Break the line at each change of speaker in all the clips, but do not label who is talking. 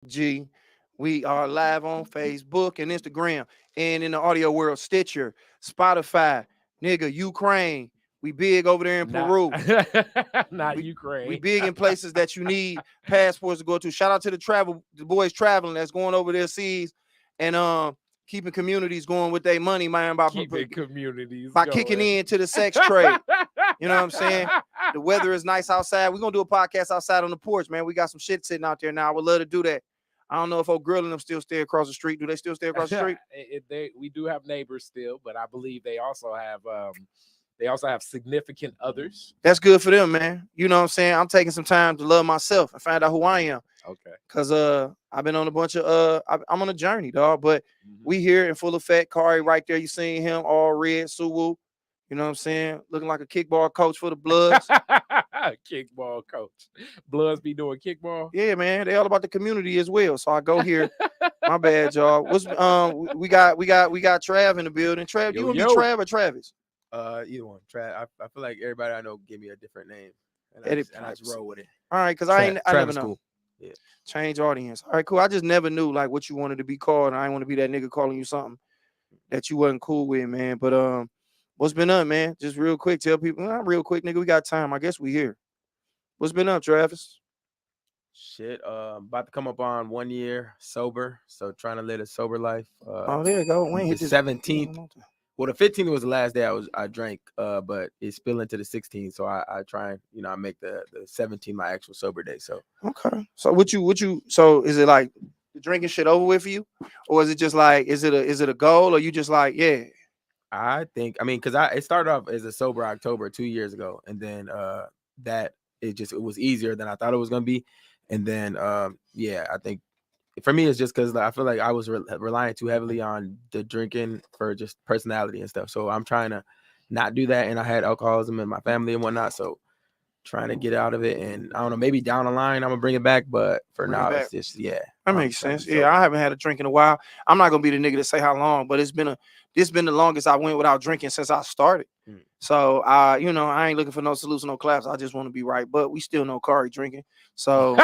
G. We are live on Facebook and Instagram and in the audio world, Stitcher, Spotify, nigga, Ukraine. We big over there in
Not
Peru.
not
We
Ukraine.
big in places that you need passports to go to. Shout out to the boys traveling that's going over their seas and keeping communities going with their money, man,
Keeping communities
by kicking
going.
into the sex trade. You know what I'm saying? The weather is nice outside. We're gonna do a podcast outside on the porch, man. We got some shit sitting out there now. I would love to do that. I don't know if old girl and them still stay across the street. Do they still stay across the street?
We do have neighbors still, but I believe they also have significant others.
That's good for them, man. You know what I'm saying? I'm taking some time to love myself and find out who I am.
Okay.
Cause I've been on a bunch of I'm on a journey, dog. But
Mhm.
we here in full effect. Khary right there. You seen him all red, Suwu. You know what I'm saying? Looking like a kickball coach for the Bloods.
Kickball coach. Bloods be doing kickball.
Yeah, man. They all about the community as well. So I go here. My bad, y'all. What's we got Trav in the building. Trav,
Yo,
you want to be
yo.
Trav or Travis?
Either one. I feel like everybody I know give me a different name, and
Edit
I just roll with it.
All right, cause I never
Travis
know.
cool. Yeah.
Change audience. All right, cool. I just never knew like what you wanted to be called. And I didn't want to be that nigga calling you something that you wasn't cool with, man. But what's been up, man? Just real quick, tell people. Not real quick, nigga. We got time. I guess we here. What's been up, Travis?
Shit. About to come up on 1 year sober, so trying to live a sober life.
Oh, there you go. We ain't
The
hit this
17th. Well, the 15th was the last day I drank, but it spilled into the 16th. So I try and I make the 17th my actual sober day. So
Okay. So what you so is it like the drinking shit over with for you? Or is it just like is it a goal or you just like, yeah.
I mean, because it started off as a sober October 2 years ago, and then that it was easier than I thought it was gonna be, and then yeah, I think for me it's just because I feel like I was relying too heavily on the drinking for just personality and stuff. So I'm trying to not do that, and I had alcoholism in my family and whatnot, so trying to get out of it. And I don't know, maybe down the line I'm gonna bring it back, but for
Bring it
now
back.
it's just yeah.
That
I'm
makes
trying to
sense.
be
Yeah,
sober.
I haven't had a drink in a while. I'm not gonna be the nigga to say how long, but this been the longest I went without drinking since I started.
Mm.
So I ain't looking for no salutes, no claps. I just want to be right. But we still know Khary drinking. So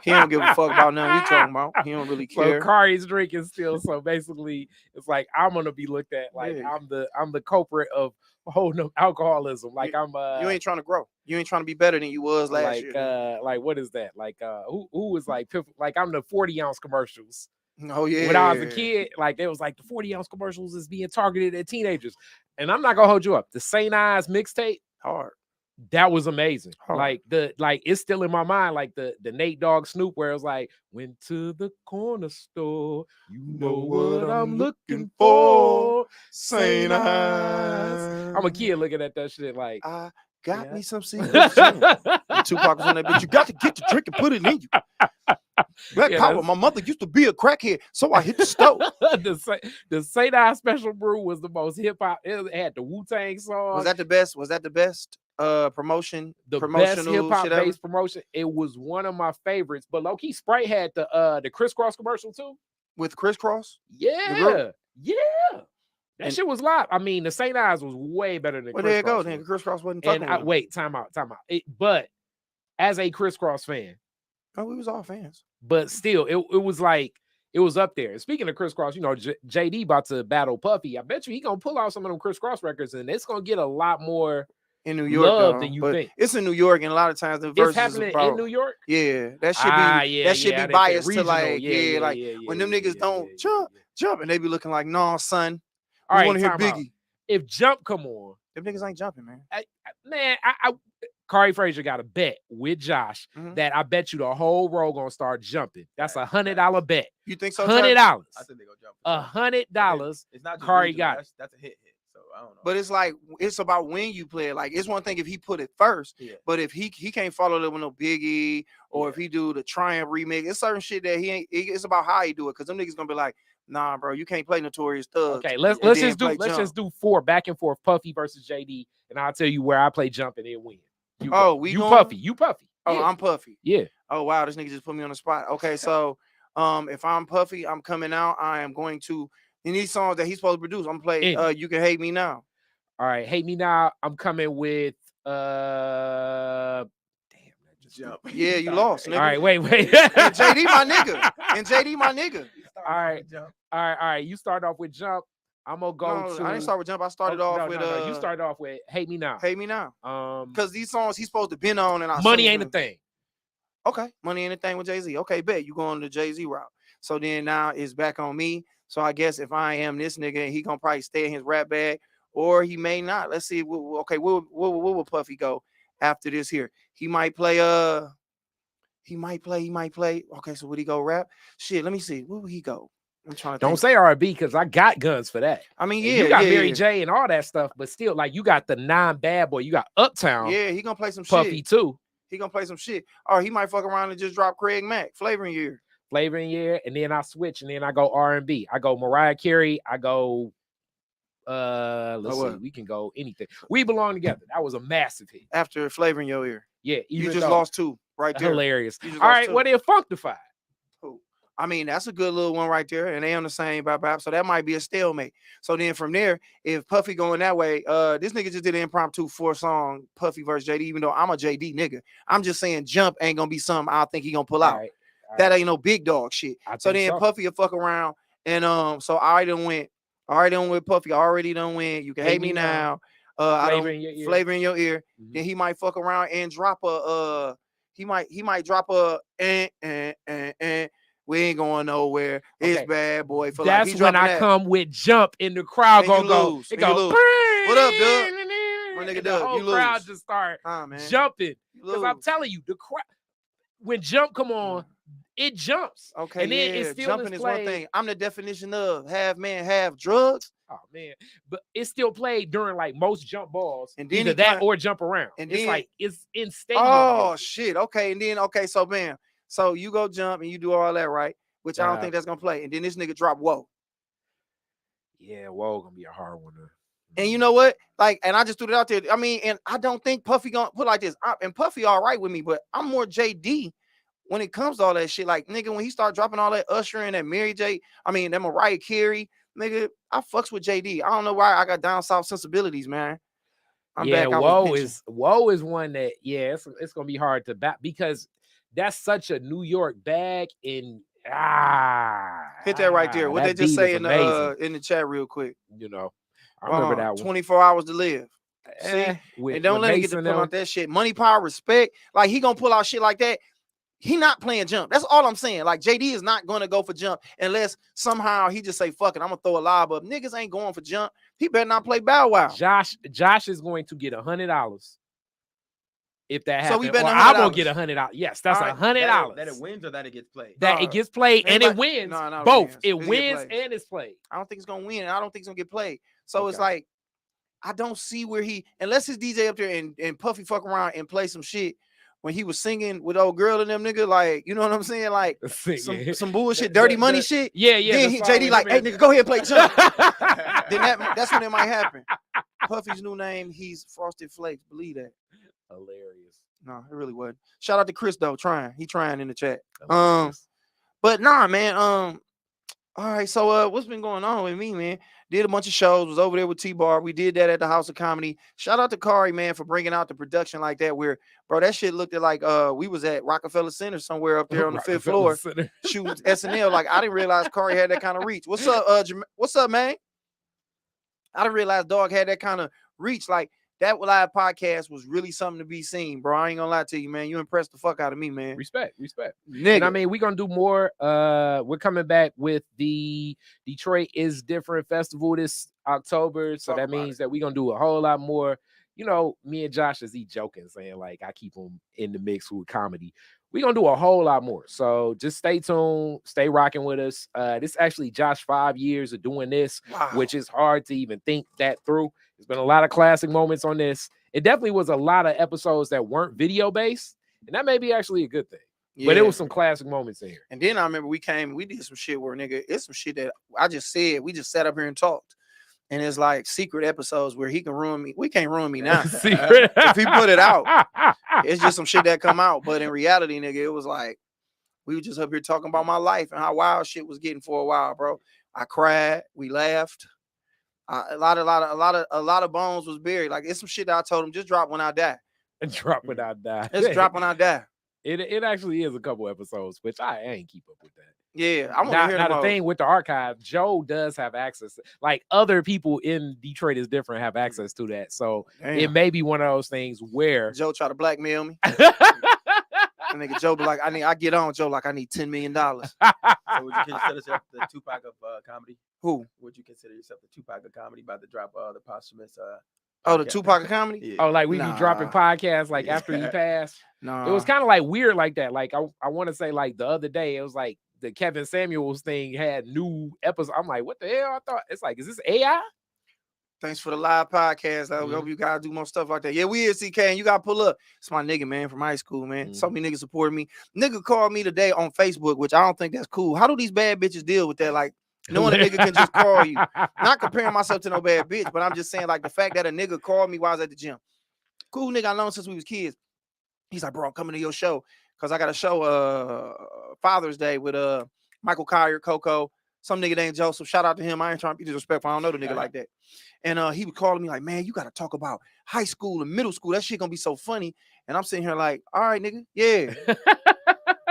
he don't give a fuck about nothing we talking about. He don't really
So
care.
Kari's drinking still. So basically, it's like I'm gonna be looked at like
Yeah.
I'm the culprit of no alcoholism. Like I'm
You ain't trying to grow. You ain't trying to be better than you was last year.
like what is that? Like who was like I'm the 40-ounce commercials.
Oh yeah.
When I was a kid, like they was like the 40-ounce commercials is being targeted at teenagers. And I'm not gonna hold you up. The St. Ives mixtape,
Hard.
that was amazing.
Hard.
Like it's still in my mind, like the Nate Dogg Snoop, where it was like, went to the corner store, you know what I'm looking for. St. Ives. I'm a kid looking at that shit like
I got
yeah.
me some secrets. Tupac was on that bitch. You got to get the drink and put it in you. Black Power. My mother used to be a crackhead, so I hit the stove.
the St. Ives Special Brew was the most hip hop. It had the Wu-Tang song.
Was that the best? Was that the best promotion?
The best hip hop based promotion. It was one of my favorites. But low key, Sprite had the Crisscross commercial too
with Crisscross.
Yeah, yeah. That shit was live. I mean, the St. Ives was way better than.
Well, there you go. Then Crisscross wasn't talking.
And wait, time out. But as a Crisscross fan,
oh, we was all fans.
But still, it was like it was up there. Speaking of Crisscross, JD about to battle Puffy. I bet you he gonna pull out some of them Crisscross records, and it's gonna get a lot more
in New York
love than you think.
It's in New York, and a lot of times the verses
it's happening in New York.
Yeah, that should be biased to like when them niggas don't jump, and they be looking like, nah, son. I want to hear Biggie.
Out. If Jump come on,
them niggas ain't jumping, man.
Kari Frazier got a bet with Josh that I bet you the whole row gonna start jumping. That's $100 bet.
You think so?
$100.
I think they go jump.
$100.
It's not
Kari got it.
That's a hit. So I don't know.
But it's like it's about when you play it. Like it's one thing if he put it first, but if he can't follow it with no Biggie or if he do the Triumph remix, it's certain shit that he ain't. It's about how he do it because them niggas gonna be like, nah, bro, you can't play Notorious Thugs.
Okay, let's just do 4 back and forth, Puffy versus JD, and I'll tell you where I play Jump and it win. You Puffy.
Oh,
yeah.
I'm Puffy.
Yeah.
Oh wow, this nigga just put me on the spot. Okay, so if I'm Puffy, I'm coming out. I am going to in these songs that he's supposed to produce. I'm gonna play You Can Hate Me Now.
All right, Hate Me Now. I'm coming with
Jump.
Yeah, you lost, nigga.
All right, wait.
And JD my nigga. And JD my nigga.
All right. All right. You start off with Jump. I'm gonna go
No,
to.
I didn't start with Jump. I started off with
You started off with Hate Me Now.
Hate Me Now. Because these songs he's supposed to been on, and I
Money Ain't a Thing.
Okay, Money Ain't a Thing with Jay-Z. Okay, bet you going the Jay-Z route. So then now it's back on me. So I guess if I am this nigga, he gonna probably stay in his rap bag, or he may not. Let's see. Okay, where will Puffy go after this here? He might play. He might play. Okay, so would he go rap? Shit, let me see. Where would he go? I'm trying to.
Don't say R&B because I got guns for that.
I mean,
And
yeah,
you got
yeah,
Mary
yeah.
J and all that stuff, but still, like you got the non-bad boy. You got Uptown.
Yeah, he gonna play some
Puffy
shit.
too.
He gonna play some shit. Or he might fuck around and just drop Craig Mack, Flavor in Year.
Flavor in Year, and then I switch, and then I go R&B. I go Mariah Carey. I go. Let's see. We can go anything. We Belong Together. That was a massive hit.
After Flavor in Your Ear.
Yeah,
You just lost two right there.
Hilarious.
You just
All
lost
right,
two.
what is Functified?
I mean, that's a good little one right there, and they on the same bop. So that might be a stalemate. So then from there, if Puffy going that way, this nigga just did an impromptu 4-song Puffy versus JD. Even though I'm a JD nigga, I'm just saying Jump ain't gonna be something I think he gonna pull out.
All right.
That ain't no big dog shit. So then Puffy will fuck around, and so I already done went. I already done with Puffy. I already done win. You can hate me now.
Flavor in Your Ear.
Flavor in Your Ear.
Mhm.
Then he might fuck around and drop a he might drop a we ain't going nowhere. It's
Okay.
Bad Boy for
That's
like,
when I come with Jump in the crowd
And you
gonna go.
lose.
It
And you
goes.
lose. What up, Doug? My nigga
And the
Doug,
whole
you
crowd
lose.
just start
man.
jumping.
You
Because I'm
lose.
telling you, the crowd when Jump come on, it jumps.
Okay,
and then
yeah.
it still
Jumping is one
played.
thing. I'm the definition of half man, half drugs.
Oh man, but it's still played during like most jump balls,
And then
either
he
that
kinda-
or jump around.
and
It's
then-
like it's in stadium.
Oh
music.
shit. Okay, and then so bam. So you go Jump and you do all that, right? Which I don't think that's gonna play. And then this nigga drop Whoa.
Yeah, whoa, gonna be a hard one.
And you know what? Like, and I just threw it out there. I mean, and I don't think Puffy gonna put like this. And Puffy all right with me, but I'm more JD when it comes to all that shit. Like, nigga, when he start dropping all that Usher and that Mary J, I mean, that Mariah Carey, nigga, I fucks with JD. I don't know why I got down south sensibilities, man. I'm back.
Whoa is one that it's gonna be hard to back because that's such a New York bag in
hit that right there. What they just say in the chat real quick.
You know, I remember that one.
24 hours to live. See, and don't let him get to pull out that shit. Money, power, respect. Like he gonna pull out shit like that. He not playing Jump. That's all I'm saying. Like JD is not gonna go for Jump unless somehow he just say fuck it. I'm gonna throw a lob up. Niggas ain't going for Jump. He better not play Bow Wow.
Josh is going to get $100 if that happens.
So we bet
I'm gonna get $100. Yes, that's $100.
That it wins or that it gets played.
That it gets played and it wins.
No,
both. It wins and it's played.
I don't think it's gonna win. I don't think it's gonna get played. So it's like I don't see where unless his DJ up there and Puffy fuck around and play some shit when he was singing with old girl and them nigga, like, you know what I'm saying? Like some bullshit, dirty money shit.
Yeah.
Then JD like, hey nigga, go ahead and play Jump. Then that's when it might happen. Puffy's new name, he's Frosted Flakes. Believe that.
Hilarious.
No, it really wasn't. Shout out to Chris though, he trying in the chat.
Hilarious.
But nah, man. All right, so what's been going on with me, man? Did a bunch of shows, was over there with T-Bar. We did that at the House of Comedy. Shout out to Khary, man, for bringing out the production like that. Where, bro, that shit looked like we was at Rockefeller Center somewhere up there on the 5th floor shooting SNL. Like I didn't realize Khary had that kind of reach. What's up, what's up, man? I didn't realize Dog had that kind of reach. Like that live podcast was really something to be seen, bro. I ain't gonna lie to you, man. You impressed the fuck out of me, man.
Respect.
Nigga.
And I mean, we're gonna do more. We're coming back with the Detroit is Different Festival this October. So that means that we're gonna do a whole lot more. You know, me and Josh is joking, saying like I keep him in the mix with comedy. We're gonna do a whole lot more. So just stay tuned, stay rocking with us. This is actually Josh 5 years of doing this, which is hard to even think that through. There's been a lot of classic moments on this. It definitely was a lot of episodes that weren't video based, and that may be actually a good thing. Yeah. But it was some classic moments in here.
And then I remember we did some shit where nigga, it's some shit that I just said. We just sat up here and talked. And it's like secret episodes where he can ruin me. We can't ruin me now.
Secret.
If he put it out, it's just some shit that come out. But in reality, nigga, it was like we were just up here talking about my life and how wild shit was getting for a while, bro. I cried, we laughed. A lot of bones was buried. Like it's some shit that I told him just drop when I die.
Drop when I die.
Just drop when I die.
It actually is a couple episodes, which I ain't keep up with that.
Yeah, I want to hear
Now
them
the
all.
thing with the archive, Joe does have access. Like other people in Detroit is different, have access to that. So it
Damn.
may be one of those things where
Joe try to blackmail me. And nigga Joe be like, I get on Joe like I need $10 million.
So would you consider yourself the Tupac of comedy?
Who?
Would you consider yourself the Tupac of comedy by the drop of the posthumous?
The
podcast?
Tupac of comedy?
Yeah.
Oh, like we be dropping
Nah.
podcasts like after you pass.
Nah.
It was kind of like weird like that. Like I want to say like the other day, it was like the Kevin Samuels thing had new episodes. I'm like, what the hell? I thought it's like, is this AI?
Thanks for the live podcast. I hope you guys do more stuff like that. Yeah, we is CK, and you gotta pull up. It's my nigga, man, from high school, man. So many niggas supported me. Nigga called me today on Facebook, which I don't think that's cool. How do these bad bitches deal with that? Like, knowing a nigga can just call you. Not comparing myself to no bad bitch, but I'm just saying, like, the fact that a nigga called me while I was at the gym. Cool nigga, I known since we was kids. He's like, bro, I'm coming to your show. Cause I got a show Father's Day with Michael Collier, Coco, some nigga named Joseph. Shout out to him. I ain't trying to be disrespectful. I don't know the nigga like that. And he was calling me like, man, you got to talk about high school and middle school. That shit gonna be so funny. And I'm sitting here like, all right, nigga, yeah.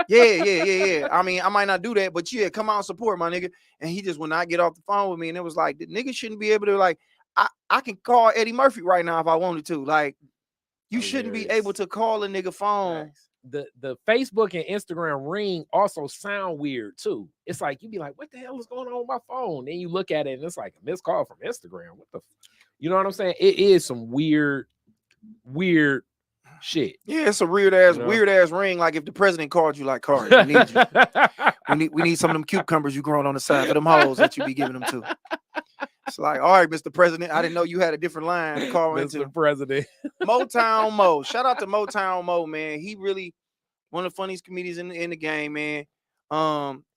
Yeah. I mean, I might not do that, but yeah, come out and support my nigga. And he just would not get off the phone with me. And it was like, the nigga shouldn't be able to, like, I can call Eddie Murphy right now if I wanted to. Like, you shouldn't be able to call a nigga phone.
The Facebook and Instagram ring also sound weird too. It's like you be like, what the hell is going on with my phone? Then you look at it and it's like a missed call from Instagram. What the you know what I'm saying? It is some weird shit.
Yeah, it's a weird ass ring. Like if the president called you like, Khary, we need you. we need some of them cucumbers you growing on the side of them hoes that you be giving them to. It's like, all right, Mr. President, I didn't know you had a different line to call into.
Mr. President.
Motown Mo. Shout out to Motown Mo, man. He really one of the funniest comedians in the game, man.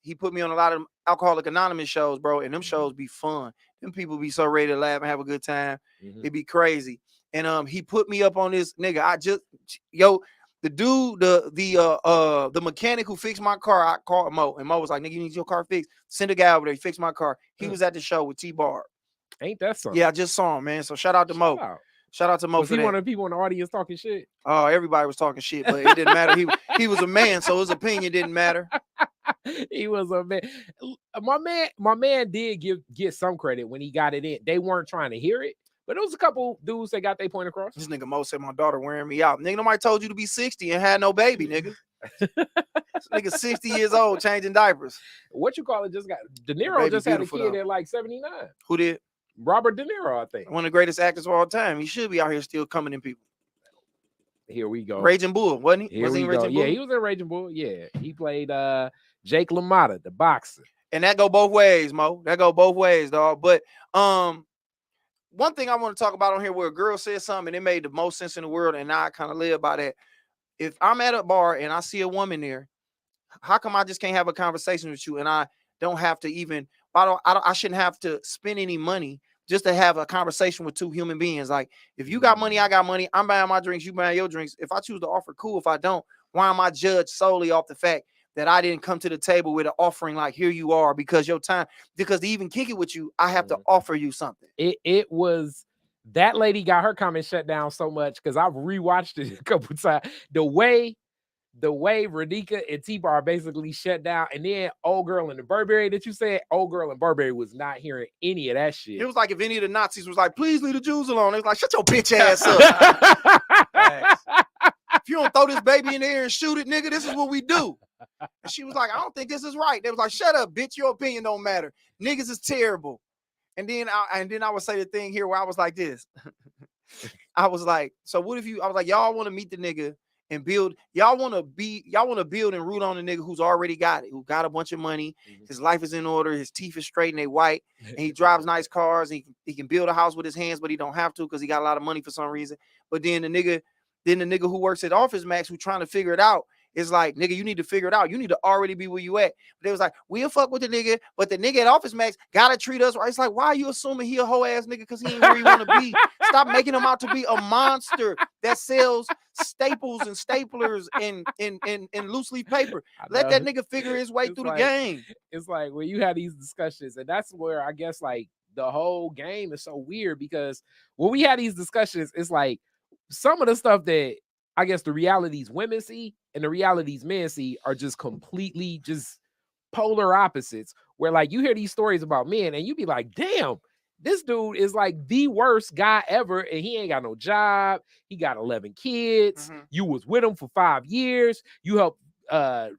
He put me on a lot of Alcoholic Anonymous shows, bro, and them shows be fun. Them people be so ready to laugh and have a good time. It be crazy. And he put me up on this nigga. The dude, the mechanic who fixed my car, I called Mo, and Mo was like, nigga, you need your car fixed. Send a guy over there, he fixed my car. He was at the show with T-Bar.
Ain't that something?
Yeah, I just saw him, man. So shout out to Mo. Shout out to Mo.
Was he one of the people in the audience talking shit?
Oh, everybody was talking shit, but it didn't matter. He was a man, so his opinion didn't matter.
He was a man. My man did get some credit when he got it in. They weren't trying to hear it, but it was a couple dudes that got their point across.
This nigga Mo said my daughter wearing me out. Nigga, nobody told you to be 60 and had no baby, nigga. This nigga 60 years old changing diapers.
What you call it? Just got De Niro just had a kid at like 79.
Who did?
Robert De Niro, I think.
One of the greatest actors of all time. He should be out here still coming in people.
Here we go.
Raging Bull, wasn't he?
Was he in Raging Bull? Yeah, he was in Raging Bull. Yeah, he played Jake LaMotta, the boxer.
And that go both ways, Mo. That go both ways, dog. But one thing I want to talk about on here where a girl said something and it made the most sense in the world, and now I kind of live by that. If I'm at a bar and I see a woman there, how come I just can't have a conversation with you and I don't have to even I shouldn't have to spend any money just to have a conversation with two human beings? Like, if you got money, I got money. I'm buying my drinks, you buying your drinks. If I choose to offer, cool. If I don't, why am I judged solely off the fact that I didn't come to the table with an offering like, here you are, because your time, because to even kick it with you, I have to offer you something.
It was, that lady got her comment shut down so much because I've rewatched it a couple times. The way Radika and T-Bar basically shut down, and then old girl in the Burberry that you said, old girl in Burberry was not hearing any of that shit.
It was like if any of the Nazis was like, please leave the Jews alone. It was like, shut your bitch ass up. If you don't throw this baby in the air and shoot it, nigga, this is what we do. And she was like, I don't think this is right. They was like, shut up, bitch. Your opinion don't matter. Niggas is terrible. And then I would say the thing here where I was like this. I was like, so what if I was like, y'all want to meet the nigga and build, y'all want to build and root on the nigga who's already got it, who got a bunch of money, his life is in order, his teeth is straight and they white, and he drives nice cars, and he can build a house with his hands, but he don't have to because he got a lot of money for some reason. But then the nigga who works at Office Max who's trying to figure it out is like, nigga, you need to figure it out. You need to already be where you at. But they was like, we'll fuck with the nigga, but the nigga at Office Max gotta treat us right. It's like, why are you assuming he a whole ass nigga because he ain't where you want to be? Stop making him out to be a monster that sells staples and staplers and loose leaf paper. Let that nigga figure his way through the game.
It's like when you have these discussions, and that's where I guess like the whole game is so weird, because when we had these discussions, it's like some of the stuff that I guess the realities women see, and the realities men see are just completely just polar opposites. Where like you hear these stories about men and you be like, damn, this dude is like the worst guy ever, and he ain't got no job. He got 11 kids.
Mhm.
You was with him for 5 years. You helped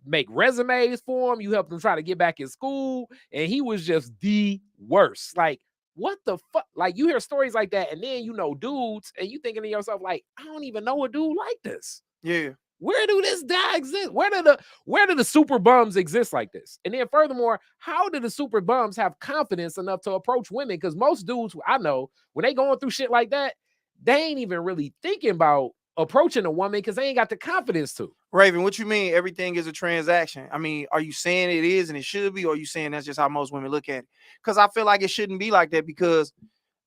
make resumes for him. You helped him try to get back in school, and he was just the worst. Like, what the fuck? Like, you hear stories like that, and then you know dudes, and you thinking to yourself, like, I don't even know a dude like this.
Yeah.
Where do this guy exist? Where do the super bums exist like this? And then furthermore, how do the super bums have confidence enough to approach women? Because most dudes I know, when they going through shit like that, they ain't even really thinking about approaching a woman because they ain't got the confidence to.
Raven, what you mean everything is a transaction? I mean, are you saying it is and it should be, or are you saying that's just how most women look at it? Because I feel like it shouldn't be like that, because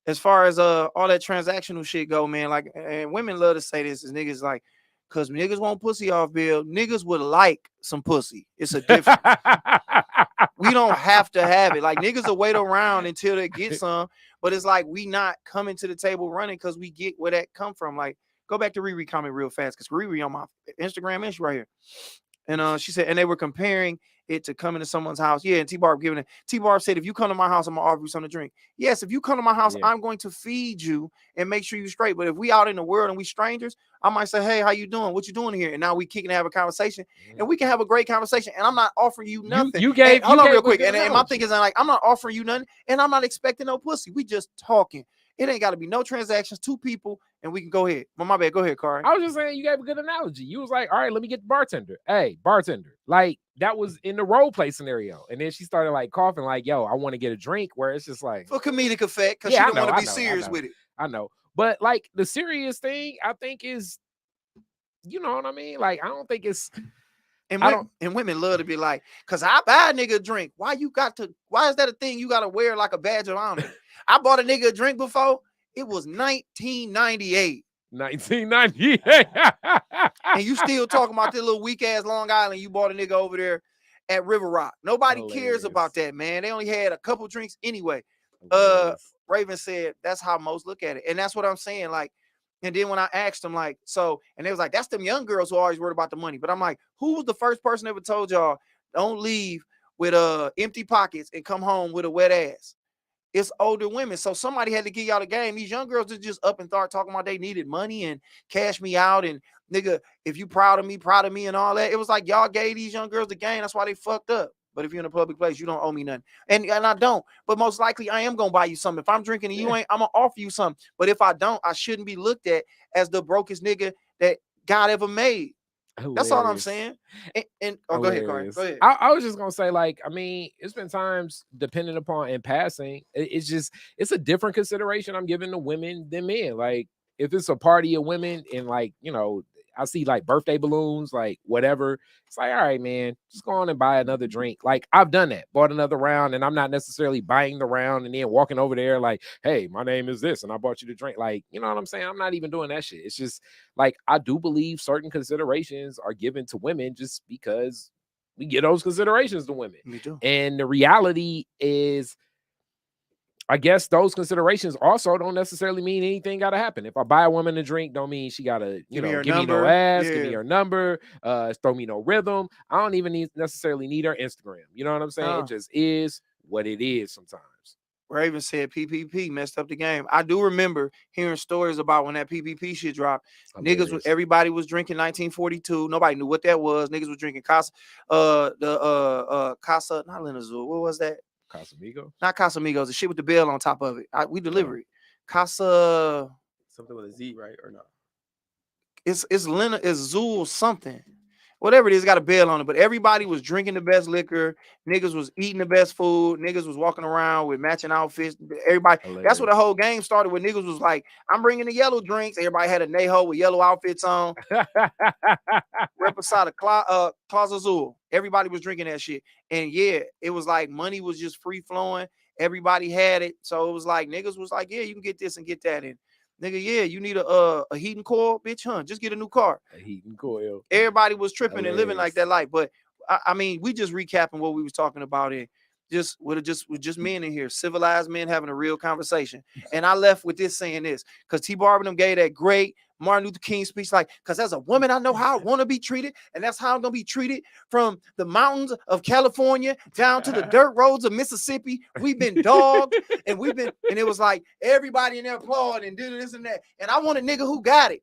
as far as all that transactional shit go, man, like, and women love to say this is niggas like, because niggas want pussy off bill. Niggas would like some pussy. It's a difference. We don't have to have it. Like, niggas will wait around until they get some, but it's like we not coming to the table running because we get where that come from. Like, go back to Riri comment real fast, because Riri on my Instagram is right here. And she said, and they were comparing it to coming to someone's house. Yeah, and T-Barb giving it. T-Barb said, if you come to my house, I'm gonna offer you something to drink. Yes, if you come to my house,
Yeah.
I'm going to feed you and make sure you're straight. But if we out in the world and we strangers, I might say, hey, how you doing? What you doing here? And now we kick and have a conversation, and we can have a great conversation. And I'm not offering you nothing.
You gave,
hold on real quick.
good
And my
analogy.
thing is, like, I'm not offering you nothing, and I'm not expecting no pussy. We just talking. It ain't got to be no transactions. 2 people, and we can go ahead. Well, my bad. Go ahead, Khary.
I was just saying you gave a good analogy. You was like, all right, let me get the bartender. Hey, bartender. Like, that was in the role play scenario. And then she started like coughing, like, yo, I want to get a drink, where it's just like,
For comedic effect, because
Yeah,
she
I
don't want
know,
to
I
be
know, I
serious
know.
with it.
I know. But like the serious thing, I think is, you know what I mean? Like, I don't think it's
And
I
women love to be like, because I buy a nigga a drink. Why is that a thing you got to wear like a badge of honor? I bought a nigga a drink before. It was 1998.
1998.
And you still talking about this little weak ass Long Island you bought a nigga over there at River Rock. Nobody cares about that, man. They only had a couple drinks anyway. Raven said that's how most look at it. And that's what I'm saying. Like, and then when I asked them, like, so, and they was like, that's them young girls who are always worried about the money. But I'm like, who was the first person ever told y'all don't leave with empty pockets and come home with a wet ass? It's older women. So somebody had to give y'all the game. These young girls just up and start talking about they needed money and cash me out. And nigga, if you proud of me and all that. It was like y'all gave these young girls the game. That's why they fucked up. But if you're in a public place, you don't owe me nothing. And I don't. But most likely I am gonna buy you something. If I'm drinking and you ain't, I'm gonna offer you something. But if I don't, I shouldn't be looked at as the brokest nigga that God ever made. That's all I'm saying. And go ahead, Khary. Go ahead.
I was just gonna say, like, I mean, it's been times depending upon in passing, it's a different consideration I'm giving to women than men. Like, if it's a party of women and like, you know, I see like birthday balloons, like whatever, it's like, all right, man, just go on and buy another drink. Like, I've done that, bought another round, and I'm not necessarily buying the round and then walking over there like, hey, my name is this and I bought you the drink. Like, you know what I'm saying? I'm not even doing that shit. It's just like, I do believe certain considerations are given to women just because we get those considerations to women.
Me too.
And the reality is, I guess those considerations also don't necessarily mean anything got to happen. If I buy a woman a drink, don't mean she got to, give me no ass, give me her number, throw me no rhythm. I don't even necessarily need her Instagram. You know what I'm saying? It just is what it is sometimes.
Raven said PPP messed up the game. I do remember hearing stories about when that PPP shit dropped. Everybody was drinking 1942. Nobody knew what that was. Niggas was drinking Casa, Casa, not Lenazul. What was that?
Casamigos?
Not Casamigos. The shit with the bell on top of it. We deliver it. Casa.
Something with a Z, right? Or no?
It's Zul something. Whatever it is, got a bell on it. But everybody was drinking the best liquor. Niggas was eating the best food. Niggas was walking around with matching outfits. Everybody. That's what the whole game started with. Niggas was like, I'm bringing the yellow drinks. Everybody had a Neho with yellow outfits on. Reposada Closet Azul. Everybody was drinking that shit. And yeah, it was like money was just free flowing. Everybody had it. So it was like niggas was like, yeah, you can get this and get that. And nigga, yeah, you need a heating coil, bitch, huh? Just get a new car.
A heating coil.
Everybody was tripping and living like that life. But I mean, we just recapping what we was talking about. with just men in here, civilized men having a real conversation. And I left with this saying this, because T. Barber them gave that great Martin Luther King speech, like, because as a woman, I know how I want to be treated, and that's how I'm gonna be treated from the mountains of California down to the dirt roads of Mississippi. We've been dogged, and and it was like everybody in there applauding and doing this and that. And I want a nigga who got it.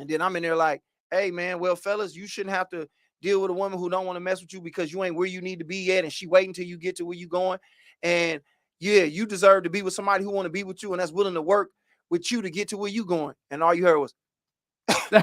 And then I'm in there like, hey man, well, fellas, you shouldn't have to deal with a woman who don't want to mess with you because you ain't where you need to be yet, and she waiting till you get to where you going. And yeah, you deserve to be with somebody who want to be with you and that's willing to work with you to get to where you going. And all you heard was, and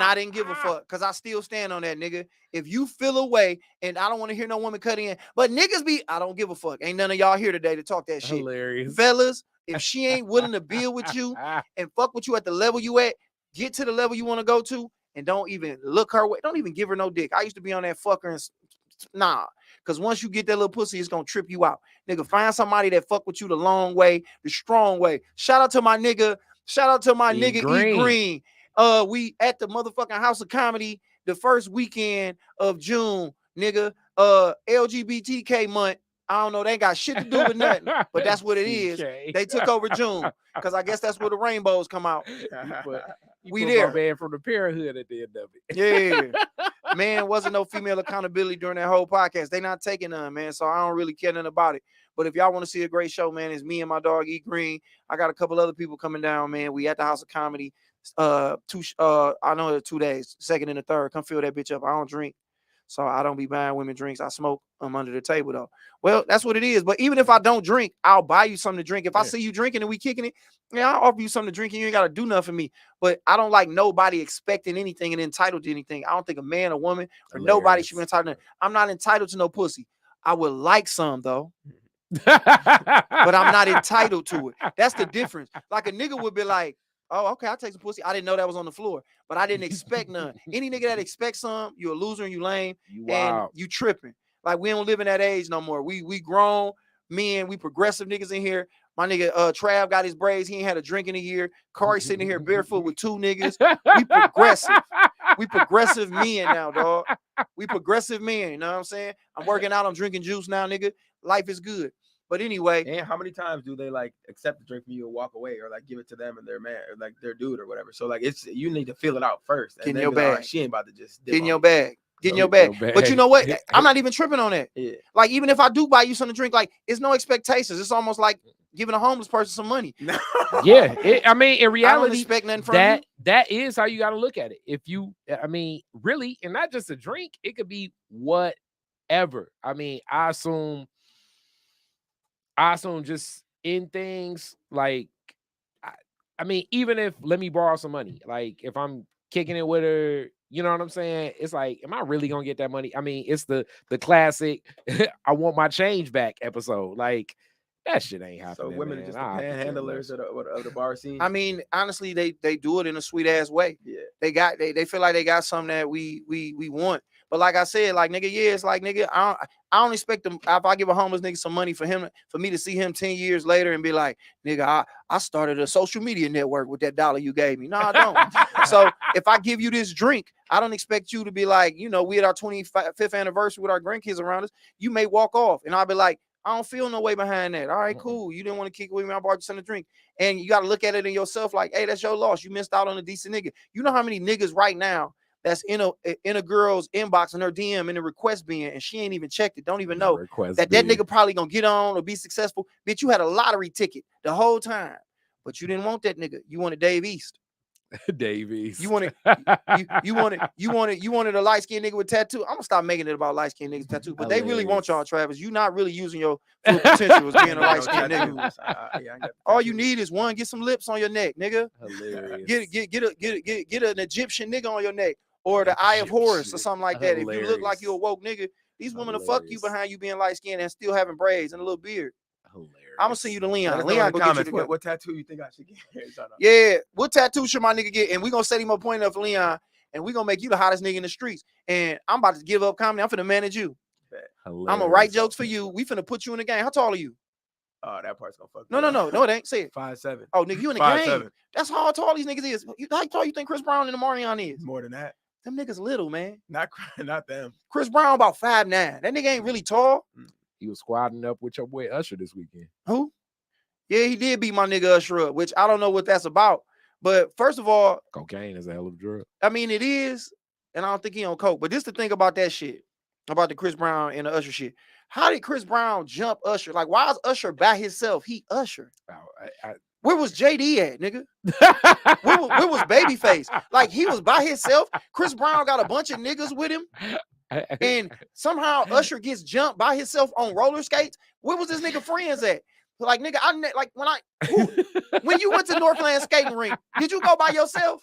I didn't give a fuck, because I still stand on that, nigga. If you feel away, and I don't want to hear no woman cut in, but niggas be, I don't give a fuck. Ain't none of y'all here today to talk that shit.
Hilarious.
Fellas, if she ain't willing to build with you and fuck with you at the level you at, get to the level you want to go to, and don't even look her way. Don't even give her no dick. I used to be on that fucker and nah, because once you get that little pussy, it's gonna trip you out. Nigga, find somebody that fuck with you the long way, the strong way. Shout out to my nigga E. Green. We at the motherfucking House of Comedy the first weekend of June, nigga. LGBTK month. I don't know, they ain't got shit to do with nothing, but that's what it is. They took over June, because I guess that's where the rainbows come out. We there.
Man from the Parenthood at the end of it.
Yeah. Man, wasn't no female accountability during that whole podcast. They not taking none, man. So I don't really care nothing about it. But if y'all want to see a great show, man, it's me and my dog E. Green. I got a couple other people coming down, man. We at the House of Comedy. I know 2 days, 2nd and the 3rd. Come fill that bitch up. I don't drink, so I don't be buying women drinks. I smoke them under the table though. Well, that's what it is. But even if I don't drink, I'll buy you something to drink. If I see you drinking and we kicking it, yeah, I'll offer you something to drink, and you ain't got to do nothing for me. But I don't like nobody expecting anything and entitled to anything. I don't think a man, a woman, or nobody should be entitled to. I'm not entitled to no pussy. I would like some though, but I'm not entitled to it. That's the difference. Like a nigga would be like, oh, okay, I'll take some pussy. I didn't know that was on the floor, but I didn't expect none. Any nigga that expects some, you're a loser and you lame, and you tripping. Like, we don't live in that age no more. We grown men, we progressive niggas in here. My nigga Trav got his braids. He ain't had a drink in a year. Khary sitting here barefoot with 2 niggas. We progressive. We progressive men now, dog. We progressive men, you know what I'm saying? I'm working out, I'm drinking juice now, nigga. Life is good. But anyway,
and how many times do they like accept the drink from you and walk away, or like give it to them and their man, or like their dude or whatever? So like, it's, you need to feel it out first.
Get in your bag.
She ain't about to just
get in your bag. Get in your bag. But you know what? I'm not even tripping on that.
Yeah.
Like, even if I do buy you something to drink, like, it's no expectations. It's almost like giving a homeless person some money.
Yeah. I mean, in reality,
I don't expect nothing from you.
That is how you got to look at it. If you, I mean, really, and not just a drink, it could be whatever. I mean, I assume just in things like, I mean, even if, let me borrow some money, like if I'm kicking it with her, you know what I'm saying? It's like, am I really gonna get that money? I mean, it's the classic I want my change back episode. Like, that shit ain't happening.
So women are just the panhandlers of the bar scene.
I mean, honestly, they do it in a sweet ass way.
Yeah.
They feel like they got something that we want. But like I said, like, nigga, yeah, it's like, nigga, I don't expect them. If I give a homeless nigga some money for me to see him 10 years later and be like, nigga, I started a social media network with that $1 you gave me. No, I don't. So if I give you this drink, I don't expect you to be like, you know, we at our 25th anniversary with our grandkids around us. You may walk off, and I'll be like, I don't feel no way behind that. All right, cool. You didn't want to kick it with me. I bought you something to drink. And you got to look at it in yourself like, hey, that's your loss. You missed out on a decent nigga. You know how many niggas right now that's in a girl's inbox and her DM in the request bin, and she ain't even checked it, don't even know that nigga probably gonna get on or be successful. Bitch, you had a lottery ticket the whole time, but you didn't want that nigga. You wanted Dave East.
Dave East.
You wanted a light-skinned nigga with tattoo. I'm gonna stop making it about light-skinned niggas with tattoo, but they really want y'all, Travis. You not really using your full potential as being a light-skinned nigga. All you need is one, get some lips on your neck, nigga.
Hilarious.
Get an Egyptian nigga on your neck. Or the Eye of Horus or something like that.
Hilarious.
If you look like you a woke nigga, these women will fuck you behind you being light-skinned and still having braids and a little beard.
Hilarious.
I'm gonna send you to Leon.
Leon, go get you what tattoo you think I should get?
Yeah, what tattoo should my nigga get? And we're gonna set him up point up for Leon, and we're gonna make you the hottest nigga in the streets. And I'm about to give up comedy. I'm finna manage you.
Hilarious.
I'm gonna write jokes for you. We finna put you in the game. How tall are you?
Oh, that part's gonna fuck.
No, it ain't. Say it.
5'7".
Oh, nigga, you in the game. That's how tall these niggas is. How tall you think Chris Brown and the Marion is?
More than that.
Them niggas little, man.
Not them.
Chris Brown about 5'9". That nigga ain't really tall.
He was squadding up with your boy Usher this weekend.
Who? Yeah, he did beat my nigga Usher up, which I don't know what that's about. But first of all,
cocaine is a hell of a drug.
I mean, it is, and I don't think he on coke. But just the thing about that shit, about the Chris Brown and the Usher shit. How did Chris Brown jump Usher? Like, why is Usher by himself? He Usher. Where was JD at, nigga? Where was Babyface? Like, he was by himself. Chris Brown got a bunch of niggas with him. And somehow Usher gets jumped by himself on roller skates. Where was this nigga friends at? Like, nigga, when you went to Northland skating rink, did you go by yourself?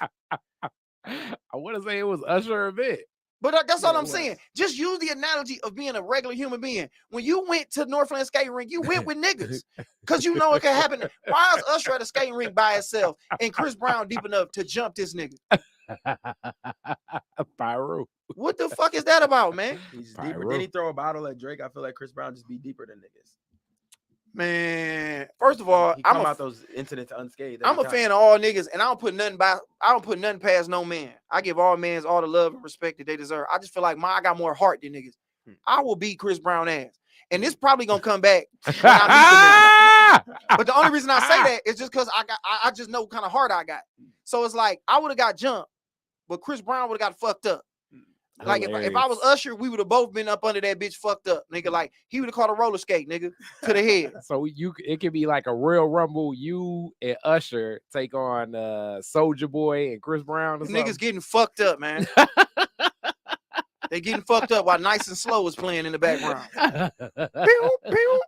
I want to say it was Usher event.
But that's all I'm saying. Just use the analogy of being a regular human being. When you went to Northland skating rink, you went with niggas. Because you know it can happen. Why is Usher at a skating rink by himself and Chris Brown deep enough to jump this nigga?
Pyro.
What the fuck is that about, man?
He's deeper. Did he throw a bottle at Drake? I feel like Chris Brown just be deeper than niggas.
Man, first of all,
I'm out those incidents unscathed.
I'm a fan of all niggas, and I don't put nothing past no man. I give all mans all the love and respect that they deserve. I just feel like I got more heart than niggas. I will beat Chris Brown ass, and this probably gonna come back when I beat the nigga. But the only reason I say that is just because I just know what kind of heart I got. So it's like I would have got jumped, but Chris Brown would have got fucked up. Like if I was Usher, we would have both been up under that bitch fucked up, nigga. Like he would have caught a roller skate, nigga, to the head.
So it could be like a Real Rumble. You and Usher take on Soulja Boy and Chris Brown. Or
niggas getting fucked up, man. They getting fucked up while Nice and Slow is playing in the background. Pew, pew.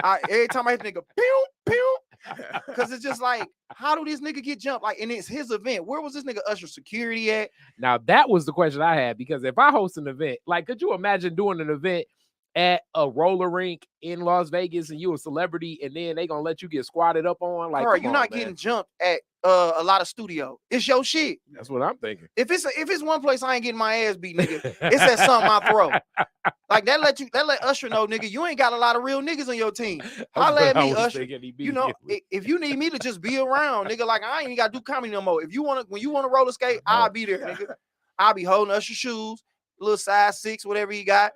Every time I hit nigga, pew, pew. Because it's just like, how do this nigga get jumped? Like, and it's his event. Where was this nigga Usher security at?
Now, that was the question I had, because if I host an event, like, could you imagine doing an event at a roller rink in Las Vegas and you a celebrity and then they gonna let you get squatted up on? Like,
you're not getting jumped at a lot of studio. It's your shit.
That's what I'm thinking.
If it's one place I ain't getting my ass beat, nigga, it's at something I throw. Like that let Usher know, nigga, you ain't got a lot of real niggas on your team. Holla at me, Usher. You know, if you need me to just be around, nigga, like I ain't got to do comedy no more. When you want to roller skate, I'll be there, nigga. I'll be holding Usher's shoes, little size 6, whatever he got,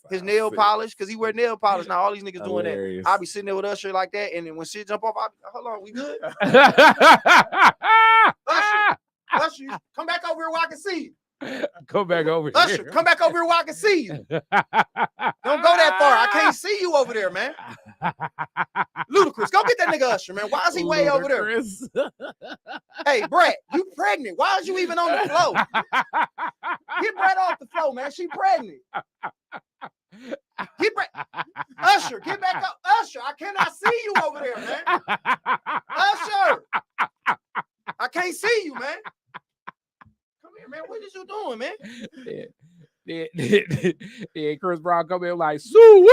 his nail polish, because he wear nail polish now. All these niggas doing that. I'll be sitting there with Usher like that, and then when shit jump off, hold on, we good? Usher, come back over here where I can see you.
Come back over
Usher,
here.
come back over here where I can see you. Don't go that far. I can't see you over there, man. Ludacris, go get that nigga Usher, man. Why is he way over there? Hey, Brett, you pregnant. Why is you even on the floor? Get Brett off the floor, man. She pregnant. Usher, get back up. Usher, I cannot see you over there, man. Usher, I can't see you, man. Man, what is you doing, man?
Yeah, Chris Brown come in like, woo!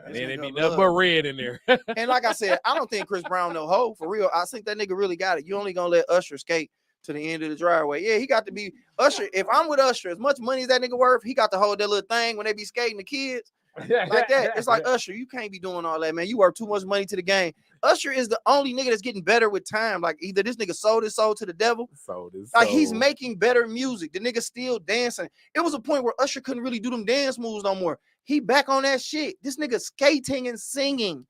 And then it be nothing but red in there.
And like I said, I don't think Chris Brown no hoe for real. I think that nigga really got it. You only gonna let Usher skate to the end of the driveway. Yeah, he got to be Usher. If I'm with Usher, as much money as that nigga worth, he got to hold that little thing when they be skating the kids. Like that. It's like, Usher, you can't be doing all that, man. You worth too much money to the game. Usher is the only nigga that's getting better with time. Like either this nigga sold his soul to the devil. Like he's making better music. The nigga still dancing. It was a point where Usher couldn't really do them dance moves no more. He back on that shit. This nigga skating and singing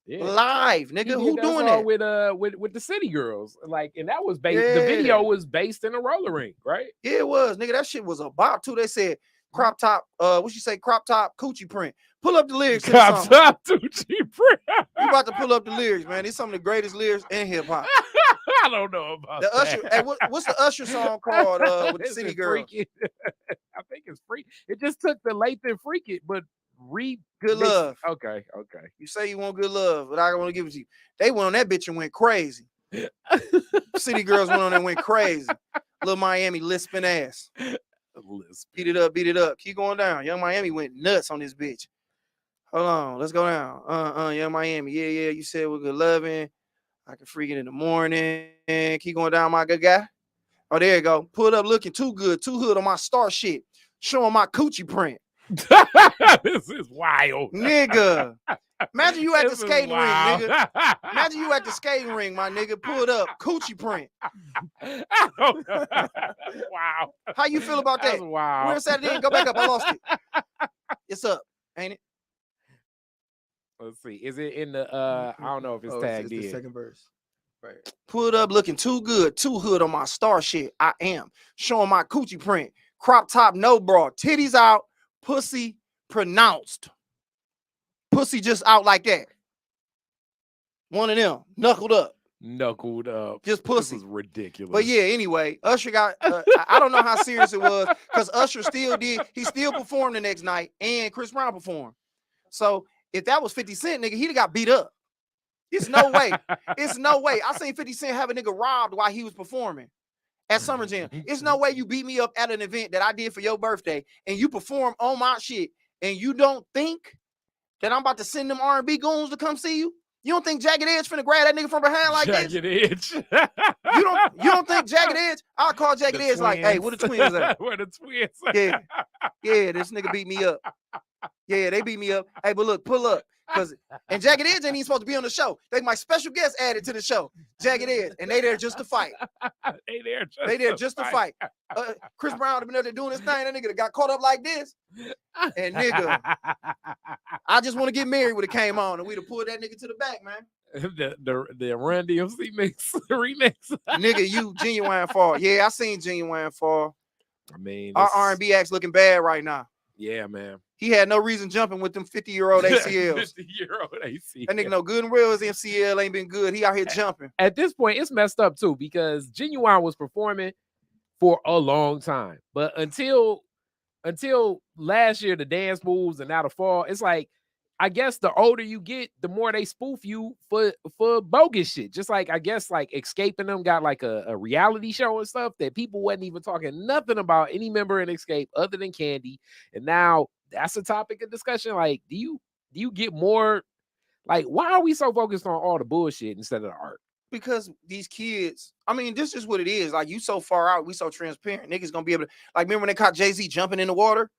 live, nigga. Who doing that?
With the City Girls. Like, and that was based, the video was based in a roller rink, right?
Yeah, it was, nigga. That shit was a bop too. They said crop top, what you say, crop top coochie print. Pull up the lyrics.
Crop top coochie print.
You about to pull up the lyrics, man. These some of the greatest lyrics in hip hop.
I don't know about
the
that.
Usher. Hey, what's the Usher song called with the City Girls?
I think it's Freak. It just took the Lathan Freak It, but
Good Love.
Okay.
You say you want good love, but I want to give it to you. They went on that bitch and went crazy. City Girls went on and went crazy. Little Miami lisping ass. Beat it up. Keep going down. Young Miami went nuts on this bitch. Hold on, let's go down. Young Miami. Yeah. You said we're good loving. I can freak it in the morning. Keep going down, my good guy. Oh, there you go. Pull it up looking too good, too hood on my star shit. Showing my coochie print.
This is wild,
nigga. Imagine you at the
This is
skating ring,
wild.
nigga. Imagine you at the skating ring, my nigga. Pulled up, coochie print.
Wow.
How you feel about
That's
that?
wild.
We're in Saturday. Go back up. I lost it. It's up, ain't it?
Let's see. Is it in the I don't know if it's tagged
the
in.
second verse. Right.
Pulled up looking too good, too hood on my star shit. I am showing my coochie print. Crop top, no bra, titties out, pussy pronounced. Pussy just out like that. One of them, knuckled up. Just pussy.
This is ridiculous.
But yeah, anyway, Usher got, I don't know how serious it was because Usher he still performed the next night and Chris Brown performed. So if that was 50 Cent, nigga, he'd have got beat up. It's no way. It's no way. I seen 50 Cent have a nigga robbed while he was performing at Summer Jam. It's no way you beat me up at an event that I did for your birthday and you perform on my shit and you don't think that I'm about to send them R&B goons to come see you? You don't think Jagged Edge finna grab that nigga from behind like this?
Jagged Edge.
You don't think Jagged Edge? I'll call Jagged Edge like, hey, where the twins at?
Where the twins at?
Yeah, this nigga beat me up. Yeah, they beat me up. Hey, but look, pull up. And Jagged Edge ain't even supposed to be on the show. They my special guest added to the show. Jagged Edge. And they there just to fight.
They
there just to fight. Chris Brown been up there doing his thing. That nigga got caught up like this. And nigga, I just want to get married when it came on. And we'd have pulled that nigga to the back, man.
The Run DMC mix remix.
Nigga, you Genuine Fall. Yeah, I seen Genuine Fall.
I mean,
our R&B act's looking bad right now.
Yeah, man.
He had no reason jumping with them 50-year-old ACLs.
50-year-old ACL.
That nigga know good and real his MCL ain't been good. He out here jumping.
At this point, it's messed up too because Genuine was performing for a long time. But until last year, the dance moves and now the fall, it's like, I guess the older you get, the more they spoof you for bogus shit. Just like, I guess, like Escape and them got like a reality show and stuff that people wasn't even talking nothing about any member in Escape other than Candy. And now that's a topic of discussion. Like, do you get more, like, why are we so focused on all the bullshit instead of the art?
Because these kids, I mean, this is what it is. Like, you so far out, we so transparent. Niggas gonna be able to, like, remember when they caught Jay-Z jumping in the water?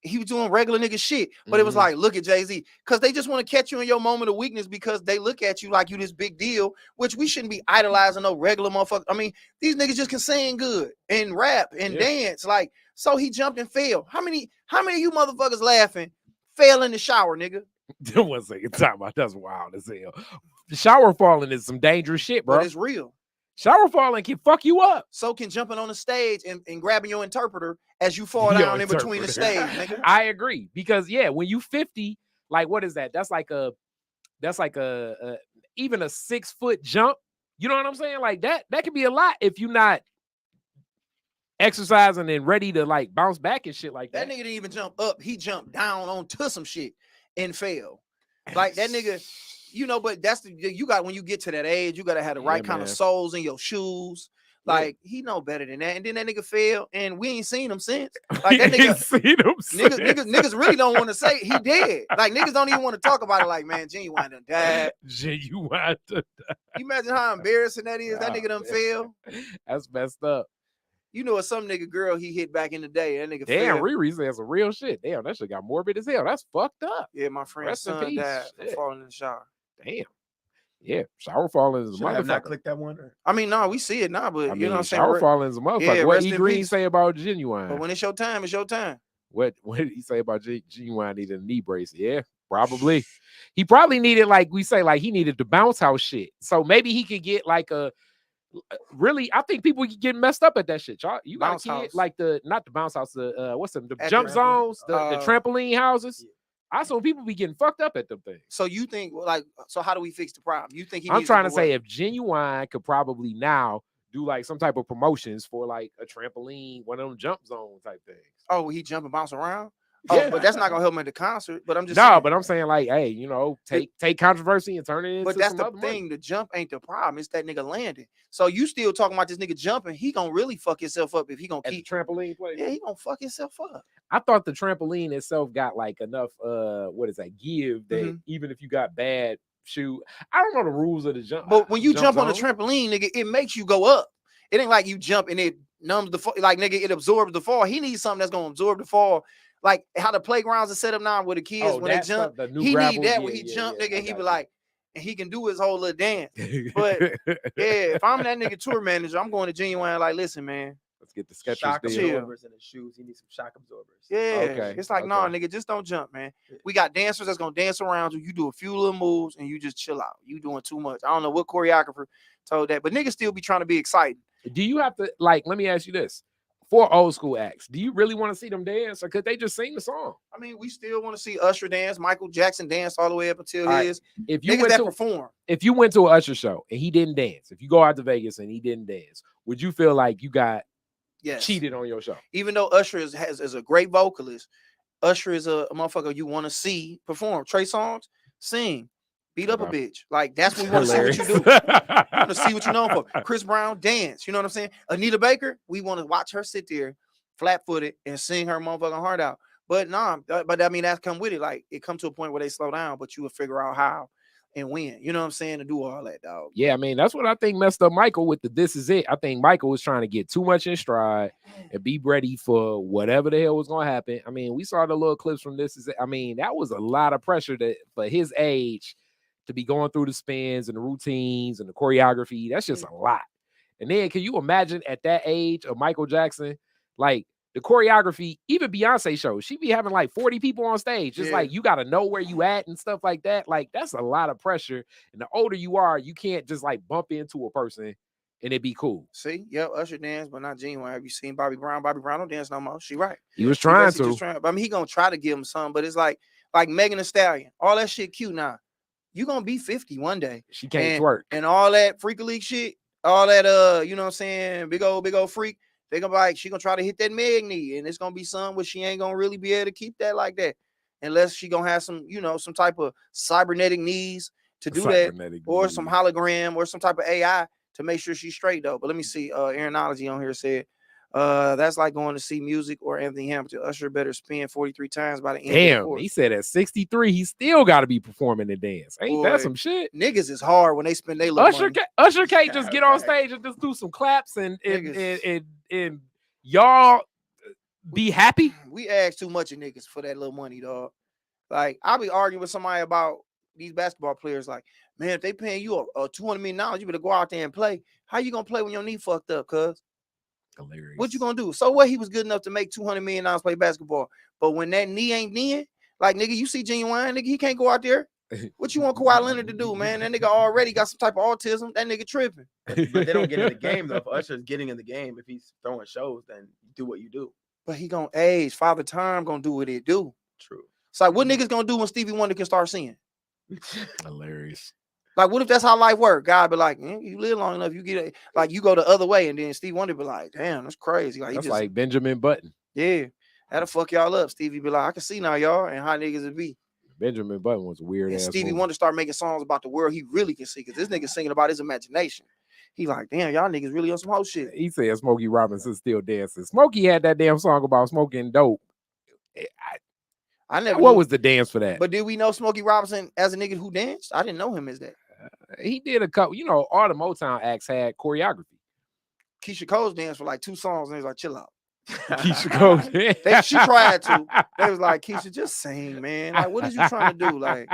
He was doing regular nigga shit, but it was like, look at Jay-Z, because they just want to catch you in your moment of weakness because they look at you like you this big deal, which we shouldn't be idolizing no regular motherfucker. I mean, these niggas just can sing good and rap and dance. Like, so he jumped and fell. How many of you motherfuckers laughing fell in the shower, nigga?
1 second, time out. That's wild as hell. Shower falling is some dangerous shit, bro.
But it's real.
Shower falling can fuck you up.
So can jumping on the stage and grabbing your interpreter as you fall down in between the stage, nigga.
I agree. Because when you 50, like, what is that? That's like even a 6-foot jump. You know what I'm saying? Like that could be a lot if you're not exercising and ready to like bounce back and shit like that.
That nigga didn't even jump up. He jumped down onto some shit and fell. Like that nigga. You know, but that's you got when you get to that age, you gotta have the right kind of soles in your shoes. Like he know better than that. And then that nigga fell, and we ain't seen him since. Like that niggas really don't want to say he dead. Like niggas don't even want to talk about it. Like, man, Genuine done died.
Genuine done died.
You imagine how embarrassing that is. That nigga done fell.
That's messed up.
You know, some nigga girl he hit back in the day. That nigga
damn,
fell.
Riri said some real shit. Damn, that shit got morbid as hell. That's fucked up.
Yeah, my friend's son died from falling in the shower.
Damn. Yeah, shower falling is a motherfucker.
Have not clicked that one.
I mean, no, we see it now, but you know what I'm saying?
Shower falling is a motherfucker.
Yeah,
what E Green say about Genuine?
But when it's your time, it's your time.
What did he say about Genuine needed a knee brace? Yeah, probably. He probably needed, like we say, like he needed the bounce house shit. So maybe he could get like a really, I think people get messed up at that shit. Y'all, you got a kid like not the bounce house, what's them, the jump zones, the trampoline houses.
Yeah.
I saw people be getting fucked up at them things.
So you think, like, so how do we fix the problem? You think
I'm trying to say if Genuine could probably now do like some type of promotions for like a trampoline, one of them jump zone type things.
Oh, he jump and bounce around?
Yeah.
Oh, but that's not gonna help him at the concert. But I'm just
but I'm saying like, hey, you know, take controversy and turn it into.
But that's the
other
thing.
money.
The jump ain't the problem. It's that nigga landing. So you still talking about this nigga jumping? He gonna really fuck himself up if he gonna keep
the trampoline place.
Yeah, he gonna fuck himself up.
I thought the trampoline itself got like enough what is that give that even if you got bad shoe, I don't know the rules of the jump.
But when you jump on the trampoline, nigga, it makes you go up. It ain't like you jump and it numbs the fall. Like nigga, it absorbs the fall. He needs something that's gonna absorb the fall. like how the playgrounds are set up now with the kids when they
that
jump.
stuff, the new
He
gravel,
need that when
yeah,
he
yeah,
jump,
yeah,
nigga.
I
And he
got
be
you.
like, and he can do his whole little dance. But yeah, if I'm that nigga tour manager, I'm going to Genuine. Like, listen, man.
Let's get the Skechers
Shock
deal.
absorbers in his shoes. He needs some shock absorbers.
Yeah,
Okay,
it's like, nah, nigga, just don't jump, man. We got dancers that's gonna dance around you. You do a few little moves and you just chill out. You doing too much. I don't know what choreographer told that, but niggas still be trying to be exciting.
Do you have to, like, let me ask you this. For old school acts, do you really want to see them dance, or could they just sing the song?
I mean, we still want to see Usher dance. Michael Jackson dance all the way up until
All right,
his
If you
niggas
went
that
to
perform.
if you went to an Usher show and he didn't dance, if you go out to Vegas and he didn't dance, would you feel like you got
Yes.
cheated on your show?
Even though Usher is a great vocalist, Usher is a motherfucker you want to see perform. Trey Songz, sing, beat up a
Okay.
bitch. Like that's what we want to see what you do. We want to see what you know for. Chris Brown, dance. You know what I'm saying? Anita Baker, we want to watch her sit there flat-footed and sing her motherfucking heart out. But nah, but I mean that's come with it. Like it come to a point where they slow down, but you will figure out how and when. You know what I'm saying? To do all that, dog.
Yeah, I mean, that's what I think messed up Michael with the This Is It. I think Michael was trying to get too much in stride and be ready for whatever the hell was going to happen. I mean, we saw the little clips from This Is It. I mean, that was a lot of pressure for his age to be going through the spins and the routines and the choreography. That's just a lot. And then can you imagine at that age of Michael Jackson, like the choreography, even Beyonce shows, she be having like 40 people on stage. Just like you got to know where you at and stuff like that. Like that's a lot of pressure. And the older you are, you can't just like bump into a person and it be cool.
See, yep, Usher dance, but not Genuine. Have you seen Bobby Brown? Bobby Brown don't dance no more. She right.
He was trying to.
I mean, he gonna try to give him some, but it's like Megan Thee Stallion. All that shit cute now. You gonna be 50 one day.
She can't twerk.
And all that freak league shit, all that you know what I'm saying, big old freak. They gonna be like, she gonna try to hit that Meg knee, and it's gonna be something where she ain't gonna really be able to keep that like that, unless she gonna have some, you know, some type of cybernetic knees to do that, or some hologram or some type of AI to make sure she's straight though. But let me see. Aaronology on here said, that's like going to see music or Anthony Hamilton. Usher better spin 43 times by the end.
Damn, he said at 63, he still got to be performing the dance. Ain't that some shit?
Niggas is hard when they spend their little money.
Usher can't just get on stage and just do some claps and y'all be happy.
We ask too much of niggas for that little money, dog. Like I'll be arguing with somebody about these basketball players. Like, man, if they paying you a $200 million, you better go out there and play. How you gonna play when your knee fucked up, cuz?
Hilarious.
What you gonna do? So what? He was good enough to make $200 million play basketball, but when that knee ain't kneeing, like nigga, you see Genuine, nigga, he can't go out there. What you want Kawhi Leonard to do, man? That nigga already got some type of autism. That nigga tripping.
But they don't get in the game though. If Usher's getting in the game, if he's throwing shows, then do what you do.
But he gonna age. Father Time gonna do what it do.
True.
It's like what niggas gonna do when Stevie Wonder can start singing?
Hilarious.
Like, what if that's how life works? God be like, you live long enough, you get like you go the other way, and then Stevie Wonder be like, damn, that's crazy. Like,
that's like Benjamin Button.
Yeah, that'll fuck y'all up. Stevie be like, I can see now, y'all, and how niggas would be.
Benjamin Button was a weird ass.
Stevie Wonder start making songs about the world he really can see, because this nigga singing about his imagination. He like, damn, y'all niggas really on some whole shit.
He said Smokey Robinson still dancing. Smokey had that damn song about smoking dope.
I never.
What was the dance for that?
But did we know Smokey Robinson as a nigga who danced? I didn't know him as that.
He did a couple. You know, all the Motown acts had choreography.
Keisha Cole's danced for like 2 songs, and he was like, chill out.
Keisha Cole.
She tried to. They was like, Keisha, just sing, man. Like, what is you trying to do? Like,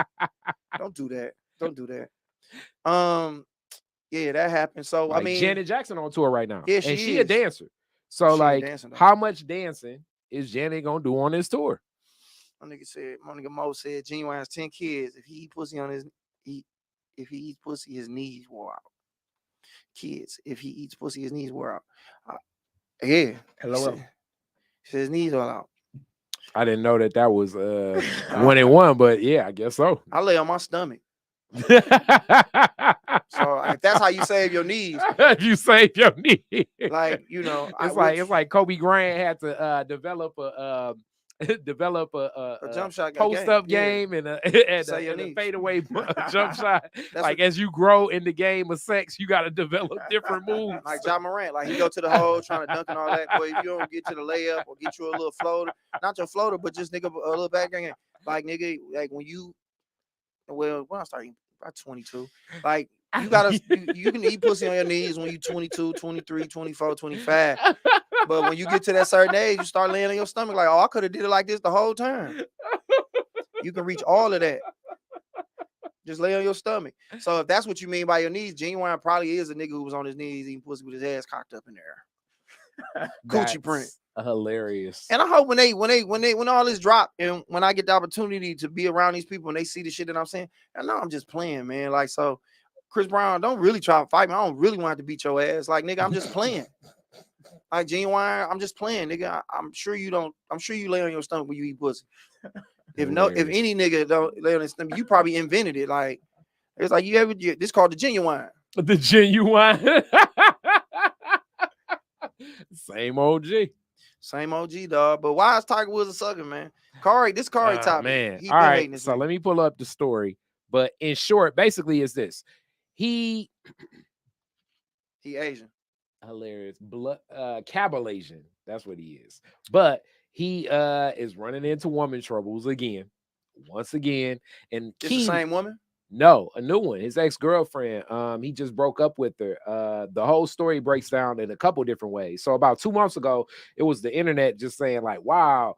don't do that. Don't do that. Yeah, that happened. So
like
I mean,
Janet Jackson on tour right now.
Yeah,
and she a dancer. So like, how much dancing is Janet gonna do on this tour?
My nigga said, Mo said, Genuine has 10 kids. If he eat pussy if he eats pussy, his knees wore out. Kids, if he eats pussy, his knees wore out. Yeah.
Hello.
He said his knees all out.
I didn't know that was 1-1, but yeah, I guess so.
I lay on my stomach. So if that's how you save your knees,
you save your knees.
Like, you know,
it's like Kobe Bryant had to develop a
jump shot
post up game and a fadeaway jump shot. Like as you grow in the game of sex, you got to develop different moves.
Like Ja Morant, like he go to the hole trying to dunk and all that. But if you don't get to the layup or get you a little floater, not your floater, but just nigga a little back game. Like nigga, like when I started about 22, like You gotta you can eat pussy on your knees when you 22, 23, 24, 25. But when you get to that certain age, you start laying on your stomach like, oh, I could have did it like this the whole time. You can reach all of that. Just lay on your stomach. So if that's what you mean by your knees, Genuine probably is a nigga who was on his knees eating pussy with his ass cocked up in there. Coochie print.
Hilarious.
And I hope when all this drop and when I get the opportunity to be around these people and they see the shit that I'm saying, I know I'm just playing, man. Like, so Chris Brown, don't really try to fight me. I don't really want to beat your ass. Like, nigga, I'm just playing. Like, Genuine, I'm just playing, nigga. I'm sure you lay on your stomach when you eat pussy. If any nigga don't lay on his stomach, you probably invented it. Like, it's like this called the Genuine.
The Genuine. Same OG.
Same OG, dog. But why is Tiger Woods a sucker, man? Khary topic.
Man. All right. So let me pull up the story. But in short, basically is this. He
Asian.
Hilarious. Cabal Asian. That's what he is. But he is running into woman troubles again. Once again. And
it's the same woman?
No, a new one. His ex-girlfriend. He just broke up with her. The whole story breaks down in a couple different ways. So about 2 months ago, it was the internet just saying like, wow,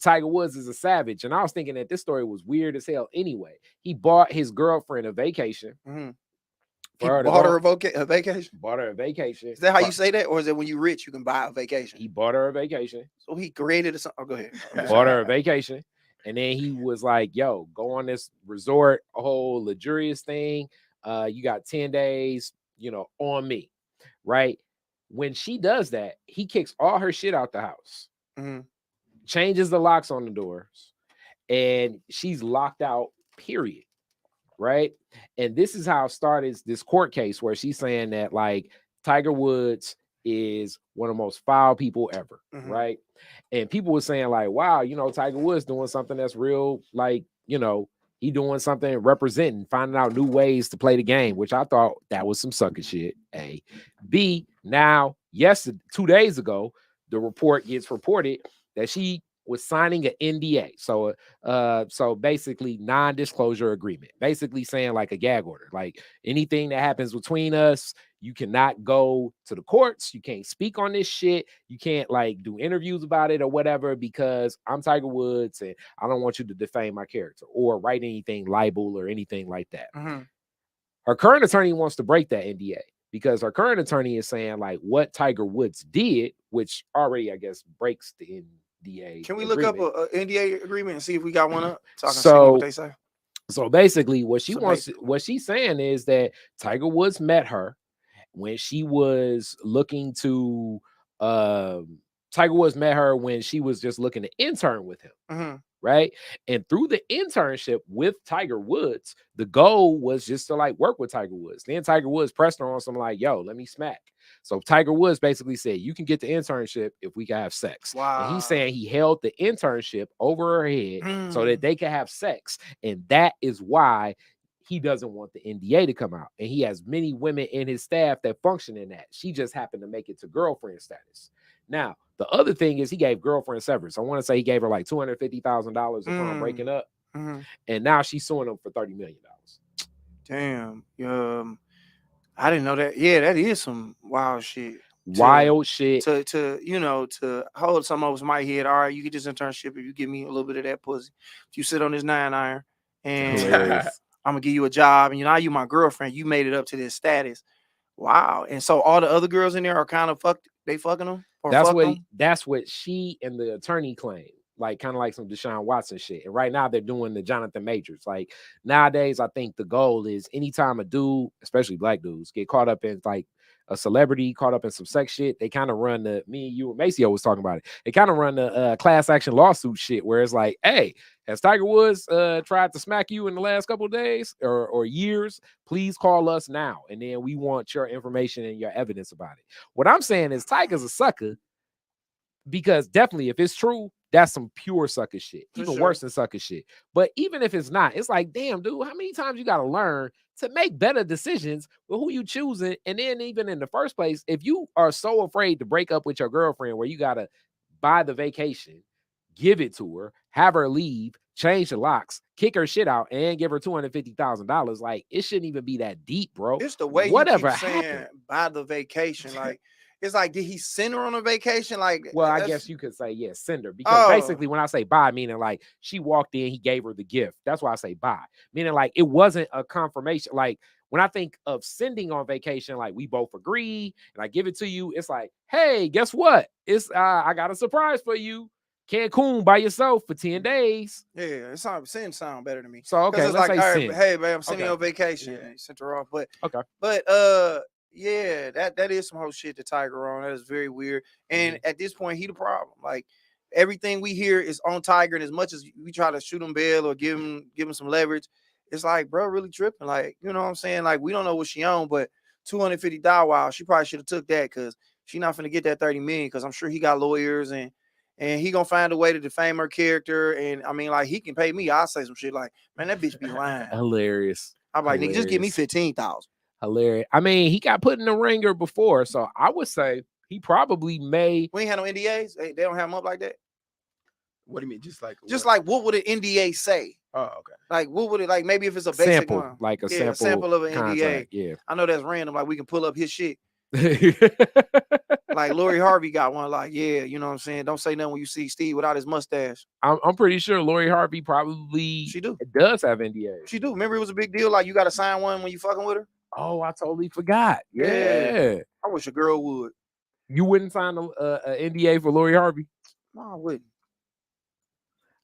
Tiger Woods is a savage. And I was thinking that this story was weird as hell anyway. He bought his girlfriend a vacation.
Mm-hmm. He bought her a vacation?
Bought her a vacation.
Is that how you say that? Or is it when you're rich, you can buy a vacation?
He bought her a vacation.
So he created something. Oh, go ahead.
Bought her a vacation. And then he was like, yo, go on this resort, a whole luxurious thing. You got 10 days, on me. Right? When she does that, he kicks all her shit out the house.
Mm-hmm.
Changes the locks on the doors. And she's locked out, period. Right? And this is how it started this court case where she's saying that like Tiger Woods is one of the most foul people ever. Mm-hmm. Right? And people were saying like, wow, Tiger Woods doing something that's real, like, he doing something representing, finding out new ways to play the game, which I thought that was some sucker shit. A. B. Now, 2 days ago, the report gets reported that she was signing an NDA. So basically non-disclosure agreement, basically saying like a gag order, like anything that happens between us, you cannot go to the courts. You can't speak on this shit. You can't like do interviews about it or whatever, because I'm Tiger Woods and I don't want you to defame my character or write anything libel or anything like that.
Mm-hmm.
Her current attorney wants to break that NDA because her current attorney is saying like what Tiger Woods did, which already, I guess, breaks the NDA.
Can we look up a NDA agreement and see if we got one up? So I can see what they say.
So basically what she's saying is that Tiger Woods met her when she was looking to Tiger Woods met her when she was just looking to intern with him.
Mm-hmm.
Right. And through the internship with Tiger Woods, the goal was just to like work with Tiger Woods. Then Tiger Woods pressed her on some like, yo, let me smack. So Tiger Woods basically said, you can get the internship if we can have sex.
Wow.
And he's saying he held the internship over her head so that they can have sex. And that is why he doesn't want the NDA to come out. And he has many women in his staff that function in that. She just happened to make it to girlfriend status. Now, the other thing is he gave girlfriend severance. I want to say he gave her like $250,000 upon breaking up.
Mm-hmm.
And now she's suing him for $30 million.
Damn. I didn't know that. Yeah, that is some wild shit.
Shit.
To hold some of us my head. All right, you get this internship if you give me a little bit of that pussy. If you sit on this 9-iron and I'm gonna give you a job, and you my girlfriend, you made it up to this status. Wow. And so all the other girls in there are kind of fucked. They fucking them?
That's what she and the attorney claim. Like kind of like some Deshaun Watson shit. And right now they're doing the Jonathan Majors. Like nowadays, I think the goal is anytime a dude, especially black dudes, get caught up in like a celebrity, caught up in some sex shit, they kind of run me and you and Maceo was talking about it. They kind of run the class action lawsuit shit where it's like, hey, has Tiger Woods tried to smack you in the last couple of days or years? Please call us now. And then we want your information and your evidence about it. What I'm saying is Tiger's a sucker because definitely if it's true, that's some pure sucker shit, even worse than sucker shit. But even if it's not, it's like, damn, dude, how many times you got to learn to make better decisions with who you choosing? And then even in the first place, if you are so afraid to break up with your girlfriend where you got to buy the vacation, give it to her, have her leave, change the locks, kick her shit out and give her $250,000. Like, it shouldn't even be that deep, bro.
It's the way
whatever
you keep saying
happened.
by the vacation. Like, it's like, did he send her on a vacation? Like,
Well, I guess you could say, yeah, send her. Because basically, when I say bye, meaning like she walked in, he gave her the gift. That's why I say bye. Meaning like it wasn't a confirmation. Like when I think of sending on vacation, like we both agree and I give it to you, it's like, hey, guess what? It's I got a surprise for you. Cancun by yourself for 10 days.
Yeah, it sound better to me.
So okay,
it's
let's
like,
say
all
send.
right, hey, man, I'm sending you on vacation.
Yeah.
You sent her off, but
okay,
but yeah, that is some whole shit to Tiger on. That is very weird. And at this point, he the problem. Like everything we hear is on Tiger, and as much as we try to shoot him bail or give him some leverage, it's like, bro, really tripping. Like, you know what I'm saying? Like, we don't know what she on, but $250, wow, she probably should have took that because she not finna get that 30 million because I'm sure he got lawyers and he gonna find a way to defame her character. And I mean, like, he can pay me. I'll say some shit like, man, that bitch be lying.
hilarious.
I'm like, nigga, just give me 15,000.
Hilarious. I mean, he got put in the ringer before, so I would say he probably may.
We ain't had no NDAs. They don't have them up like that.
What do you mean? Just like
what would an NDA say?
Oh, okay.
Like, what would it, like, maybe if it's a basic
sample,
one,
like a
sample of an
contract,
NDA.
Yeah,
I know that's random. Like, we can pull up his shit. Like Lori Harvey got one. Like, yeah, you know what I'm saying. Don't say nothing when you see Steve without his mustache.
I'm pretty sure Lori Harvey probably does have NDAs.
She do. Remember, it was a big deal. Like, you got to sign one when you fucking with her.
Oh, I totally forgot. Yeah.
I wish a girl would.
You wouldn't sign a NDA for Lori Harvey?
No, I wouldn't.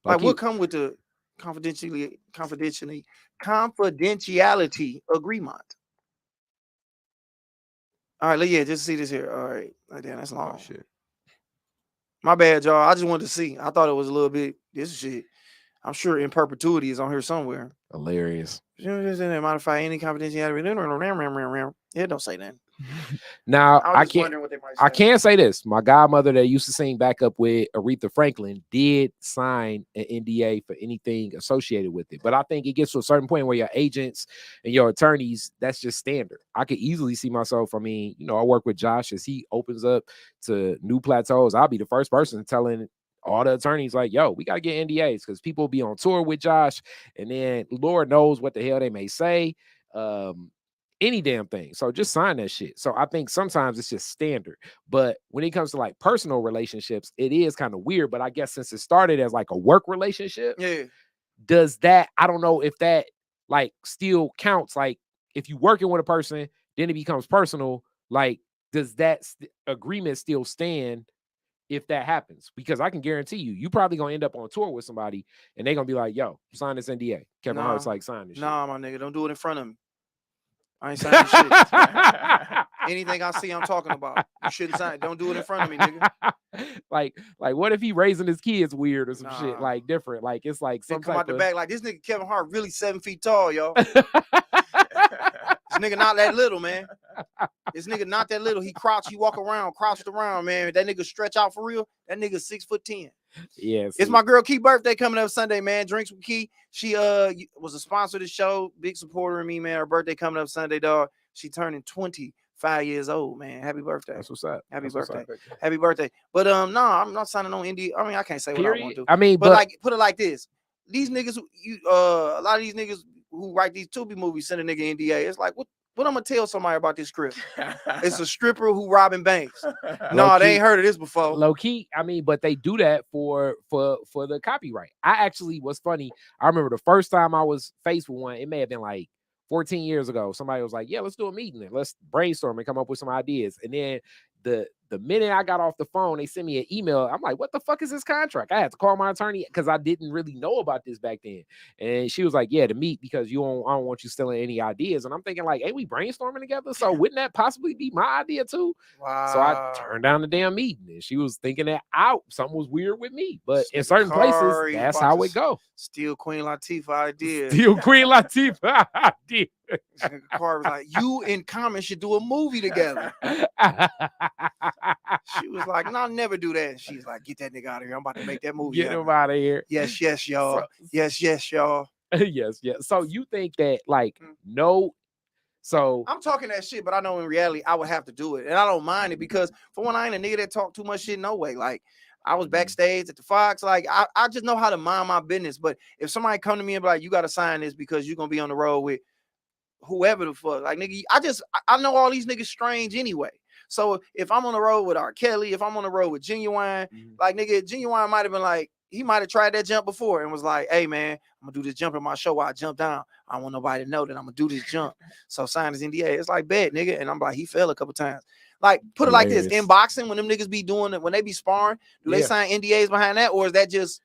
Like, what come with the confidentiality agreement? All right, yeah, just see this here. All right, damn, that's long.
Oh, shit.
My bad, y'all. I just wanted to see. I thought it was a little bit. This shit, I'm sure in perpetuity is on here somewhere.
Hilarious.
Modify any confidentiality. Yeah, don't say that.
Now I can't say this. My godmother that used to sing back up with Aretha Franklin did sign an NDA for anything associated with it. But I think it gets to a certain point where your agents and your attorneys, that's just standard. I could easily see myself. I mean, you know, I work with Josh as he opens up to new plateaus. I'll be the first person telling all the attorneys, like, yo, we got to get NDAs because people be on tour with Josh and then Lord knows what the hell they may say. Any damn thing. So just sign that shit. So I think sometimes it's just standard. But when it comes to like personal relationships, it is kind of weird. But I guess since it started as like a work relationship, does that, I don't know if that like still counts. Like if you working with a person, then it becomes personal. Like, does that agreement still stand if that happens? Because I can guarantee you probably gonna end up on tour with somebody and they're gonna be like, yo, sign this NDA. Kevin Hart's like, sign this shit.
Nah, my nigga, don't do it in front of me. I ain't signing shit. Anything I see, I'm talking about. You shouldn't sign it. Don't do it in front of me, nigga.
like what if he raising his kids weird or some shit like different? Like it's like some
come out the back like this nigga Kevin Hart really 7 feet tall, y'all. This nigga not that little, man. This nigga not that little. He walk around, crouched around, man. That nigga stretch out for real. That nigga 6'10".
Yes.
It's my girl Key birthday coming up Sunday, man. Drinks with Key. She was a sponsor of the show, big supporter of me, man. Her birthday coming up Sunday, dog. She turning 25 years old, man. Happy birthday.
That's what's up.
Happy birthday. Happy birthday. But no, I'm not signing on indie. I mean, I can't say what I want to do.
I mean,
but like put it like this. These niggas, a lot of these niggas who write these Tubi movies send a nigga NDA. It's like, what I'm gonna tell somebody about this script? It's a stripper who robbing banks. No, they ain't heard of this before.
Low key, I mean, but they do that for the copyright. I actually was funny. I remember the first time I was faced with one, it may have been like 14 years ago. Somebody was like, yeah, let's do a meeting and let's brainstorm and come up with some ideas. And then the minute I got off the phone, they sent me an email. I'm like, what the fuck is this contract? I had to call my attorney because I didn't really know about this back then. And she was like, yeah, to meet because I don't want you stealing any ideas. And I'm thinking like, hey, we brainstorming together. So wouldn't that possibly be my idea too?
Wow.
So I turned down the damn meeting and she was thinking that something was weird with me. But in certain places, that's how it go.
Steal Queen Latifah idea.
Steal Queen Latifah idea.
Khary was like, you and Common should do a movie together. She was like, no, I'll never do that. And she's like, get that nigga out of here. I'm about to make that movie.
Get him out of here.
Yes, y'all. Yes, y'all.
Yes. So you think that like no. So
I'm talking that shit, but I know in reality I would have to do it. And I don't mind it because for one, I ain't a nigga that talk too much shit no way. Like I was backstage at the Fox. Like, I just know how to mind my business. But if somebody come to me and be like, you got to sign this because you're going to be on the road with whoever the fuck, like, nigga, I know all these niggas strange anyway. So if I'm on the road with R. Kelly, if I'm on the road with Genuine, like, nigga, Genuine might have been like, he might have tried that jump before and was like, hey, man, I'm going to do this jump in my show while I jump down. I don't want nobody to know that I'm going to do this jump. So sign his NDA. It's like, bet, nigga. And I'm like, he fell a couple times. Like, put it like this. In boxing, when them niggas be doing it, when they be sparring, do they sign NDAs behind that? Or is that just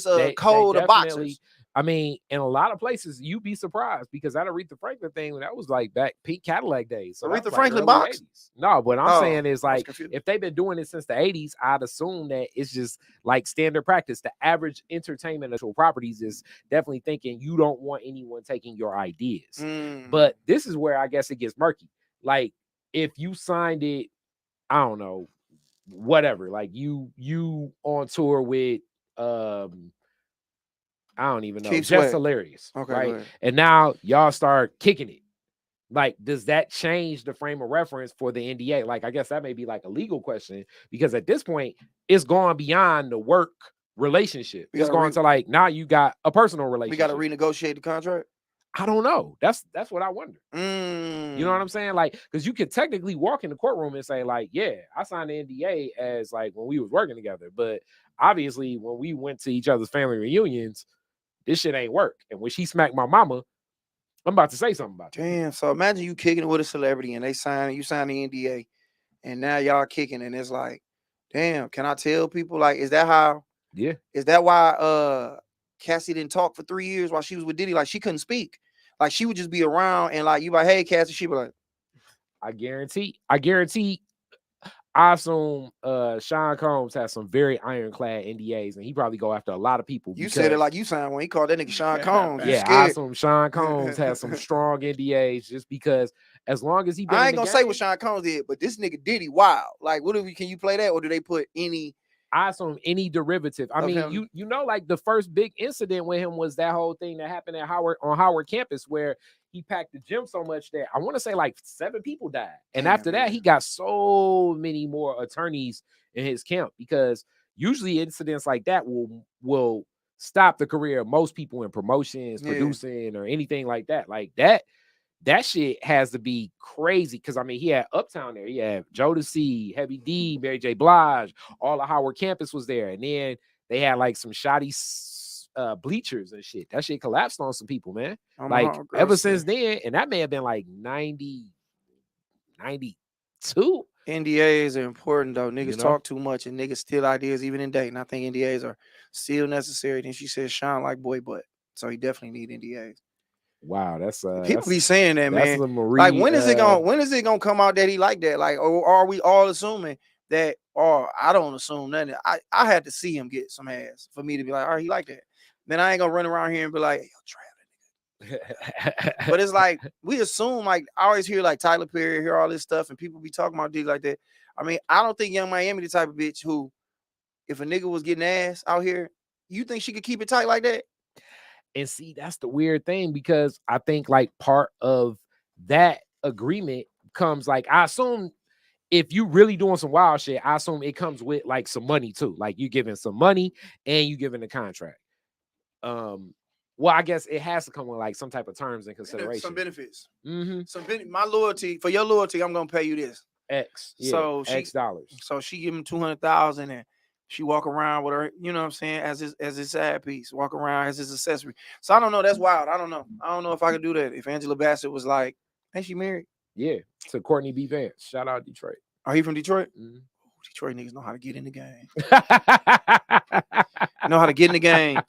a code of boxers?
I mean, in a lot of places, you'd be surprised because that Aretha Franklin thing, that was like back peak Cadillac days. So
Aretha Franklin box?
No, what I'm saying is, like, if they've been doing it since the 80s, I'd assume that it's just like standard practice. The average entertainment intellectual properties is definitely thinking you don't want anyone taking your ideas. But this is where I guess it gets murky. Like, if you signed it, I don't know, whatever, like you on tour with I don't even know.
Keith
Just
Sweat.
Hilarious.
Okay,
right? And now y'all start kicking it. Like, does that change the frame of reference for the NDA? Like, I guess that may be like a legal question because at this point, it's gone beyond the work relationship. It's going to like, now you got a personal relationship.
We got to renegotiate the contract?
I don't know. That's what I wonder. You know what I'm saying? Like, because you could technically walk in the courtroom and say, like, yeah, I signed the NDA as like when we was working together. But obviously, when we went to each other's family reunions, this shit ain't work. And when she smacked my mama, I'm about to say something about it.
Damn. So imagine you kicking it with a celebrity and you sign the NDA, and now y'all kicking, and it's like, damn, can I tell people, like, is that how?
Yeah.
Is that why Cassie didn't talk for 3 years while she was with Diddy? Like, she couldn't speak. Like, she would just be around and like, you like, hey, Cassie, she be like,
I guarantee I assume Sean Combs has some very ironclad NDAs, and he probably go after a lot of people.
You said it like you signed when he called that nigga Sean Combs.
Yeah, I assume Sean Combs has some strong NDAs just because as long as he been
I ain't gonna say what Sean Combs did, but this nigga Diddy, wow. Like, can you play that, or do they put any?
I assume any derivative. I mean, you know, like the first big incident with him was that whole thing that happened at Howard campus where he packed the gym so much that I want to say like 7 people died. And after that, he got so many more attorneys in his camp because usually incidents like that will stop the career of most people in promotions, producing, or anything like that. Like that shit has to be crazy because I mean, he had Uptown there, he had Jodeci, Heavy D, Mary J. Blige, all the Howard campus was there, and then they had like some shoddy bleachers and shit. That shit collapsed on some people, man. Like ever since then, and that may have been like 92.
NDAs are important though. Niggas talk too much and niggas steal ideas even in dating. I think NDAs are still necessary. Then she said Sean like boy butt, so he definitely need NDAs.
Wow, that's
people be saying that, man. Like, when is it gonna come out that he like that? Like, or are we all assuming that? Or I don't assume nothing. I had to see him get some ass for me to be like, all right, he like that. Then I ain't gonna run around here and be like, hey, yo, Trav. But it's like we assume, like, I always hear like Tyler Perry, hear all this stuff, and people be talking about dudes like that. I mean, I don't think Young Miami the type of bitch who, if a nigga was getting ass out here, you think she could keep it tight like that?
And see, that's the weird thing because I think like part of that agreement comes like, I assume if you really doing some wild shit, I assume it comes with like some money too. Like you giving some money and you giving a contract. Well, I guess it has to come with like some type of terms and consideration.
Some benefits. My loyalty, for your loyalty, I'm gonna pay you this.
X. Yeah, so X dollars.
So she give him 200,000 and she walk around with her, you know what I'm saying, as his side piece, walk around as his accessory. So I don't know. That's wild. I don't know if I could do that. If Angela Bassett was like, ain't she married?
Yeah, to Courtney B. Vance. Shout out Detroit.
Are he from Detroit? Detroit niggas know how to get in the game. Know how to get in the game.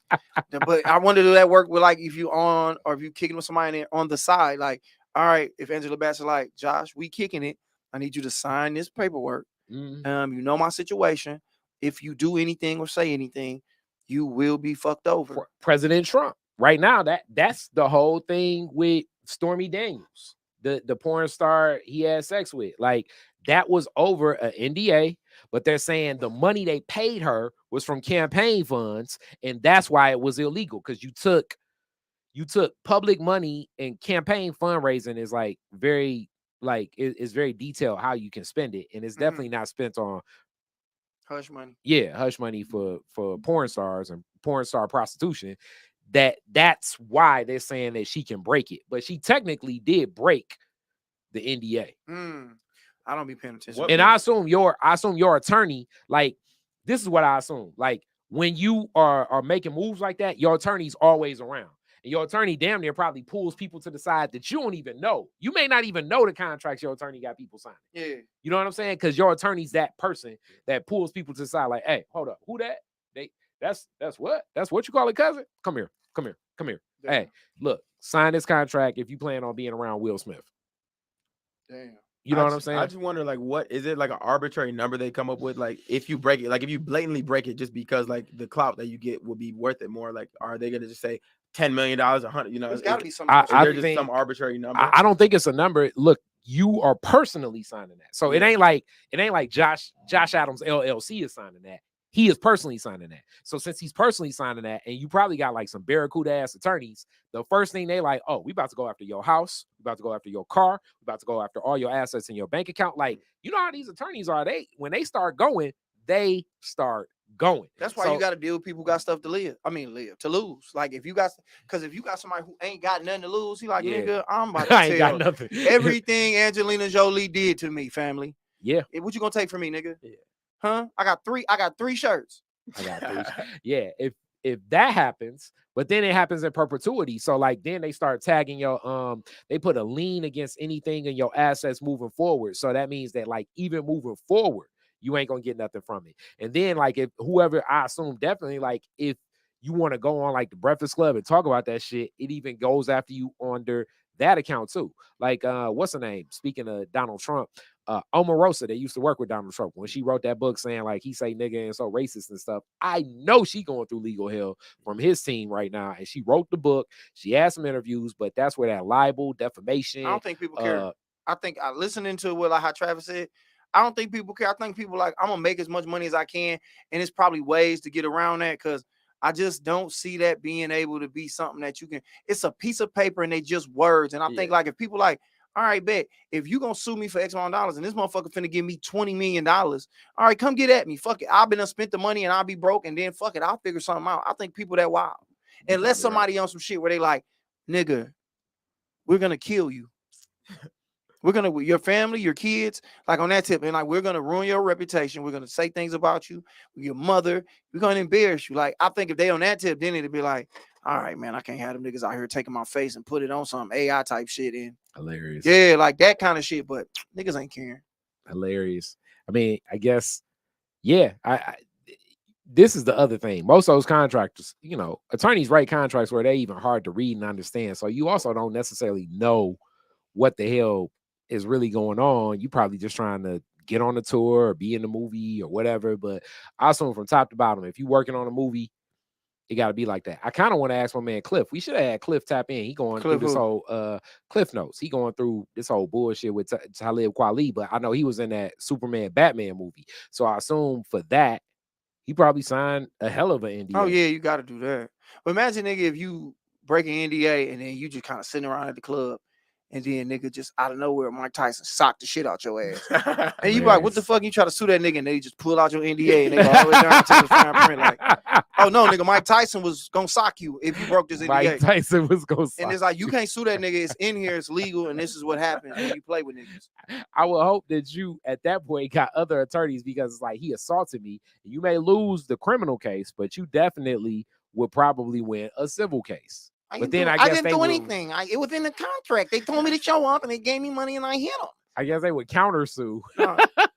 But I wonder, do that work with like if you on or if you kicking with somebody on the side? Like, all right, if Angela Bassett like, Josh, we kicking it. I need you to sign this paperwork. You know my situation. If you do anything or say anything, you will be fucked over.
President Trump. Right now, that's the whole thing with Stormy Daniels, the porn star he had sex with. Like, that was over an NDA, but they're saying the money they paid her was from campaign funds, and that's why it was illegal, because you took public money, and campaign fundraising is like very, like, it's very detailed how you can spend it, and it's definitely not spent on
Hush money.
Yeah, hush money for porn stars and porn star prostitution. That's why they're saying that she can break it, but she technically did break the NDA.
I don't be paying attention.
And I assume your attorney, like, this is what I assume. Like, when you are making moves like that, your attorney's always around. And your attorney damn near probably pulls people to the side that you don't even know. You may not even know the contracts your attorney got people signing.
Yeah.
You know what I'm saying? Because your attorney's that person that pulls people to the side, like, hey, hold up, who that? That's what? That's what you call it, cousin? Come here. Damn. Hey, look, sign this contract if you plan on being around Will Smith.
Damn.
You know what I'm saying?
I just wonder, like, what is it, like an arbitrary number they come up with? Like, if you break it, like if you blatantly break it just because like the clout that you get will be worth it more, like, are they gonna just say $10 million, 100? You know,
There's got to be something.
Is there just some arbitrary number?
I don't think it's a number. Look, you are personally signing that, so it ain't like Josh Adams LLC is signing that. He is personally signing that. So since he's personally signing that, and you probably got like some barracuda ass attorneys, the first thing they like, oh, we about to go after your house, we about to go after your car, we about to go after all your assets in your bank account. Like, you know how these attorneys are. When they start going, they start going.
That's why you got to deal with people who got stuff to to lose. Like, if you got somebody who ain't got nothing to lose, he like, nigga, I'm about to
I ain't got nothing.
Everything Angelina Jolie did to me, family.
Yeah.
What you gonna take from me, nigga?
Yeah.
Huh? I got three shirts.
I got three. Yeah, if that happens, but then it happens in perpetuity. So like then they start tagging your they put a lien against anything in your assets moving forward. So that means that like even moving forward, you ain't gonna get nothing from it. And then like if whoever, I assume definitely like if you want to go on like the Breakfast Club and talk about that shit, it even goes after you under that account too. Like what's her name? Speaking of Donald Trump, Omarosa, that used to work with Donald Trump, when she wrote that book saying like he say nigga and so racist and stuff, I know she going through legal hell from his team right now. And she wrote the book, she had some interviews, but that's where that libel, defamation.
I don't think people care. I think listening to what like how Travis said, I don't think people care. I think people like, I'm gonna make as much money as I can, and it's probably ways to get around that, because I just don't see that being able to be something that you can. It's a piece of paper and they just words. And I think like if people like, all right, bet if you gonna sue me for X amount of dollars and this motherfucker finna give me $20 million, all right, come get at me. Fuck it. I've been spent the money and I'll be broke, and then fuck it, I'll figure something out. I think people that wild. Unless somebody on some shit where they like, nigga, we're gonna kill you. We're gonna, your family, your kids, like on that tip, and like we're gonna ruin your reputation. We're gonna say things about you, your mother. We're gonna embarrass you. Like, I think if they on that tip, then it'd be like, all right, man, I can't have them niggas out here taking my face and put it on some AI type shit in.
Hilarious.
Yeah, like that kind of shit. But niggas ain't caring.
Hilarious. I mean, I guess, yeah. This is the other thing. Most of those contractors, you know, attorneys write contracts where they're even hard to read and understand. So you also don't necessarily know what the hell is really going on. You probably just trying to get on the tour or be in the movie or whatever. But I assume from top to bottom, if you're working on a movie, it got to be like that. I kind of want to ask my man Cliff. We should have had Cliff tap in. He going through this whole Cliff Notes. He going through this whole bullshit with Talib Kweli, but I know he was in that Superman Batman movie. So I assume for that, he probably signed a hell of an NDA.
Oh yeah, you got to do that. But imagine, nigga, if you break an NDA and then you just kind of sitting around at the club, and then nigga just out of nowhere, Mike Tyson socked the shit out your ass. And you like, what the fuck? You try to sue that nigga and they just pull out your NDA and they go all the way down to the fine print like, oh no, nigga, Mike Tyson was gonna sock you if you broke this NDA.
Mike Tyson was gonna sock.
And it's like, you can't sue that nigga. It's in here, it's legal, and this is what happens when you play with niggas.
I will hope that you at that point got other attorneys, because it's like, he assaulted me. You may lose the criminal case, but you definitely would probably win a civil case. But then I
didn't do anything. It was in the contract. They told me to show up and they gave me money and I hit them.
I guess they would countersue.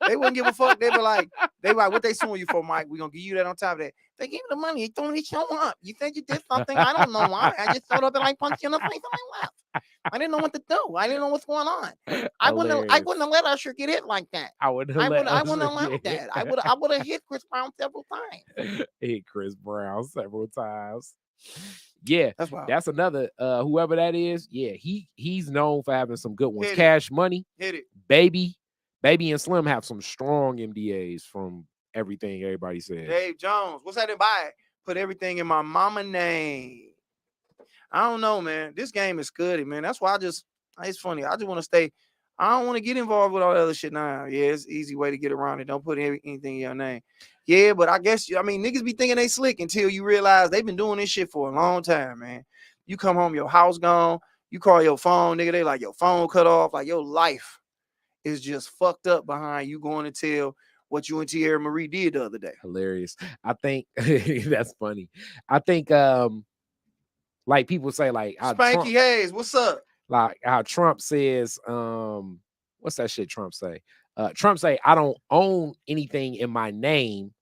They wouldn't give a fuck. They were like, what they suing you for, Mike? We're gonna give you that on top of that. They gave me the money. They told me to show up. You said you did something. I don't know why. I just showed up and I punched you in the face and I left. I didn't know what to do. I didn't know what's going on. I wouldn't have let Usher get hit like that. I wouldn't have allowed that. I would have hit Chris Brown several times.
Hit Chris Brown several times. Yeah,
that's
another whoever that is. Yeah, he's known for having some good ones.
Hit
Cash Money,
hit it.
Baby and Slim have some strong MDAs from everything everybody says.
Dave Jones, what's that in buy? Put everything in my mama name. I don't know, man. This game is good, man. That's why it's funny. I just want to stay. I don't want to get involved with all that other shit now. Yeah, it's an easy way to get around it. Don't put anything in your name. Yeah, but I guess, I mean, niggas be thinking they slick until you realize they've been doing this shit for a long time, man. You come home, your house gone. You call your phone, nigga, they like your phone cut off. Like your life is just fucked up behind you going to tell what you and Tierra Marie did the other day.
Hilarious. I think that's funny. I think like people say, like how
Spanky
Trump,
Hayes, what's up?
like how Trump says, what's that shit Trump say? Trump say, I don't own anything in my name.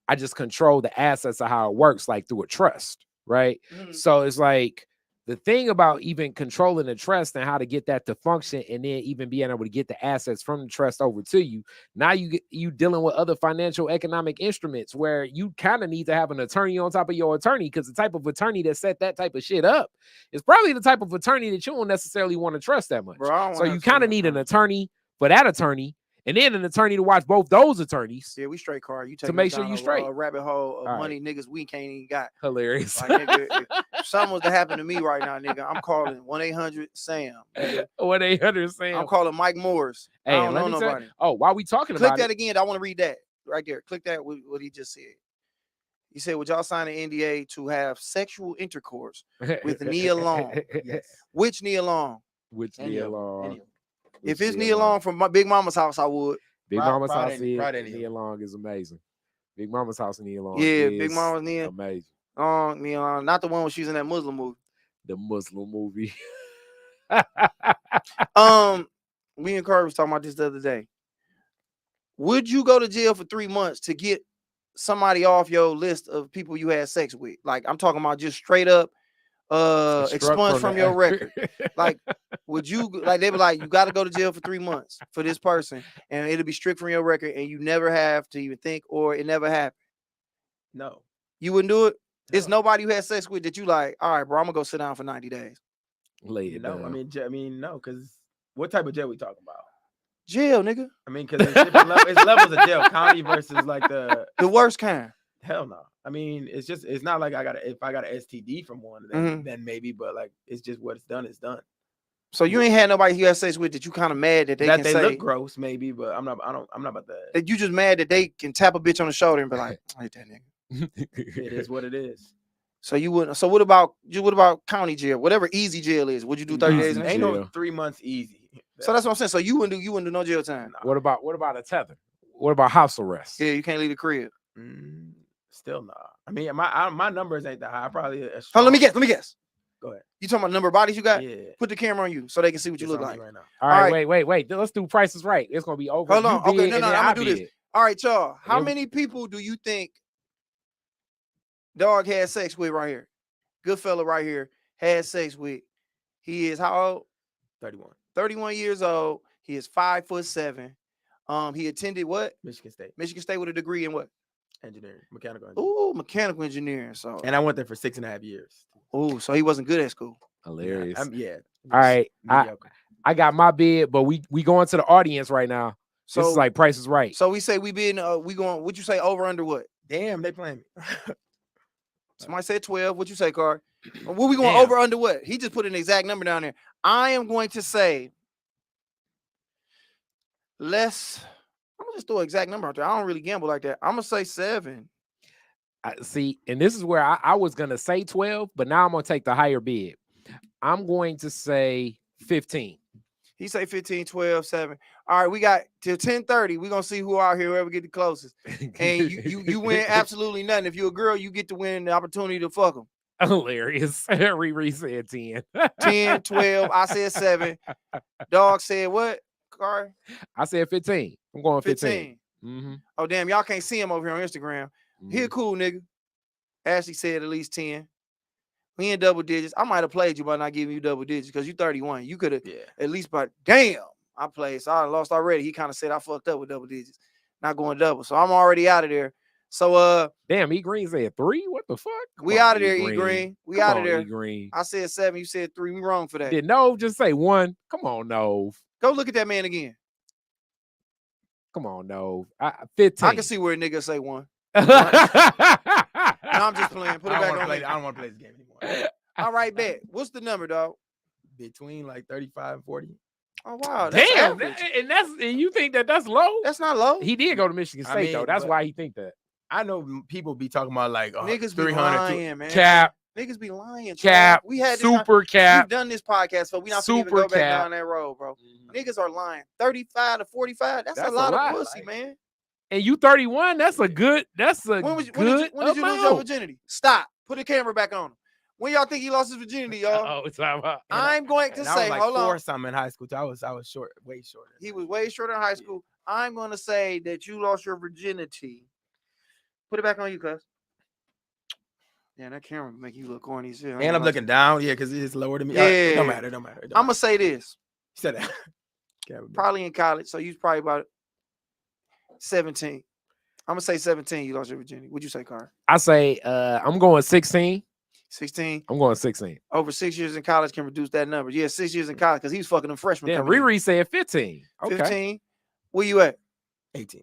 I just control the assets of how it works, like through a trust, right? So it's like the thing about even controlling the trust and how to get that to function, and then even being able to get the assets from the trust over to you. Now you dealing with other financial economic instruments where you kind of need to have an attorney on top of your attorney, because the type of attorney that set that type of shit up is probably the type of attorney that you don't necessarily want to trust that much.
Bro,
so you kind of need an attorney for that attorney, and then an attorney to watch both those attorneys.
Yeah, we straight, Khary. You
to make sure you straight.
A rabbit hole of
All
money niggas we can't even got.
Hilarious.
Like, nigga, if something was to happen to me right now, nigga, I'm calling 1-800-SAM.
1-800-SAM.
I'm calling Mike Morris.
Hey,
I don't know nobody.
While we talking
Click
about
that
it,
again. I want to read that right there. Click that what he just said. He said, would y'all sign an NDA to have sexual intercourse with Nia Long?
Yes.
Which Nia Long?
Which
Any
Nia
of them,
Long?
any of them.
If it's Nia Long from my Big Mama's house, I would.
Big Mama's house
Friday,
Nia Long is amazing. Big Mama's house in Nia Long.
Yeah, Big Mama's Nia.
Amazing.
Nia Long, not the one where she's in that Muslim movie.
The Muslim movie.
Me and Khary was talking about this the other day. Would you go to jail for 3 months to get somebody off your list of people you had sex with? Like, I'm talking about just straight up expunged from your record. Like, would you, like, they be like, you got to go to jail for 3 months for this person, and it'll be strict from your record, and you never have to even think, or it never happened?
No.
You wouldn't do it?
No.
It's nobody you had sex with that you like, all right, bro, I'm gonna go sit down for 90 days.
Lay it
No,
down.
I mean, no, because what type of jail we talking about?
Jail, nigga.
I mean, because it's levels of jail, county versus like the
worst kind.
Hell no. I mean, it's not like if I got an STD from one, then maybe, but like it's just what's done is done.
So you ain't had nobody you had sex with that you kind of mad that they say
look gross, maybe, but I'm not about that.
That you just mad that they can tap a bitch on the shoulder and be like, I hate that nigga.
It is what it is.
So you wouldn't. So what about county jail? Whatever easy jail is, would you do 30 days?
Ain't no 3 months easy.
So that's what I'm saying. So you wouldn't do no jail time.
What about a tether? What about house arrest?
Yeah, you can't leave the crib.
Still nah. I mean, my numbers ain't that high. I probably.
Oh, let me guess.
Go ahead.
You talking about the number of bodies you got?
Yeah.
Put the camera on you so they can see what you look like
right now.
All right, wait. Let's do prices right. It's gonna be over.
Hold on. Okay, no, I'm gonna do this. All right, y'all. How
Yeah.
many people do you think Dog had sex with right here? Good fella right here had sex with. He is how old?
31.
31 years old. He is 5'7". He attended what?
Michigan State.
Michigan State with a degree in what?
Engineering, mechanical engineering.
Ooh, mechanical engineering. So,
and I went there for 6.5 years.
Oh, so he wasn't good at school.
Hilarious.
Yeah.
All right. I got my bid, but we going to the audience right now. So this is like Price is Right.
So we say we going, would you say over under what?
Damn, they playing me.
Somebody said 12. What you say, Khary? What we going over under what? He just put an exact number down there. I am going to say less. I'm gonna just throw an exact number out there. I don't really gamble like that. I'm gonna say 7.
See, and this is where I was gonna say 12, but now I'm gonna take the higher bid. I'm going to say 15.
He say 15, 12, 7. All right, we got till 10:30. We're gonna see who out here, whoever get the closest. And you win absolutely nothing. If you're a girl, you get to win the opportunity to fuck them.
Hilarious. Riri said 10.
10, 12. I said 7. Dog said what, Khary?
I said 15. I'm going 15.
Oh, damn, y'all can't see him over here on Instagram. He a cool nigga. Ashley said at least 10. We in double digits. I might have played you by not giving you double digits because you 31. You could have at least, but damn, I played. So I lost already. He kind of said I fucked up with double digits, not going double. So I'm already out of there. So
damn, E Green said 3. What the fuck?
We out of there, E Green. We out of there.
E Green.
I said 7. You said 3. We wrong for that.
Did Nove just say 1? Come on, Nove.
Go look at that man again.
Come on, Nove. 15.
I can see where a nigga say 1. No, I'm just playing. Put it back on.
I don't want to play this game anymore.
All right, bet. What's the number, dog?
Between like 35 and 40.
Oh wow, that's
Damn,
average.
and you think that's low?
That's not low.
He did go to Michigan
I
State
mean,
though. That's
but-
why he think that.
I know people be talking about like
Niggas be
300.
lying, man.
Cap,
Niggas be lying.
cap,
Trav. We had this
super cap.
We've done this podcast, so we not gonna even
Super
go back
cap.
down that road, bro.
Mhm.
Niggas are lying. 35 to 45. That's a
That's a
lot
lot.
of pussy,
Like-
man.
And you 31, that's a good, that's a
When did
good
you lose your
amount.
virginity? Stop. Put the camera back on him. When y'all think he lost his virginity, y'all?
Oh, it's time out.
I'm going to
And I
say,
was like
hold
4
on.
something in high school. Too. I was short, way shorter.
He was way shorter in high school. I'm going to say that you lost your virginity. Put it back on you, cuz. Yeah, that camera make you look corny as hell.
And I'm looking down, yeah, because it's lower than me.
Yeah.
It don't matter. It don't matter. It don't
I'm going
matter.
to say this.
He said that. Camera back.
Probably in college, so you was probably about 17. I'm going to say 17 you lost your virginity. What'd you say, Khary?
I say I'm going 16.
16?
I'm going 16.
Over 6 years in college can reduce that number. Yeah, 6 years in college because he was fucking them freshmen.
Damn,
coming in.
Riri said 15. Okay.
15. Where you at?
18.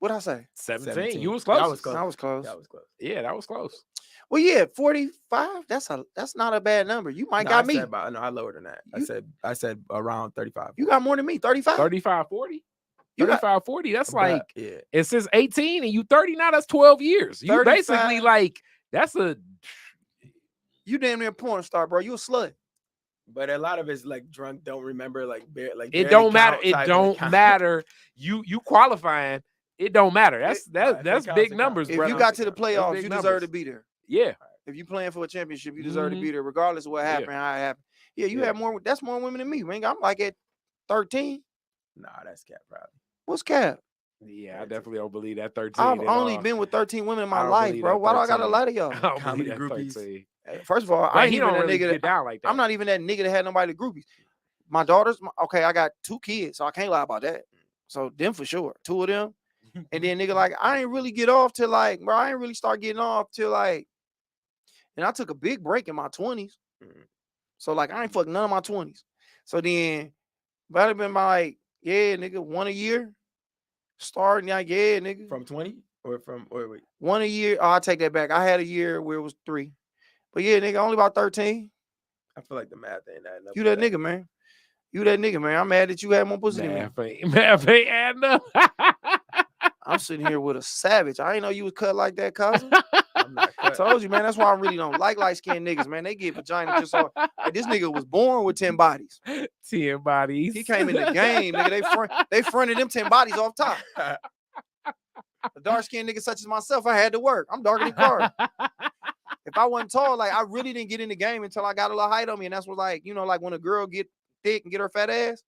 What'd I say?
17. You was
That
close.
was close.
I was close.
That was close.
Yeah, that was close.
Well, yeah, 45. That's not a bad number. You might
No,
got
I
me.
said about, no, I lower than that.
You-
I said around 35.
You got more than me. 35.
35, 40.
You got
35, 40. That's
But,
like,
yeah.
it says 18 and you 30 now. That's 12 years. You
35.
basically like, that's a,
you damn near a porn star, bro. You a slut.
But a lot of it's like drunk, don't remember, like
it
barely
don't matter.
count
It
type of
don't
count.
matter. You quifying. It don't matter. That's
If it
that's
counts,
big
it counts.
numbers,
If
bro.
you got to the
That's
playoffs,
big
you deserve
numbers.
to be there.
Yeah.
If you playing for a championship, you deserve to
Mhm.
be there, regardless of what
Yeah.
happened, how it happened. Yeah, you
Yeah.
have more. That's more women than me, man. I'm like at 13.
Nah, that's cap probably.
What's cap?
Yeah, I definitely don't believe that 13.
I've
at
only
all.
been with 13 women in
I
my
don't
life,
believe
bro.
that
Why do I gotta
13.
lie to y'all?
I don't
Comedy
believe that
groupies.
13.
First of all,
But
I ain't
he
even
don't
that
really
nigga.
get down like that.
I'm not even that nigga that had nobody to groupies. My daughters, okay, I got 2 kids, so I can't lie about that. So them for sure, 2 of them. And then nigga, like, I ain't really get off till like, bro, I ain't really start getting off till like, and I took a big break in my 20s.
Mhm.
So like, I ain't fucked none of my 20s. So then, but it been like, yeah, nigga, 1 a year. Starting like, yeah, nigga.
From 20 or from or wait.
1 a year. Oh, I'll take that back. I had a year where it was 3. But yeah, nigga, only about 13.
I feel like the math ain't adding up.
You
to
that nigga, man. You that nigga, man. I'm mad that you had more pussy than me.
Math ain't adding up.
I'm sitting here with a savage. I ain't know you was cut like that, cousin.
I'm not
I
cut.
told you, man. That's why I really don't like light-skinned niggas, man. They get vagina just so. Like, this nigga was born with 10 bodies.
10 bodies.
He came in the game, nigga. They fronted them 10 bodies off top. A dark-skinned nigga such as myself, I had to work. I'm darker than Khary. If I wasn't tall, like I really didn't get in the game until I got a little height on me. And that's what, like, you know, like when a girl get thick and get her fat ass.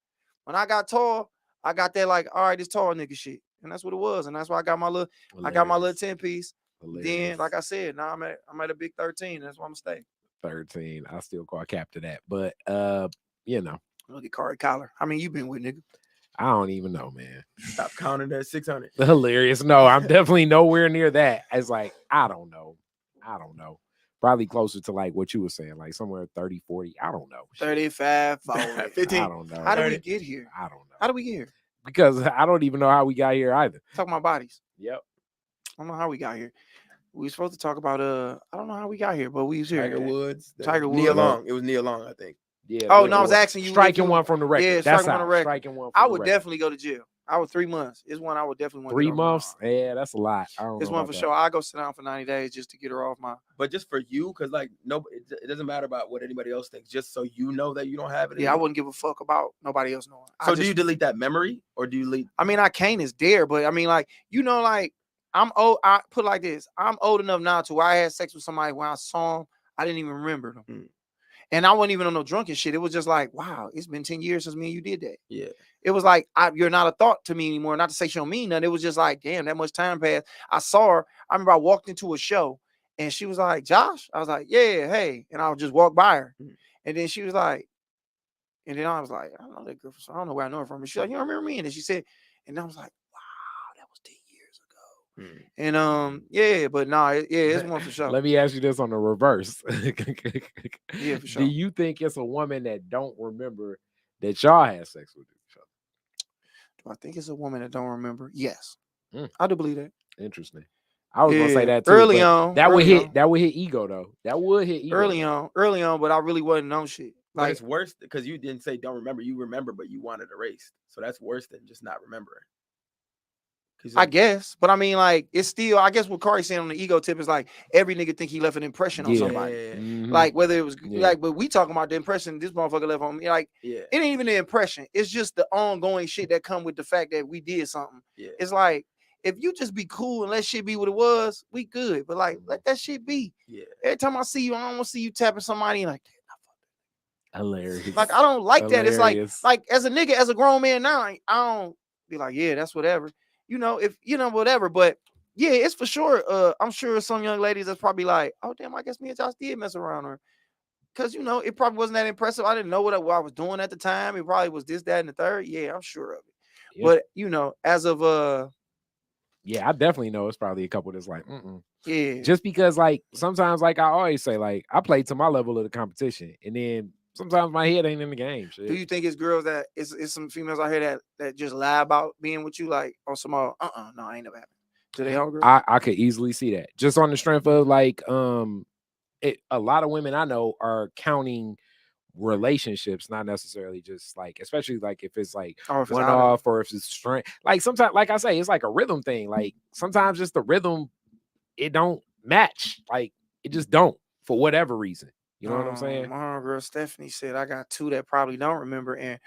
When I got tall, I got that like, all right, this tall nigga shit. And that's what it was. And that's why I got my little 10 piece. Then, like I said, now I'm at a big 13. That's why I'm gonna stay.
13. I still call cap to that. But you know,
Look at Khary Collar. How many you been with, nigga?
I don't even know, man.
Stop counting that 600.
Hilarious. No, I'm definitely nowhere near that. It's like, I don't know. Probably closer to like what you were saying, like somewhere 30, 40. I don't know.
35, 40.
15.
I don't know.
How did we
30.
get here?
I don't know.
How did we get here?
Because I don't even know how we got here either.
Talking about bodies.
Yep.
I don't know how we got here. We were supposed to talk about I don't know how we got here, but we was here.
Tiger Woods.
Tiger
Neil
Woods.
Long. It was Neil Long, I think.
Yeah.
Oh,
look,
no, I was
look,
asking you if
striking
you-
one from the record.
Yeah,
That's
striking one
how.
from the record.
Striking one.
I
From
would
the record.
definitely go to jail. I was 3 months. It's one I would definitely want.
3 months. Yeah, that's a lot. I don't
It's
know
one
about
for
that.
sure. I go sit down for 90 days just to get her off my.
But just for you, because like it doesn't matter about what anybody else thinks. Just so you know that you don't have it.
Yeah, I wouldn't give a fuck about nobody else knowing.
So do you delete that memory or do you delete?
I mean, I can't. It's there, but I mean, like, you know, like I'm old. I put it like this. I'm old enough now to where I had sex with somebody when I saw them. I didn't even remember them.
Mm.
And I wasn't even on no drunken shit. It was just like, wow, it's been 10 years since me and you did that.
Yeah.
It was like, you're not a thought to me anymore. Not to say she don't mean nothing. It was just like, damn, that much time passed. I saw her. I remember I walked into a show and she was like, Josh? I was like, yeah, hey. And I would just walk by her.
Mm.
And then she was like, and then I was like, I don't know that girl. I don't know where I know her from. And she's like, you don't remember me? And then she said, and I was like, wow, that was 10 years ago.
Mm.
And yeah, but nah, it's one for sure.
Let me ask you this on the reverse.
Yeah, for sure.
Do you think it's a woman that don't remember that y'all had sex with each other?
Do I think it's a woman that don't remember? Yes.
Mm.
I do believe that.
Interesting. I was gonna say that too.
Early
but
on.
That would
early
hit.
on.
That would hit ego though. That would hit ego.
Early on, but I really wasn't on shit.
But it's worse because you didn't say don't remember. You remember, but you wanted erased. So that's worse than just not remembering.
I guess, but I mean, like, it's still. I guess what Khary saying on the ego tip is like every nigga think he left an impression on somebody.
Mhm.
Like whether it was like, but we talking about the impression this motherfucker left on me. Like, it ain't even the impression. It's just the ongoing shit that come with the fact that we did something. It's like if you just be cool and let shit be what it was, we good. But like, let that shit be. Every time I see you, I don't want to see you tapping somebody and like.
Hilarious.
Like I don't like that. It's like as a nigga, as a grown man now, I don't be like, yeah, that's whatever. You know, if you know whatever, but yeah, it's for sure. I'm sure some young ladies that's probably like, oh damn, I guess me and Josh did mess around her. Cause you know, it probably wasn't that impressive. I didn't know what I was doing at the time. It probably was this, that, and the third. Yeah, I'm sure of it. But you know, as of
yeah, I definitely know it's probably a couple that's like,
yeah.
Just because like sometimes, like I always say, like I play to my level of the competition, and then sometimes my head ain't in the game. Shit.
Do you think it's girls that it's some females out here that just lie about being with you, like on some no, I ain't never happened. Do they hungry?
I could easily see that just on the strength of like a lot of women I know are counting relationships, not necessarily just like, especially like if it's like one off or if it's strength. Like sometimes, like I say, it's like a rhythm thing. Like sometimes just the rhythm, it don't match. Like it just don't for whatever reason. You know what I'm saying?
My girl Stephanie said I got 2 that probably don't remember, and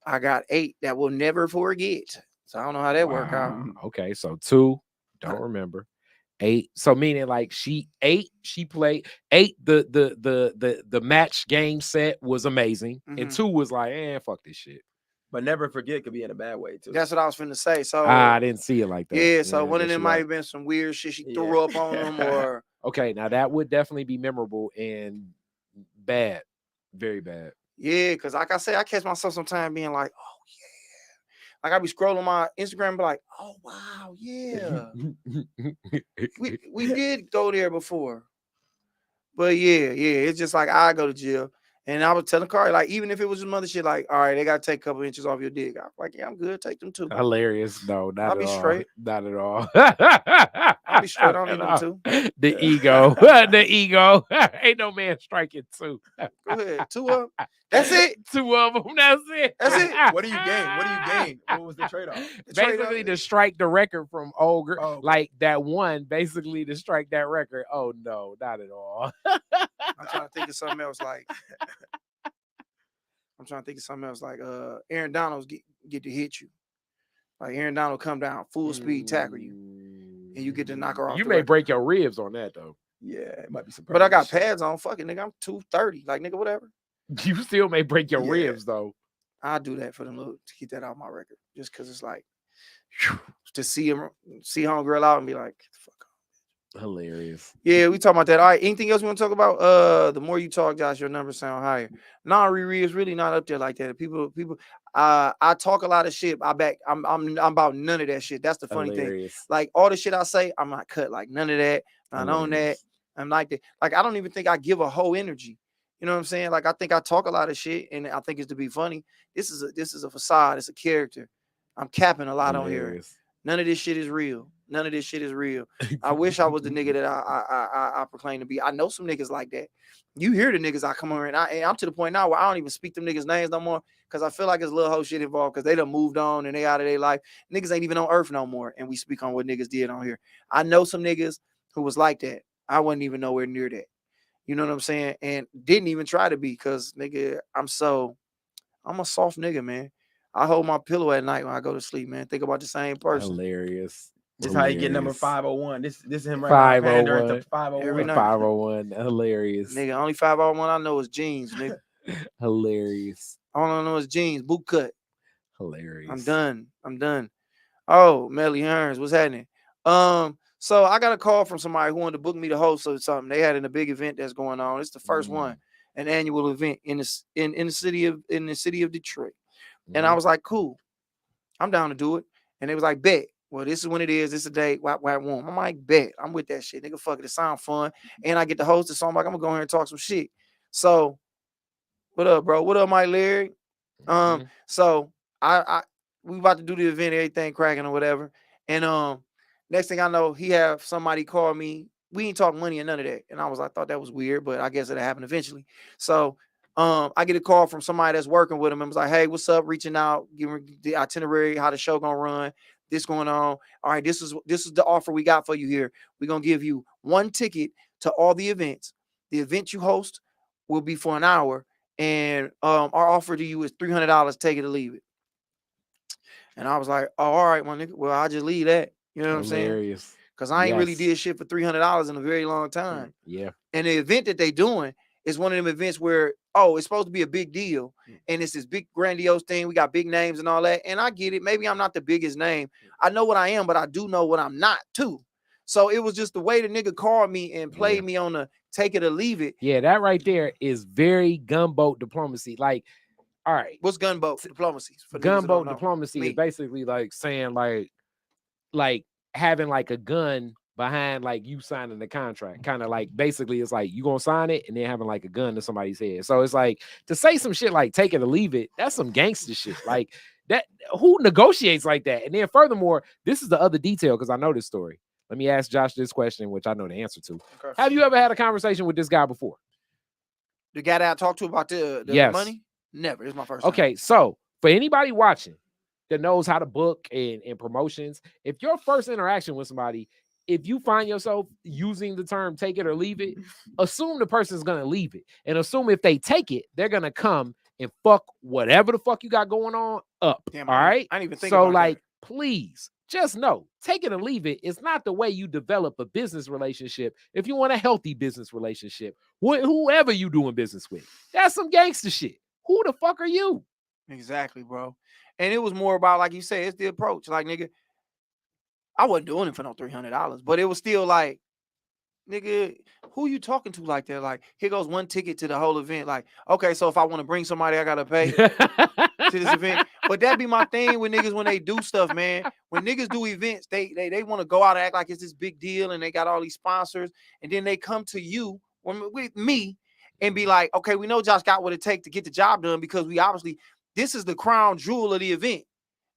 I got 8 that will never forget. So I don't know how that work out.
Okay, so 2 don't remember. 8, so meaning like she played 8. The match game set was amazing, and 2 was like, fuck this shit.
But never forget could be in a bad way too.
That's what I was finna say. So
I didn't see it like that.
Yeah, so one of them might have been some weird shit she threw up on them, or
okay, now that would definitely be memorable and bad, very bad.
Yeah, because like I said, I catch myself sometimes being like, oh yeah, like I be scrolling my Instagram, and be like, oh wow, yeah, we did go there before, but yeah, it's just like I go to jail. And I was telling Khary, like, even if it was some other shit, like, all right, they got to take a couple inches off your dick. I'm like, yeah, I'm good. Take them too.
Hilarious. No, not
I'll be straight.
Not at all.
I'll be straight. I don't need them too.
The ego. The ego. Ain't no man striking 2.
Go ahead. 2 of them. That's it.
2 of them. That's it.
That's it.
What do you gain? What was the trade-off?
Basically to strike the record from old girl. Oh, like that one, basically to strike that record. Oh, no, not at all.
I'm trying to think of something else like Aaron Donald's get to hit you. Like Aaron Donald come down full speed, tackle you, and you get to knock her off.
You may break your ribs on that though.
Yeah, it might be some.
But I got pads on. Fuck it, nigga. I'm 230. Like nigga, whatever.
You still may break your ribs though.
I'll do that for them to keep that off my record, just because it's like to see homegirl out and be like, get the fuck off.
Hilarious.
Yeah, we talking about that. All right. Anything else we want to talk about? The more you talk, Josh, your numbers sound higher. Nah, Riri is really not up there like that. People. I talk a lot of shit. I'm about none of that shit. That's the funny thing. Like all the shit I say, I'm not cut. Like none of that. Not on that. I'm like that. Like I don't even think I give a whole energy. You know what I'm saying? Like I think I talk a lot of shit, and I think it's to be funny. This is a facade. It's a character. I'm capping a lot on here. None of this shit is real. None of this shit is real. I wish I was the nigga that I proclaim to be. I know some niggas like that. You hear the niggas I come over, and I'm to the point now where I don't even speak them niggas' names no more because I feel like it's little hoe shit involved because they done moved on and they out of their life. Niggas ain't even on earth no more, and we speak on what niggas did on here. I know some niggas who was like that. I wasn't even nowhere near that. You know what I'm saying? And didn't even try to be because, nigga, I'm a soft nigga, man. I hold my pillow at night when I go to sleep, man. Think about the same person.
Hilarious.
This is how you get number 501. This is him right now.
501.
501.
501. Hilarious.
Nigga, only 501 I know is jeans, nigga.
Hilarious.
All I know is jeans, boot cut.
Hilarious.
I'm done. Oh, Melly Hearns, what's happening? So I got a call from somebody who wanted to book me to host or something. They had a big event that's going on. It's the first one, an annual event in the city of Detroit. And I was like, cool, I'm down to do it. And they was like, bet. Well, this is when it is. This is the day. Why won't? I'm like, bet. I'm with that shit. Nigga, fuck it. It sound fun. And I get to host it. So I'm like, I'm gonna go here and talk some shit. So, what up, bro? What up, Mike Larry? So we about to do the event, everything cracking or whatever. And next thing I know, he have somebody call me. We ain't talk money or none of that. And I thought that was weird, but I guess it'll happen eventually. So I get a call from somebody that's working with him and was like, hey, what's up? Reaching out, giving the itinerary, how the show gonna run, this going on. All right, this is the offer we got for you here. We're gonna give you 1 ticket to all the events. The event you host will be for an hour, and our offer to you is $300. Take it or leave it. And I was like, oh, all right, my nigga. Well, I'll just leave that. You know what I'm saying?
Hilarious.
Because I ain't really
Yes.
did shit for $300 in a very long time.
Yeah.
And the event that they doing is one of them events where, oh, it's supposed to be a big deal. And it's this big grandiose thing. We got big names and all that. And I get it. Maybe I'm not the biggest name. I know what I am, but I do know what I'm not too. So it was just the way the nigga called me and played me on the take it or leave it.
Yeah, that right there is very gunboat diplomacy. Like, all right.
What's gunboat diplomacy? For
Gunboat diplomacy
Me.
is basically like saying like having like a gun behind like you signing the contract. Kind of like basically it's like you gonna sign it and then having like a gun to somebody's head. So it's like to say some shit like take it or leave it, that's some gangster shit. Like that, who negotiates like that? And then furthermore, this is the other detail because I know this story. Let me ask Josh this question, which I know the answer to. Okay. Have you ever had a conversation with this guy before?
The guy that I talked to about the
yes.
money? Never. It's my first
time. Okay, so for anybody watching that knows how to book and promotions, if your first interaction with somebody, if you find yourself using the term take it or leave it, assume the person's going to leave it. And assume if they take it, they're going to come and fuck whatever the fuck you got going on up. Damn, all right?
I didn't even think
so
about
like,
that.
Please, just know, take it or leave it is not the way you develop a business relationship. If you want a healthy business relationship, whoever you doing business with, that's some gangster shit. Who the fuck are you?
Exactly, bro. And it was more about, like you said, it's the approach. Like, nigga, I wasn't doing it for no $300, but it was still like, nigga, who you talking to like that? Like, here goes 1 ticket to the whole event. Like, okay, so if I want to bring somebody, I gotta pay to this event. But that be my thing with niggas when they do stuff, man. When niggas do events, they want to go out and act like it's this big deal, and they got all these sponsors, and then they come to you with me and be like, okay, we know Josh got what it takes to get the job done because we obviously, this is the crown jewel of the event,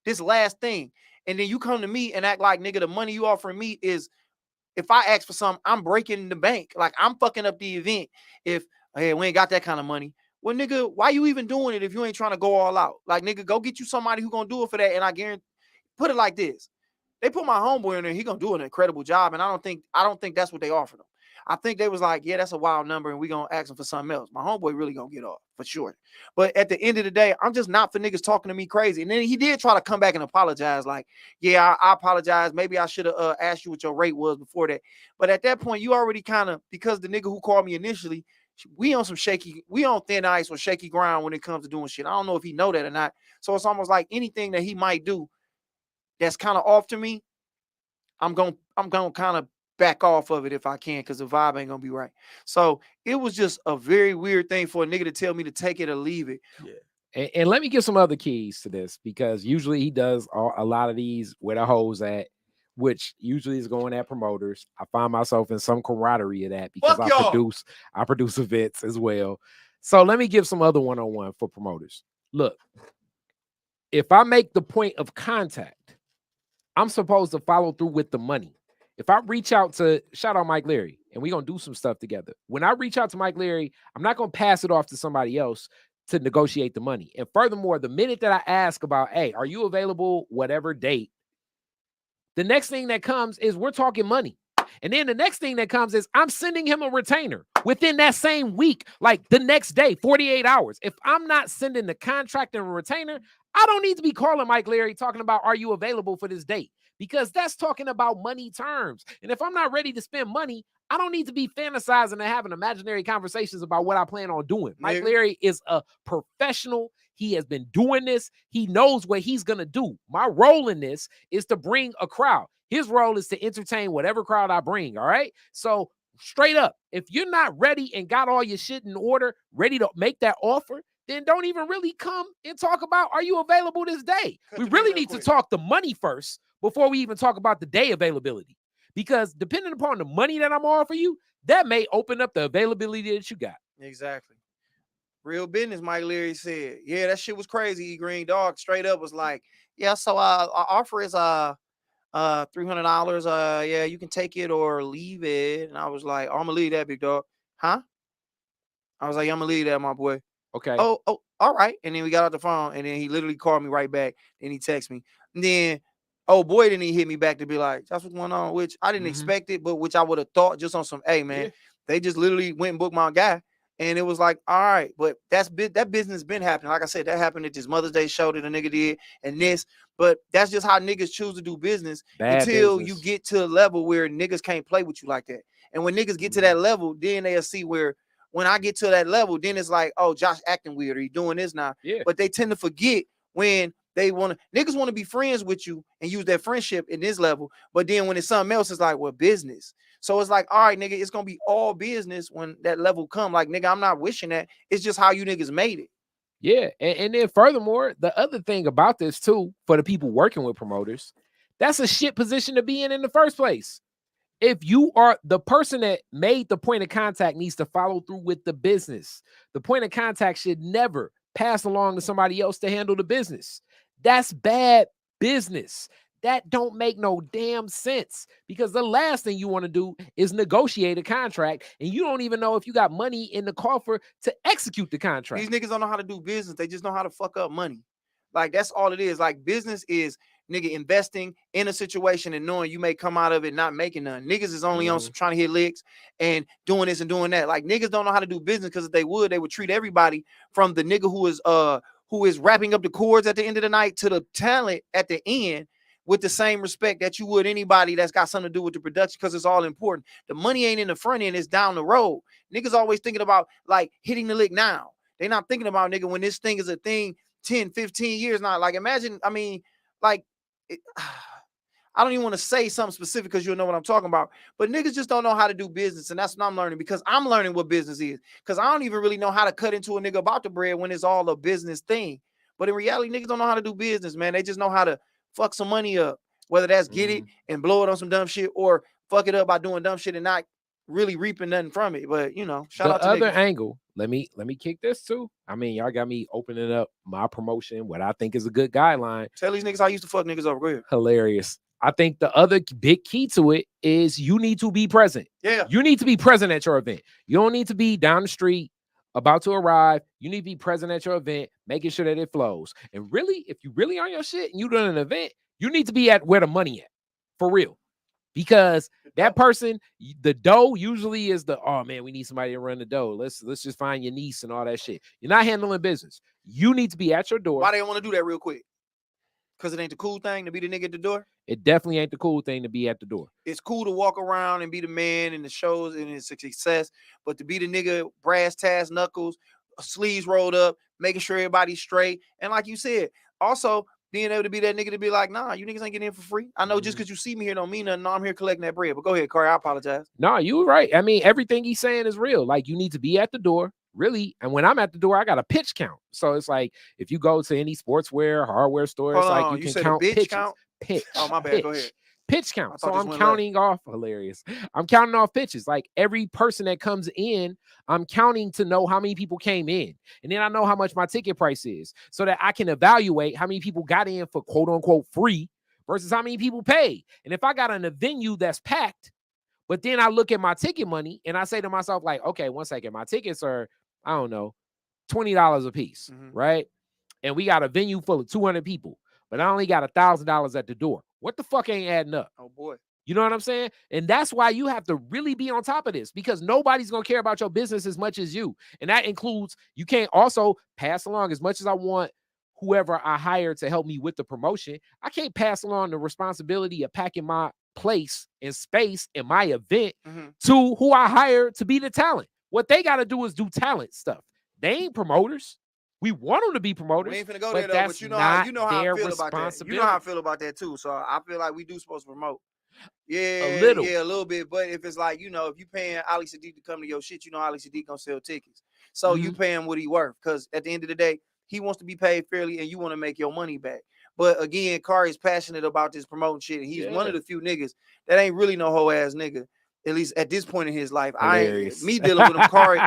this last thing. And then you come to me and act like, nigga, the money you offering me is, if I ask for something, I'm breaking the bank. Like, I'm fucking up the event. If, hey, we ain't got that kind of money. Well, nigga, why you even doing it if you ain't trying to go all out? Like, nigga, go get you somebody who gonna do it for that. And I guarantee, put it like this. They put my homeboy in there, he gonna do an incredible job. And I don't think that's what they offered him. I think they was like, yeah, that's a wild number, and we gonna ask him for something else. My homeboy really gonna get off for sure. But at the end of the day, I'm just not for niggas talking to me crazy. And then he did try to come back and apologize. Like, yeah, I apologize. Maybe I should have asked you what your rate was before that. But at that point, you already kind of, because the nigga who called me initially, we on thin ice or shaky ground when it comes to doing shit. I don't know if he know that or not. So it's almost like anything that he might do that's kind of off to me, I'm gonna kind of back off of it if I can, because the vibe ain't gonna be right. So it was just a very weird thing for a nigga to tell me to take it or leave it.
Yeah. And let me give some other keys to this, because usually he does a lot of these where the hoes at, which usually is going at promoters. I find myself in some camaraderie of that because I produce events as well. So let me give some other one-on-one for promoters. Look, if I make the point of contact, I'm supposed to follow through with the money. If I reach out to, shout out Mike Leary, and we're going to do some stuff together. When I reach out to Mike Leary, I'm not going to pass it off to somebody else to negotiate the money. And furthermore, the minute that I ask about, hey, are you available whatever date? The next thing that comes is we're talking money. And then the next thing that comes is I'm sending him a retainer within that same week, like the next day, 48 hours. If I'm not sending the contract and a retainer, I don't need to be calling Mike Leary talking about, are you available for this date? Because that's talking about money terms. And if I'm not ready to spend money, I don't need to be fantasizing and having imaginary conversations about what I plan on doing. Mike Leary is a professional. He has been doing this. He knows what he's going to do. My role in this is to bring a crowd. His role is to entertain whatever crowd I bring, all right? So straight up, if you're not ready and got all your shit in order, ready to make that offer, then don't even really come and talk about, are you available this day? We really need to talk the money first before we even talk about the day availability. Because depending upon the money that I'm offering you, that may open up the availability that you got.
Exactly. Real business, Mike Leary said. Yeah, that shit was crazy. E Green Dog straight up was like, yeah, so our offer is $300. Yeah, you can take it or leave it. And I was like, oh, I'm gonna leave that, big dog. Huh? I was like, I'm gonna leave that, my boy.
Okay.
Oh, all right. And then we got off the phone, and then he literally called me right back. Then he texted me. And then, oh boy, then he hit me back to be like, that's what's going on, which I didn't expect it, but which I would have thought just on some, hey, man,
Yeah.
they just literally went and booked my guy. And it was like, all right, but that business been happening. Like I said, that happened at this Mother's Day show that a nigga did, and this, but that's just how niggas choose to do business
Bad
until
business.
you get to a level where niggas can't play with you like that. And when niggas get to that level, then they'll see where when I get to that level, then it's like, oh, Josh acting weird, or he doing this now.
Yeah.
But they tend to forget when they want to, niggas want to be friends with you and use that friendship in this level. But then when it's something else, it's like, well, business. So it's like, all right, nigga, it's gonna be all business when that level come. Like, nigga, I'm not wishing that. It's just how you niggas made it.
Yeah. And then furthermore, the other thing about this too, for the people working with promoters, that's a shit position to be in the first place. If you are the person that made the point of contact needs to follow through with the business. The point of contact should never pass along to somebody else to handle the business. That's bad business. That don't make no damn sense, because the last thing you want to do is negotiate a contract and you don't even know if you got money in the coffer to execute the contract.
These niggas don't know how to do business. They just know how to fuck up money. Like, that's all it is. Like, business is nigga investing in a situation and knowing you may come out of it not making none. Niggas is only on some trying to hit licks and doing this and doing that. Like, niggas don't know how to do business, because if they would treat everybody from the nigga who is wrapping up the chords at the end of the night to the talent at the end with the same respect that you would anybody that's got something to do with the production, because it's all important. The money ain't in the front end, it's down the road. Niggas always thinking about like hitting the lick now. They not thinking about, nigga, when this thing is a thing 10, 15 years now. Like, imagine, I mean, like, I don't even want to say something specific because you'll know what I'm talking about. But niggas just don't know how to do business, and that's what I'm learning, because I'm learning what business is. Because I don't even really know how to cut into a nigga about the bread when it's all a business thing. But in reality, niggas don't know how to do business, man. They just know how to fuck some money up, whether that's get it and blow it on some dumb shit, or fuck it up by doing dumb shit and not really reaping nothing from it. But you know, shout out to
the other
niggas.
angle. Let me kick this too. I mean, y'all got me opening up my promotion, what I think is a good guideline.
Tell these niggas how I used to fuck niggas over. Go ahead.
Hilarious. I think the other big key to it is you need to be present.
Yeah.
You need to be present at your event. You don't need to be down the street about to arrive. You need to be present at your event, making sure that it flows. And really, if you really on your shit and you doing an event, you need to be at where the money at, for real. Because that person, the dough usually is the, oh man, we need somebody to run the dough. Let's just find your niece and all that shit. You're not handling business. You need to be at your door.
Why they want to do that real quick? Because it ain't the cool thing to be the nigga at the door?
It definitely ain't the cool thing to be at the door.
It's cool to walk around and be the man in the shows and it's a success, but to be the nigga, brass tass knuckles, sleeves rolled up, making sure everybody's straight. And like you said, also being able to be that nigga to be like, nah, you niggas ain't getting in for free. I know just because you see me here don't mean nothing. No, I'm here collecting that bread. But go ahead, Khary, I apologize.
No, you were right. I mean, everything he's saying is real. Like, you need to be at the door, really. And when I'm at the door, I got a pitch count. So it's like, if you go to any sportswear, hardware store, it's like you can count pitches. Pitch.
Oh, my bad.
Pitch.
Go ahead.
Pitch count. So I'm counting off. Hilarious. I'm counting off pitches. Like, every person that comes in, I'm counting to know how many people came in. And then I know how much my ticket price is, so that I can evaluate how many people got in for quote unquote free versus how many people paid. And if I got in a venue that's packed, but then I look at my ticket money and I say to myself, like, okay, one second, my tickets are, I don't know, $20 a piece, right? And we got a venue full of 200 people, but I only got $1,000 at the door. What the fuck ain't adding up?
Oh boy.
You know what I'm saying? And that's why you have to really be on top of this, because nobody's going to care about your business as much as you. And that includes, you can't also pass along, as much as I want whoever I hire to help me with the promotion, I can't pass along the responsibility of packing my place and space in my event to who I hire to be the talent. What they got to do is do talent stuff. They ain't promoters. We want them to be promoters.
We ain't finna go there though, but you know how I feel about that. You know how I feel about that too. So I feel like we do supposed to promote. Yeah, a little bit. But if it's like, you know, if you paying Ali Sadiq to come to your shit, you know Ali Sadiq gonna sell tickets. So you pay him what he worth, because at the end of the day, he wants to be paid fairly and you want to make your money back. But again, Khary is passionate about this promoting shit, and he's one of the few niggas that ain't really no hoe ass nigga. At least at this point in his life. Me dealing with him, Khary,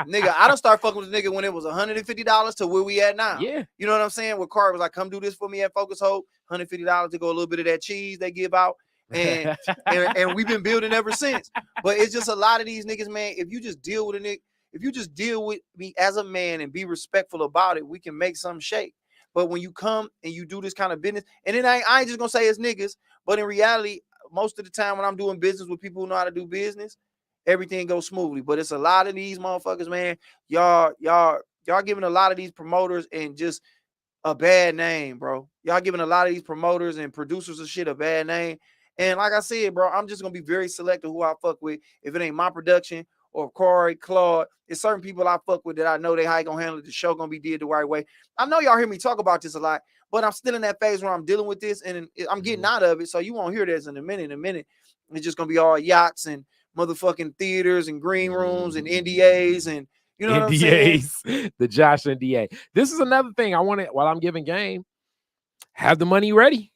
nigga, I don't start fucking with the nigga when it was $150 to where we at now.
Yeah.
You know what I'm saying? Where Khary was like, come do this for me at Focus Hope, $150 to go a little bit of that cheese they give out. And we've been building ever since. But it's just a lot of these niggas, man. If you just deal with a nigga, if you just deal with me as a man and be respectful about it, we can make something shake. But when you come and you do this kind of business, and then I ain't just gonna say it's niggas, but in reality, most of the time when I'm doing business with people who know how to do business, everything goes smoothly. But it's a lot of these motherfuckers, man. Y'all giving a lot of these promoters and just a bad name, bro. Y'all giving a lot of these promoters and producers of shit a bad name. And like I said, bro, I'm just gonna be very selective who I fuck with. If it ain't my production or Khary, Claude, it's certain people I fuck with that I know they how they gonna handle it. The show gonna be did the right way. I know y'all hear me talk about this a lot, but I'm still in that phase where I'm dealing with this and I'm getting out of it. So you won't hear this in a minute. In a minute, it's just gonna be all yachts and motherfucking theaters and green rooms and NDAs and you know what I'm saying?
NDAs, the Josh NDA. This is another thing I want to, while I'm giving game, have the money ready.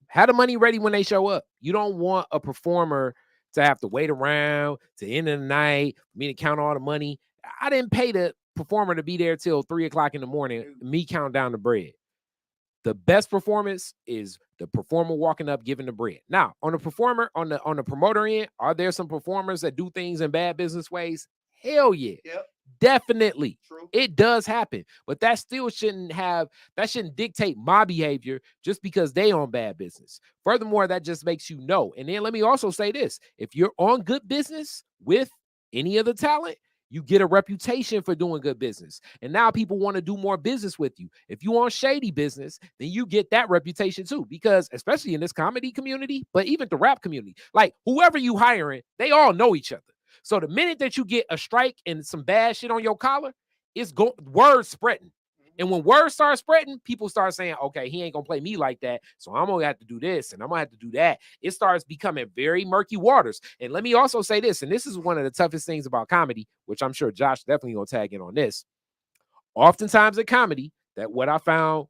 Have the money ready when they show up. You don't want a performer to have to wait around to the end of the night, me to count all the money. I didn't pay the performer to be there till 3 o'clock in the morning, me count down the bread. The best performance is the performer walking up, giving the bread. Now, on the performer, on the promoter end, are there some performers that do things in bad business ways? Hell yeah.
Yep.
Definitely.
True.
It does happen. But that still shouldn't dictate my behavior just because they on bad business. Furthermore, that just makes you know. And then let me also say this. If you're on good business with any of the talent, you get a reputation for doing good business. And now people want to do more business with you. If you on shady business, then you get that reputation too. Because especially in this comedy community, but even the rap community, like whoever you hiring, they all know each other. So the minute that you get a strike and some bad shit on your collar, it's word spreading. And when word starts spreading, people start saying, okay, he ain't gonna play me like that. So I'm gonna have to do this and I'm gonna have to do that. It starts becoming very murky waters. And let me also say this, and this is one of the toughest things about comedy, which I'm sure Josh definitely gonna tag in on this. Oftentimes in comedy, that what I found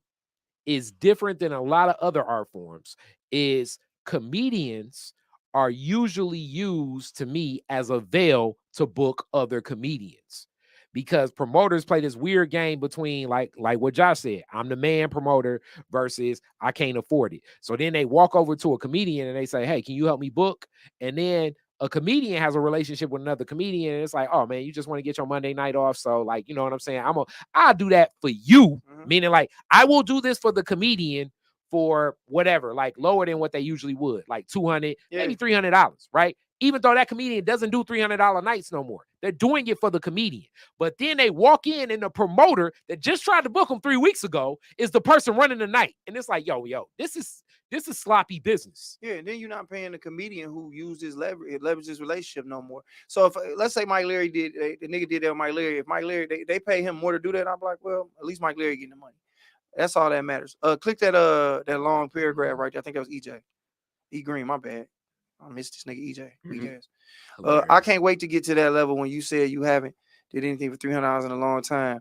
is different than a lot of other art forms is comedians are usually used to me as a veil to book other comedians because promoters play this weird game between like what Josh said, I'm the man promoter versus I can't afford it. So then they walk over to a comedian and they say, hey, can you help me book? And then a comedian has a relationship with another comedian and it's like, oh man, you just want to get your Monday night off. So like, you know what I'm saying? I'll do that for you. Meaning like I will do this for the comedian for whatever, like lower than what they usually would, like $200, maybe $300, right? Even though that comedian doesn't do $300 nights no more. They're doing it for the comedian. But then they walk in and the promoter that just tried to book them 3 weeks ago is the person running the night. And it's like, yo, this is sloppy business.
Yeah, and then you're not paying the comedian who used his leverage his relationship no more. So if let's say Mike Leary did the nigga did that with Mike Leary, if Mike Leary they pay him more to do that, I'm like, well, at least Mike Leary getting the money. That's all that matters. Click that long paragraph right there. I think that was EJ. E Green, my bad. I missed this nigga EJ. Mm-hmm. I can't wait to get to that level when you said you haven't did anything for $300 in a long time.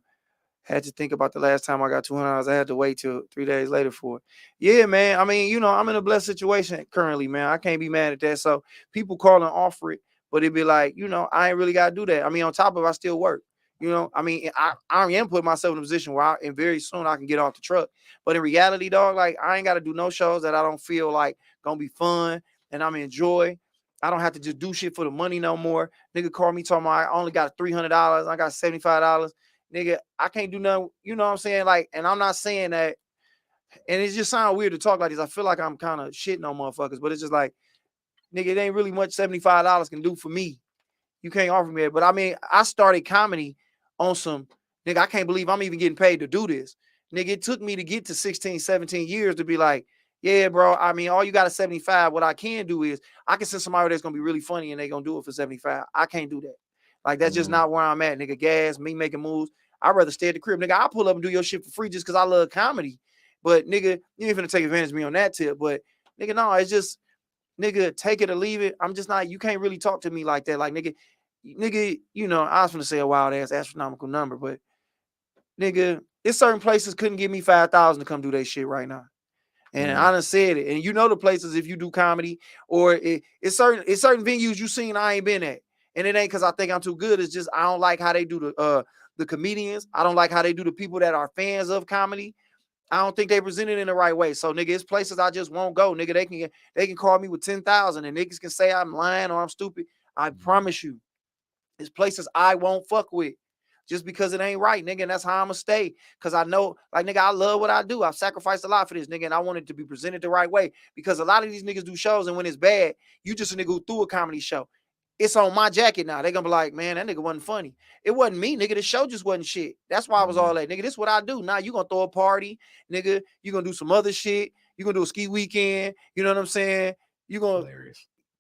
Had to think about the last time I got $200. I had to wait till 3 days later for it. Yeah, man. I mean, you know, I'm in a blessed situation currently, man. I can't be mad at that. So people call and offer it, but it'd be like, you know, I ain't really got to do that. I mean, on top of it, I still work. You know, I mean, I am putting myself in a position where and very soon I can get off the truck. But in reality, dog, like I ain't got to do no shows that I don't feel like gonna be fun and I'm enjoy. I don't have to just do shit for the money no more. Nigga call me talking about I only got $300. I got $75. Nigga, I can't do nothing. You know what I'm saying? Like, and I'm not saying that. And it just sounds weird to talk like this. I feel like I'm kind of shitting on motherfuckers, but it's just like, nigga, it ain't really much $75 can do for me. You can't offer me that. But I mean, I started comedy on some, nigga, I can't believe I'm even getting paid to do this. Nigga, it took me to get to 16, 17 years to be like, yeah, bro, I mean, all you got is 75. What I can do is I can send somebody that's going to be really funny and they going to do it for 75. I can't do that. Like, that's just not where I'm at, nigga. Gas, me making moves. I'd rather stay at the crib. Nigga, I'll pull up and do your shit for free just because I love comedy. But, nigga, you ain't finna take advantage of me on that tip. But, nigga, no, it's just, nigga, take it or leave it. I'm just not, you can't really talk to me like that. Like, nigga, you know, I was finna say a wild ass astronomical number, but, nigga, it's certain places couldn't give me 5,000 to come do that shit right now. And I done said it. And you know the places if you do comedy or it's certain venues you seen I ain't been at. And it ain't because I think I'm too good. It's just I don't like how they do the comedians. I don't like how they do the people that are fans of comedy. I don't think they present it in the right way. So, nigga, it's places I just won't go. Nigga, they can call me with 10,000 and niggas can say I'm lying or I'm stupid. I promise you, it's places I won't fuck with. just because it ain't right, nigga. And that's how I'ma stay. Cause I know, like, nigga, I love what I do. I've sacrificed a lot for this, nigga, and I want it to be presented the right way. Because a lot of these niggas do shows, and when it's bad, you just a nigga who threw a comedy show. It's on my jacket now. They gonna be like, man, that nigga wasn't funny. It wasn't me, nigga. The show just wasn't shit. That's why I was all that, nigga. This is what I do. Now you gonna throw a party, nigga. You gonna do some other shit. You gonna do a ski weekend. You know what I'm saying? You gonna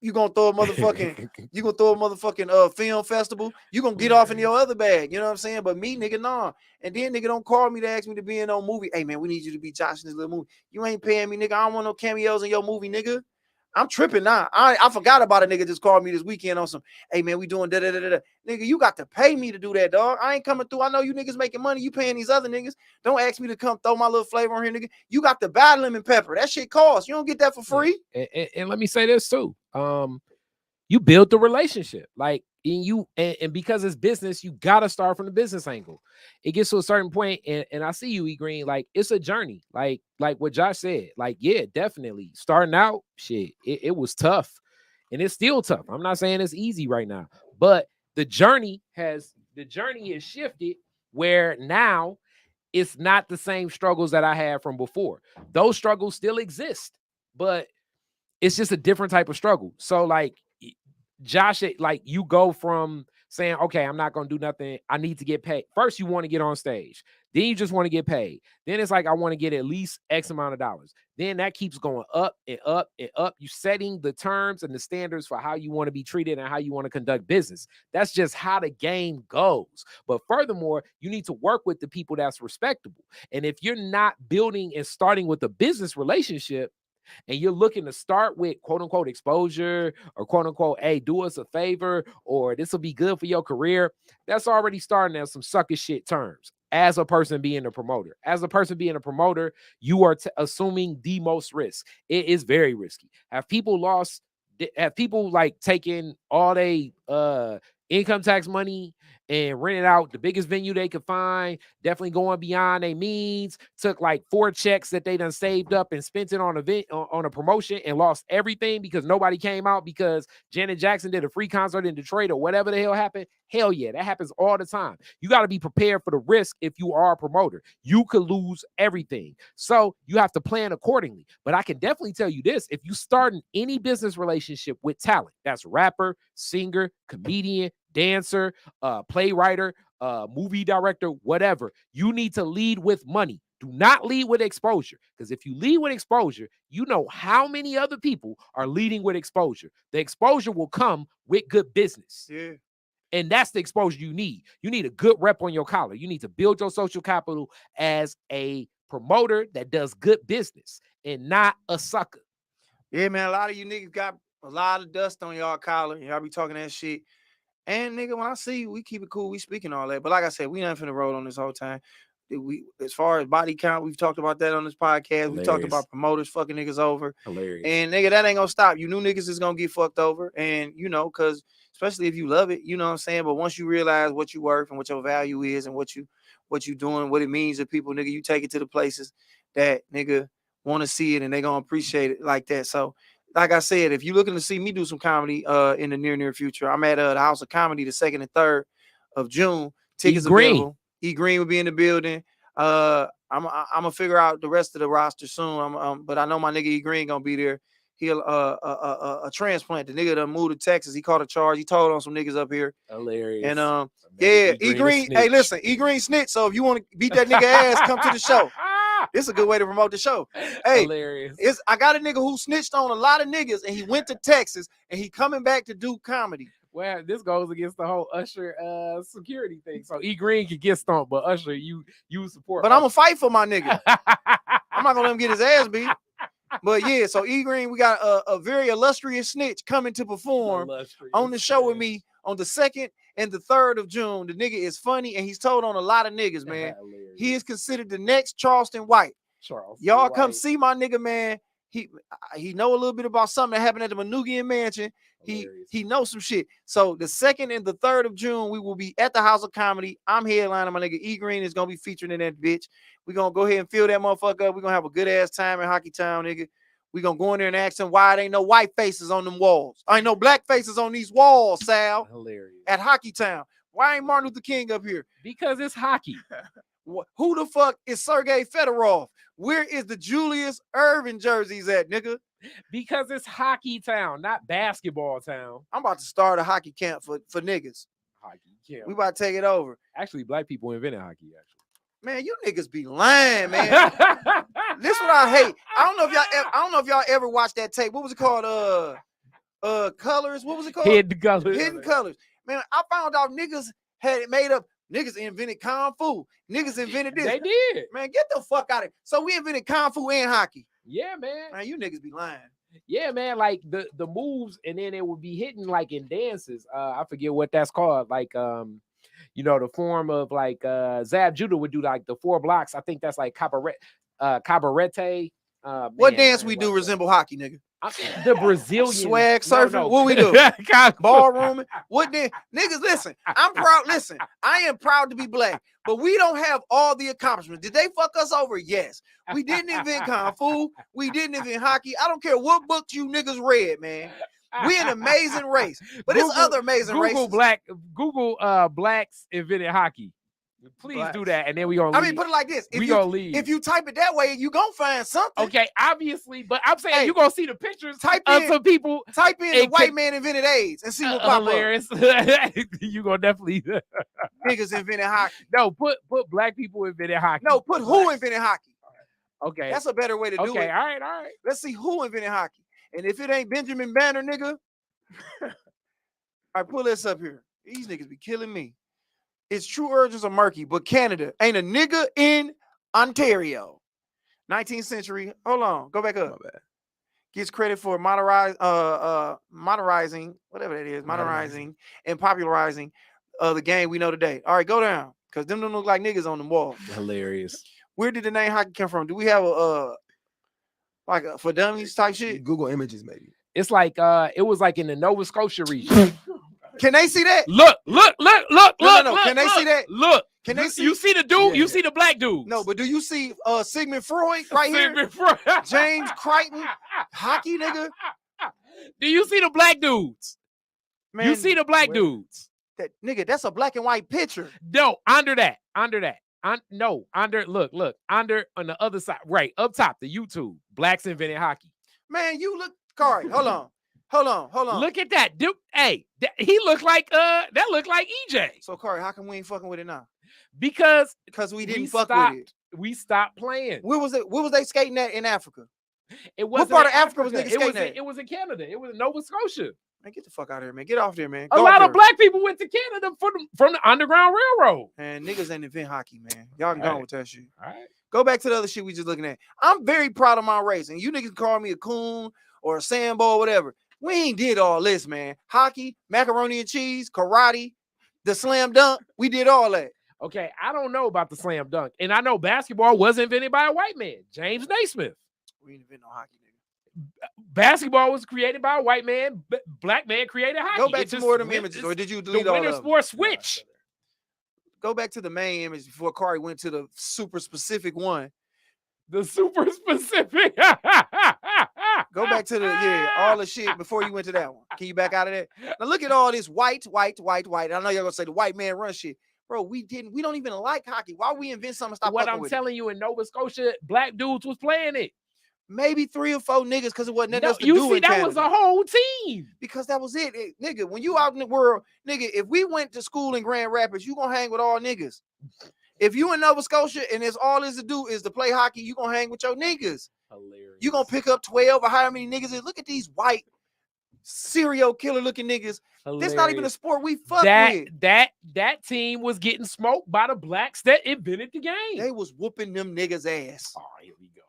throw a motherfucking film festival. You gonna get off in your other bag. You know what I'm saying? But me, nigga, nah. And then nigga don't call me to ask me to be in no movie. Hey man, we need you to be Josh in this little movie. You ain't paying me, nigga. I don't want no cameos in your movie, nigga. I'm tripping now. I forgot about a nigga just called me this weekend on some, hey man, we doing da-da-da-da-da. Nigga, you got to pay me to do that, dog. I ain't coming through. I know you niggas making money. You paying these other niggas. Don't ask me to come throw my little flavor on here, nigga. You got to buy lemon pepper. That shit costs. You don't get that for free.
And let me say this too. You build the relationship, like and because it's business, you gotta start from the business angle. It gets to a certain point, and I see you, E Green, like it's a journey, like what Josh said. Like, yeah, definitely starting out, shit, it was tough, and it's still tough. I'm not saying it's easy right now, but the journey is shifted where now it's not the same struggles that I had from before. Those struggles still exist, but it's just a different type of struggle. So like Josh, like you go from saying, okay, I'm not going to do nothing. I need to get paid. First, you want to get on stage. Then you just want to get paid. Then it's like, I want to get at least X amount of dollars. Then that keeps going up and up and up. You setting the terms and the standards for how you want to be treated and how you want to conduct business. That's just how the game goes. But furthermore, you need to work with the people that's respectable. And if you're not building and starting with a business relationship, and you're looking to start with quote unquote exposure or quote unquote, hey, do us a favor, or this will be good for your career, that's already starting at some sucker shit terms. As a person being a promoter, you are assuming the most risk. It is very risky. Have people like taken all they income tax money and rented out the biggest venue they could find, definitely going beyond their means, took like 4 checks that they done saved up and spent it on a promotion and lost everything because nobody came out because Janet Jackson did a free concert in Detroit or whatever the hell happened? Hell yeah, that happens all the time. You got to be prepared for the risk if you are a promoter. You could lose everything. So you have to plan accordingly. But I can definitely tell you this, if you start in any business relationship with talent, that's rapper, singer, comedian, dancer, playwriter, movie director, whatever, you need to lead with money. Do not lead with exposure, because if you lead with exposure, you know how many other people are leading with exposure. The exposure will come with good business.
Yeah.
And that's the exposure you need. You need a good rep on your collar. You need to build your social capital as a promoter that does good business and not a sucker.
Yeah, man, a lot of you niggas got a lot of dust on y'all collar. Y'all be talking that shit. And nigga, when I see you, we keep it cool. We speaking all that. But like I said, we not finna roll on this whole time. We, as far as body count, we've talked about that on this podcast. We talked about promoters fucking niggas over.
Hilarious.
And nigga, that ain't gonna stop. You new niggas is gonna get fucked over. And you know, cause especially if you love it, you know what I'm saying? But once you realize what you worth and what your value is and what you doing, what it means to people, nigga, you take it to the places that nigga want to see it and they gonna appreciate it like that. So like I said, if you're looking to see me do some comedy in the near future, I'm at the House of Comedy the 2nd and 3rd of June. Tickets available. E Green will be in the building. I'm gonna figure out the rest of the roster soon. But I know my nigga E Green gonna be there. He'll a transplant. The nigga done moved to Texas. He caught a charge. He told on some niggas up here.
Hilarious.
And yeah, E Green. Hey, listen, E Green snitch. So if you want to beat that nigga ass, come to the show. This is a good way to promote the show. Hey,
hilarious.
I got a nigga who snitched on a lot of niggas, and he went to Texas, and he coming back to do comedy.
Well, this goes against the whole Usher security thing. So E Green can get stomped, but Usher, you support.
But I'm gonna fight for my nigga. I'm not gonna let him get his ass beat. But yeah, so E Green, we got a very illustrious snitch coming to perform on the show with me on the 2nd and the 3rd of June. The nigga is funny and he's told on a lot of niggas, man. He is considered the next Charleston White. Y'all come see my nigga, man. He know a little bit about something that happened at the Manugian Mansion. He knows some shit. So the 2nd and the 3rd of June, we will be at the House of Comedy. I'm headlining. My nigga E Green is gonna be featured in that bitch. We're gonna go ahead and fill that motherfucker up. We're gonna have a good ass time in Hockey Town, nigga. We're gonna go in there and ask them why there ain't no white faces on them walls. I ain't no black faces on these walls, Sal.
Hilarious.
At Hockey Town. Why ain't Martin Luther King up here?
Because it's hockey.
Who the fuck is Sergei Fedorov? Where is the Julius Erving jerseys at, nigga?
Because it's hockey town, not basketball town.
I'm about to start a hockey camp for niggas.
Hockey camp.
We about to take it over.
Actually, black people invented hockey. Actually,
man, you niggas be lying, man. This what I hate. I don't know if y'all ever watched that tape. What was it called? Colors. What was it called?
Hidden Colors.
Hidden Colors. Man, I found out niggas had it made up. Niggas invented Kung Fu. Niggas invented this.
They did.
Man, get the fuck out of it. So we invented Kung Fu and hockey.
Yeah, man.
Man, you niggas be lying.
Yeah, man. Like the moves, and then it would be hitting like in dances. I forget what that's called. Like you know, the form of like Zab Judah would do like the 4 blocks. I think that's like cabarete.
What dance we do resemble hockey, nigga?
The Brazilian
swag surfing.
No.
What we do? Ballroom. What then? Niggas, listen. I'm proud. Listen, I am proud to be black, but we don't have all the accomplishments. Did they fuck us over? Yes. We didn't invent Kung Fu. We didn't invent hockey. I don't care what books you niggas read, man. We an amazing race, but it's other amazing races.
Google blacks invented hockey. Please do that, and then we gonna leave.
I mean, put it like this:
we gonna leave.
If you type it that way, you gonna find something.
Okay, obviously, but I'm saying you gonna see the pictures
type
of
in,
some people.
Type in the white man invented AIDS and see what pop
hilarious. You gonna definitely
niggas invented hockey.
No, put black people invented hockey.
No, put who invented hockey.
Okay,
that's a better way to do it.
Okay, all right.
Let's see who invented hockey, and if it ain't Benjamin Banner, nigga, all right, pull this up here. These niggas be killing me. Its true origins are murky, but Canada ain't a nigga in Ontario. 19th century. Hold on. Go back up.
My bad.
Gets credit for modernizing, whatever that is, modernizing and popularizing the game we know today. All right, go down. Because them don't look like niggas on the wall.
Hilarious.
Where did the name hockey come from? Do we have a for dummies type shit?
Google Images, maybe.
It's like it was like in the Nova Scotia region.
Can they see that?
Look.
No. Can they see that?
Look.
Can they see?
You see the dude?
Yeah.
You see the black dude?
No, but do you see Sigmund Freud right here?
Freud.
James Crichton, hockey nigga.
Do you see the black dudes?
Man,
you see the black dudes?
That nigga, that's a black and white picture.
No, under that. Look, under on the other side, right up top, the YouTube. Blacks invented hockey.
Man, you look, Khary. Hold on.
Look at that dude. Hey, he looked like that looked like EJ.
So Khary, how come we ain't fucking with it now?
Because
we didn't fuck with it.
We stopped playing.
Where was it? Where was they skating at in Africa?
It was
what part of Africa was niggas skating at?
It was in Canada. It was in Nova Scotia.
Man, get the fuck out of here, man. Get off there, man.
A lot of black people went to Canada from the Underground Railroad.
And niggas ain't invent hockey, man. Y'all can go with that shit.
All right.
Go back to the other shit we just looking at. I'm very proud of my race. And you niggas call me a coon or a Sambo or whatever. We ain't did all this, man. Hockey, macaroni and cheese, karate, the slam dunk. We did all that.
Okay, I don't know about the slam dunk. And I know basketball was invented by a white man, James Naismith.
We ain't invent no hockey, nigga.
Basketball was created by a white man. Black man created hockey.
Go back to more of them images, or did you delete
the
all of
winter
them?
Sports switch.
Go back to the main image before Khary went to the super specific one.
The super specific.
Go back to all the shit before you went to that one. Can you back out of that? Now look at all this white. I know y'all gonna say the white man run shit. Bro, we don't even like hockey. Why we invent something? Stop.
What I'm telling you, in Nova Scotia, black dudes was playing it.
Maybe 3 or 4 niggas because it wasn't nothing else to do.
You see, that
Canada.
was a whole team.
Because that was it. Nigga, when you out in the world, nigga, if we went to school in Grand Rapids, you gonna hang with all niggas. If you in Nova Scotia and it's all is to do is to play hockey, you gonna hang with your niggas.
Hilarious.
You gonna pick up 12 or however many niggas is. Look at these white serial killer looking niggas. Hilarious. This not even a sport we fuck with.
That team was getting smoked by the blacks that invented the game.
They was whooping them niggas ass.
Oh, here we go.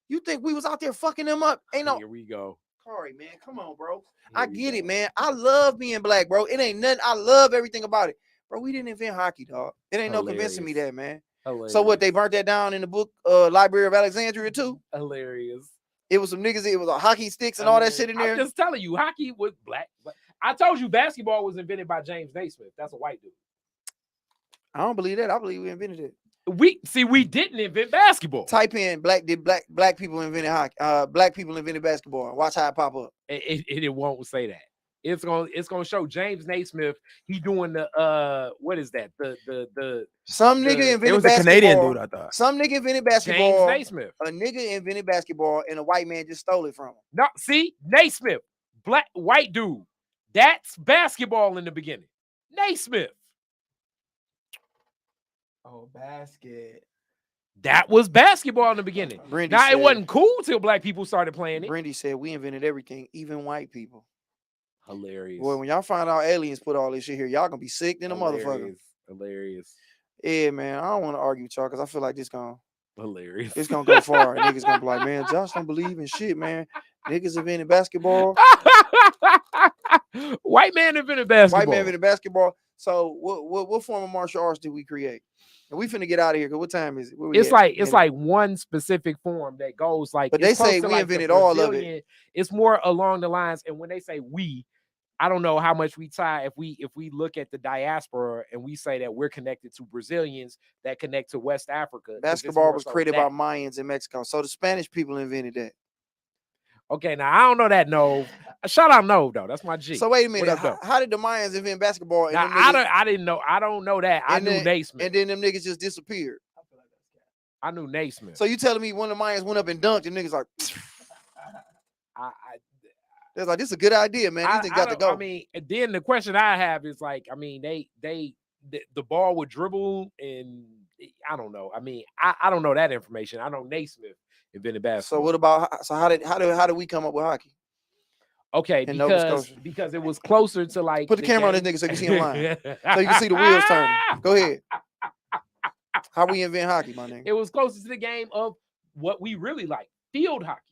You think we was out there fucking them up? Ain't no.
Here we go.
Khary, man, come on, bro. I get it, man. I love being black, bro. It ain't nothing. I love everything about it. Bro, we didn't invent hockey, dog. It ain't no convincing me that, man.
Hilarious.
So what, they burnt that down in the book Library of Alexandria too?
Hilarious.
It was some niggas, it was a hockey sticks and all that shit in there.
I'm just telling you, hockey was black. I told you basketball was invented by James Naismith. That's a white dude.
I don't believe that. I believe we invented it.
We didn't invent basketball.
Type in black people invented hockey. Black people invented basketball. Watch how it pop up.
It won't say that. It's gonna show James Naismith. He doing the what is that?
Some nigga
It
invented
was a
basketball.
Canadian dude, I thought.
Some nigga invented
James
basketball.
Naismith.
A nigga invented basketball, and a white man just stole it from him.
No, see, Naismith, black white dude. That's basketball in the beginning. Naismith.
Oh, basket.
That was basketball in the beginning.
Brandy
Now, it
said-
wasn't cool till black people started playing it.
Brandy said we invented everything, even white people.
Hilarious.
Boy, when y'all find out aliens put all this shit here, y'all gonna be sick than a motherfucker.
Hilarious.
Yeah, man. I don't want to argue with y'all because I feel like it's gonna
Hilarious.
go far. Niggas gonna be like, man, Josh don't believe in shit, man. Niggas invented basketball.
White man invented basketball.
White man invented basketball. So what form of martial arts did we create? And we finna get out of here because what time is it? Where we
It's
at?
like one specific form that goes like.
But they
it's close
say
to
we
like the
invented all of it.
Brazilian- It's more along the lines, and when they say we, I don't know how much we tie. If we look at the diaspora and we say that we're connected to Brazilians that connect to West Africa. 'cause it's
Basketball
more
was
so
created
that.
by Mayans in Mexico. So the Spanish people invented that.
Okay, now I don't know that Nove. Shout out Nove though. That's my G.
So wait a
What
minute.
up, though?
How did the Mayans invent basketball? And
Now,
them niggas,
I didn't know. I don't know that. I
and
knew
then-
Naismith.
and then them niggas just disappeared.
I knew Naismith.
So you telling me one of the Mayans went up and dunked and niggas like, they're like, this is a good idea, man. These niggas got to
don't-
go.
I mean, and then the question I have is like, I mean, the ball would dribble and I don't know. I mean, I don't know that information. I know Naismith invented basketball.
So what about how did we come up with hockey?
Okay,
in Nova Scotia?
because it was closer to like
Put the camera on this
game.
nigga so you can see him lying. So you can see the wheels turning. Go ahead. How we invent hockey, my nigga?
It was closer to the game of what we really like, field hockey.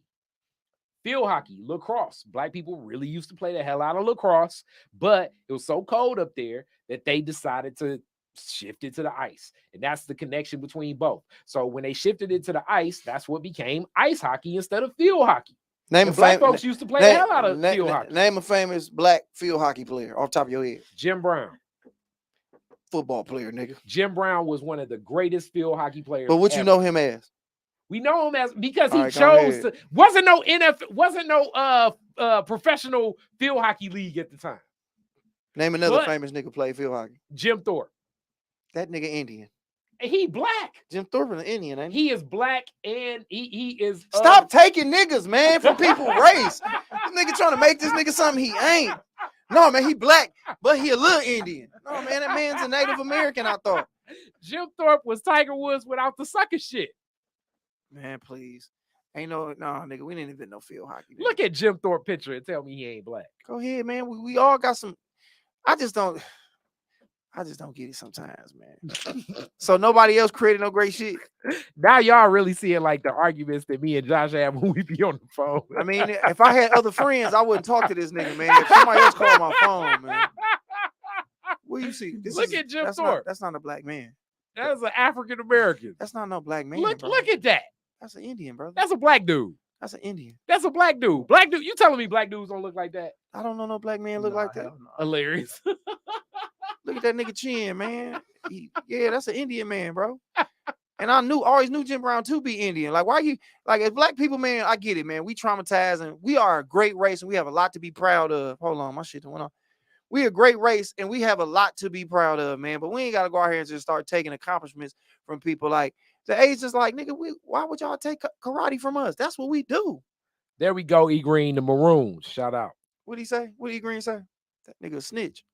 Field hockey, lacrosse. Black people really used to play the hell out of lacrosse, but it was so cold up there that they decided to shift it to the ice. And that's the connection between both. So when they shifted it to the ice, that's what became ice hockey instead of field hockey.
Name
And
a
black
fam-
folks used to play the hell out of field hockey.
Name a famous black field hockey player off the top of your head.
Jim Brown.
Football player, nigga.
Jim Brown was one of the greatest field hockey players.
But what you
ever.
know him as?
We know him as because he
All right, go
chose
ahead.
to wasn't no professional field hockey league at the time.
Name another
But-
famous nigga play field hockey.
Jim Thorpe.
That nigga Indian.
And he black.
Jim Thorpe is an Indian, ain't he?
He is black and he is
Stop taking niggas, man, from people race. This nigga trying to make this nigga something he ain't. No, man, he black, but he a little Indian. No, man, that man's a Native American, I thought.
Jim Thorpe was Tiger Woods without the sucker shit.
Man, please. Ain't no, nigga, we didn't invent no field hockey.
Look at Jim Thorpe picture and tell me he ain't black.
Go ahead, man. We all got some. I just don't get it sometimes, man. So nobody else created no great shit.
Now y'all really seeing like the arguments that me and Josh have when we be on the phone.
I mean, if I had other friends, I wouldn't talk to this nigga, man. If somebody else called my phone, man. What you see?
Look at Jim
that's
Thorpe.
That's not a black man.
That's an African American.
That's not no black man.
Look,
bro.
look at that.
That's an Indian, brother.
That's a black dude.
That's an Indian.
That's a black dude. Black dude. You telling me black dudes don't look like that?
I don't know no black man look like that.
Hilarious.
Look at that nigga chin, man. Yeah, that's an Indian man, bro. And I always knew Jim Brown to be Indian. Like, why you like as black people, man? I get it, man. We traumatized and we are a great race and we have a lot to be proud of. Hold on, my shit went on. We a great race and we have a lot to be proud of, man. But we ain't gotta go out here and just start taking accomplishments from people. Like the age is like, nigga, why would y'all take karate from us? That's what we do.
There we go, E Green, the Maroons. Shout out.
What did he say? What did E Green say? That nigga a snitch.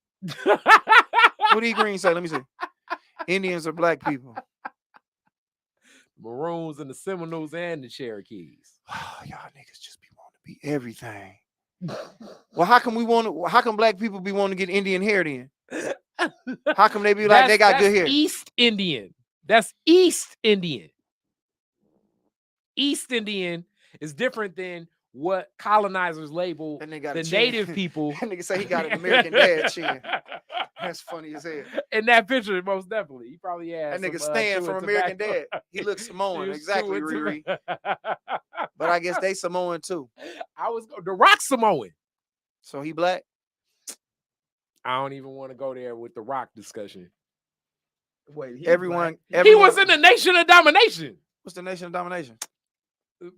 What did E Green say? Let me see. Indians are black people.
Maroons and the Seminoles and the Cherokees.
Y'all niggas just be wanting to be everything. Well, how come black people be wanting to get Indian hair then? How come they be like they got good hair?
East Indian. That's East Indian. East Indian is different than what colonizers label
That nigga got
the
a chin.
native people.
That nigga say he got an American dad chin. That's funny as hell.
In that picture, most definitely. He probably had
That nigga
some,
Stan
chewing
from American
tobacco.
Dad. He looks Samoan,
He was
exactly,
chewing
Riri. But I guess they Samoan too.
I was the Rock Samoan.
So he black.
I don't even want to go there with the Rock discussion.
Wait,
Everyone.
He was in the Nation of Domination
What's the Nation of Domination?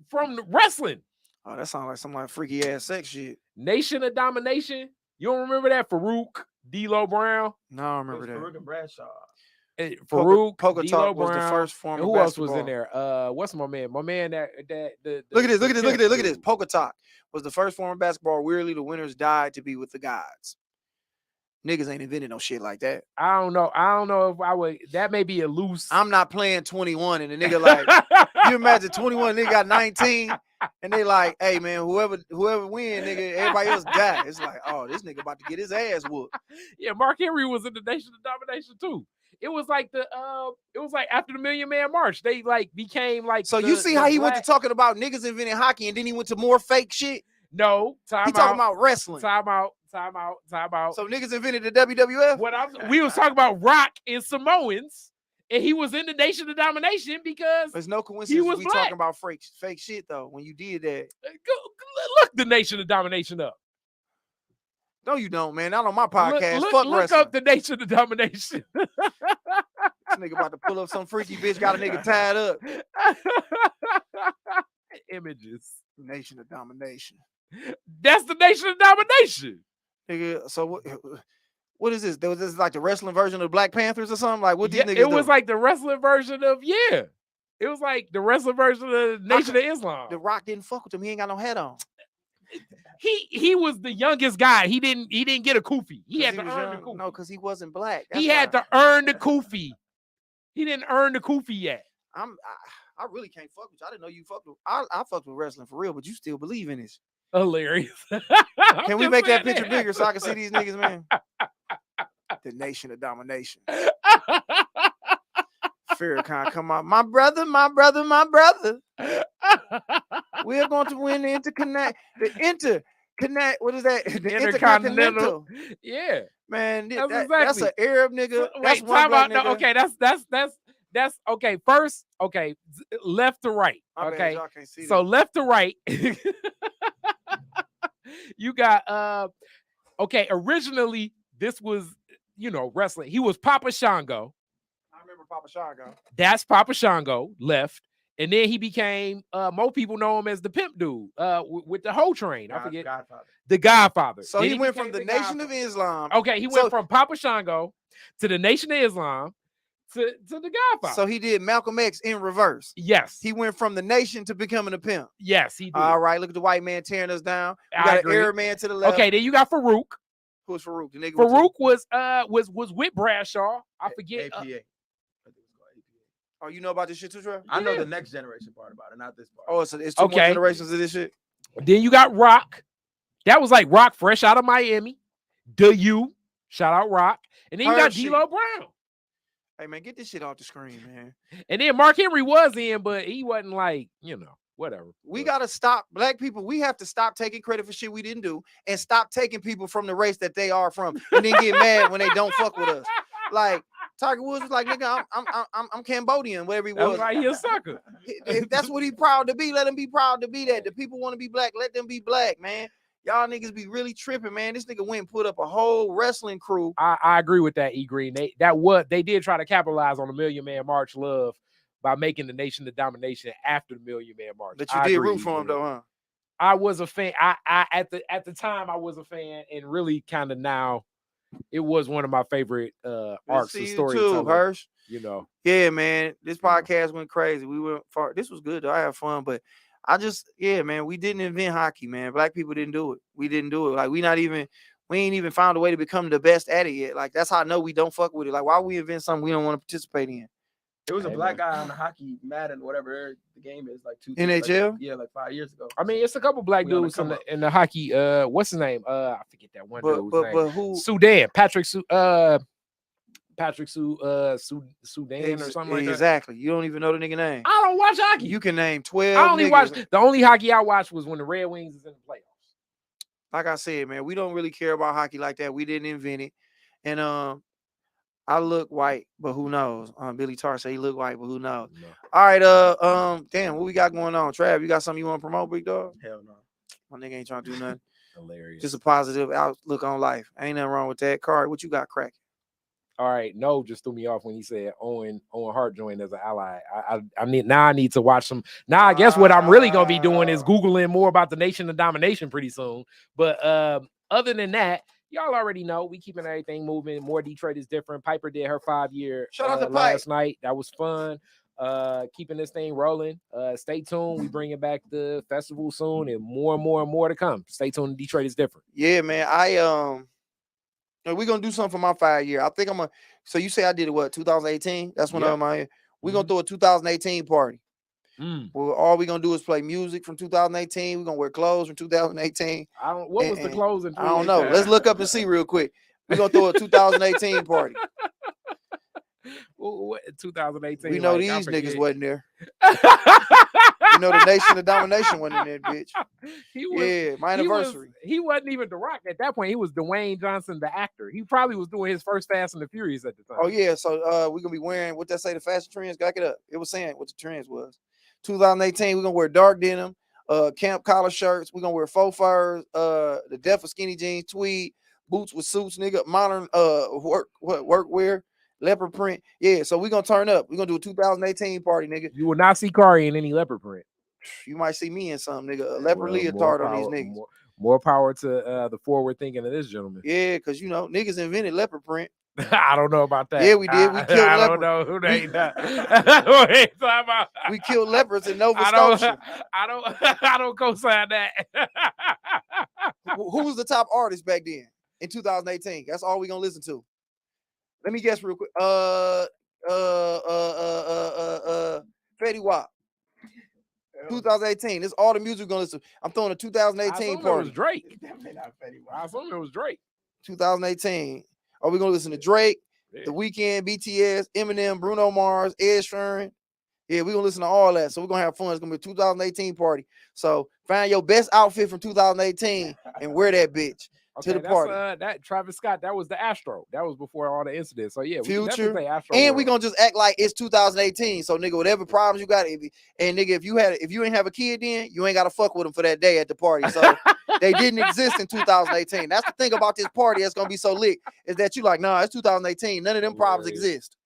from the wrestling.
Oh, that sounds like some like freaky ass sex shit.
Nation of Domination. You don't remember that? Farouk, D-Lo Brown.
No, I remember that.
Farouk and Bradshaw.
Farouk,
Polka
D-Lo
Talk was the
Brown.
first form
And
of
who else was
basketball.
in there? What's my man? My man the
Look at this. Look at this. Look at this. Look at this.
dude.
Polka Talk was the first form of basketball. Weirdly, the winners died to be with the gods. Niggas ain't invented no shit like that.
I don't know if I would. That may be a loose.
I'm not playing 21 and the nigga like, you imagine 21, nigga got 19 and they like, hey man, whoever win, nigga, everybody else die. It's like, oh, this nigga about to get his ass whooped.
Yeah, Mark Henry was in the Nation of Domination too. It was like after the Million Man March, they like became like.
So you see how he went to talking about niggas inventing hockey and then he went to more fake shit?
No,
he talking about wrestling.
Time out.
So niggas invented the WWF?
We was talking about Rock and Samoans, and he was in the Nation of Domination because
there's no coincidence we
black.
talking about fake shit though. When you did that,
look the Nation of Domination up.
No, you don't, man. Not on my podcast.
Look up the Nation of Domination.
This nigga about to pull up some freaky bitch, got a nigga tied up.
Images.
Nation of Domination.
That's the Nation of Domination.
Nigga, so what is this? Was this like the wrestling version of Black Panthers or something? Like what these niggas
It was
do?
like the wrestling version of It was like the wrestling version of the Nation of Islam.
The Rock didn't fuck with him. He ain't got no head on.
He was the youngest guy. He didn't get a kufi. He had to earn the kufi.
No, because he wasn't black.
He had to earn the kufi. He didn't earn the kufi yet.
I really can't fuck with you. I didn't know you fucked with. I fucked with wrestling for real, but you still believe in this.
Hilarious.
Can we make that picture bigger so I can see these niggas, man? The Nation of Domination. Farrakhan, come on. My brother. We are going to win the interconnect. What is that? The Intercontinental.
Yeah.
Man, that's an Arab nigga.
Wait, time out. No, okay, that's okay. First, okay, left to right. Okay. So left to right. You got okay, originally this was, wrestling. He was Papa Shango.
I remember Papa Shango.
That's Papa Shango left. And then he became most people know him as the pimp dude with the whole train. I forget.
Godfather.
The Godfather.
So he went from the Nation of Islam.
Okay, he went from Papa Shango to the Nation of Islam to the Godfather.
So he did Malcolm X in reverse.
Yes.
He went from the nation to becoming a pimp.
Yes, he did.
All right, look at the white man tearing us down. We got an Arab man to the left.
Okay, then you got Farouk.
Who's Farouk? The nigga
Farouk was with Bradshaw. I forget.
APA.
Oh, you know about this shit too, Trav?
I know the next generation part about it, not this part.
Oh, so it's two more generations of this shit.
Then you got Rock. That was like Rock fresh out of Miami. Shout out Rock. And then you got D-Lo Brown.
Hey man, get this shit off the screen, man.
And then Mark Henry was in, but he wasn't like, whatever.
We gotta stop. Black people, we have to stop taking credit for shit we didn't do and stop taking people from the race that they are from and then get mad when they don't fuck with us. Like Tiger Woods was like, nigga, I'm Cambodian, whatever he was.
That's like he a sucker.
If that's what he proud to be, let him be proud to be that. The people want to be black, let them be black, man. Y'all niggas be really tripping, man. This nigga went and put up a whole wrestling crew.
I agree with that, E Green. They did try to capitalize on the Million Man March love by making the Nation of Domination after the Million Man March.
But you did root for him though, huh?
I was a fan. I at the time I was a fan, and really kind of now it was one of my favorite arcs of storytelling.
Hirsch.
Yeah,
man. This podcast went crazy. We went far. This was good though. I had fun, but man, we didn't invent hockey, man. Black people didn't do it. We didn't do it. Like we ain't even found a way to become the best at it yet. Like that's how I know we don't fuck with it. Like why we invent something we don't want to participate in?
There was a black guy on the hockey Madden, whatever the game is, like
NHL.
Like 5 years ago.
I mean, it's a couple black dudes in the hockey. What's his name? I forget that one dude's name.
But who?
Sudan. Sudan or something like that.
Exactly. You don't even know the nigga name.
I don't watch hockey.
You can name 12.
I only watch the only hockey I watched was when the Red Wings is in the playoffs.
Like I said, man, we don't really care about hockey like that. We didn't invent it. And I look white, but who knows? Billy Tarr said he look white, but who knows? No. All right, damn, what we got going on? Trav, you got something you want to promote, big dog?
Hell no.
My nigga ain't trying to do nothing.
Hilarious.
Just a positive outlook on life. Ain't nothing wrong with that. Khary, what you got cracking?
All right, no, just threw me off when he said Owen Hart joined as an ally. I need to watch some. Now I guess what I'm really gonna be doing is Googling more about the Nation of Domination pretty soon. But other than that, y'all already know we keeping everything moving. More Detroit is different. Piper did her 5-year
Shout out to
last night. That was fun. Keeping this thing rolling. Stay tuned. We bringing back the festival soon, and more to come. Stay tuned. Detroit is different.
Yeah, man. We're gonna do something for my 5-year. I think I'm gonna. So you say I did it what 2018? That's when
Yep.
we're gonna throw a 2018 party.
Mm.
Well, all we're gonna do is play music from 2018. We're gonna wear clothes from 2018.
What was the clothes in 2018?
I don't know. Let's look up and see real quick. We're gonna throw a 2018 party.
What 2018?
We know
like,
these niggas wasn't there. You know the Nation of Domination wasn't in there, bitch. My anniversary.
He wasn't even The Rock at that point. He was Dwayne Johnson, the actor. He probably was doing his first Fast and the Furious at the time.
Oh yeah, so we're gonna be wearing what that say the fashion trends. Back it up. It was saying what the trends was. 2018, we're gonna wear dark denim, camp collar shirts. We're gonna wear faux furs, the depth of skinny jeans, tweed, boots with suits, nigga, modern work wear. Leopard print, yeah. So we're gonna turn up. We're gonna do a 2018 party, nigga.
You will not see Khary in any leopard print.
You might see me in some, nigga. A leopard leotard on these niggas.
More power to the forward thinking of this gentleman.
Yeah, because you know niggas invented leopard print.
I don't know about that.
Yeah, we did. We killed leopards.
I don't know who they
We killed leopards in Nova Scotia.
I don't co-sign that.
Who was the top artist back then in 2018? That's all we're gonna listen to. Let me guess real quick. Fetty Wap. 2018. This is all the music we're gonna listen to. I'm throwing a 2018 party.
It was Drake. I assume it was Drake.
2018. Are we gonna listen to Drake, The Weeknd, BTS, Eminem, Bruno Mars, Ed Sheeran? Yeah, we're gonna listen to all that. So we're gonna have fun. It's gonna be a 2018 party. So find your best outfit from 2018 and wear that bitch.
Okay,
to the party.
That Travis Scott, that was the Astro. That was before all the incidents. So yeah, we
Future,
play Astro
and
World.
we gonna just act like it's 2018. So nigga, whatever problems you got, if you ain't have a kid, then you ain't gotta fuck with them for that day at the party. So they didn't exist in 2018. That's the thing about this party that's gonna be so lit is that you like, nah, it's 2018. None of them problems exist.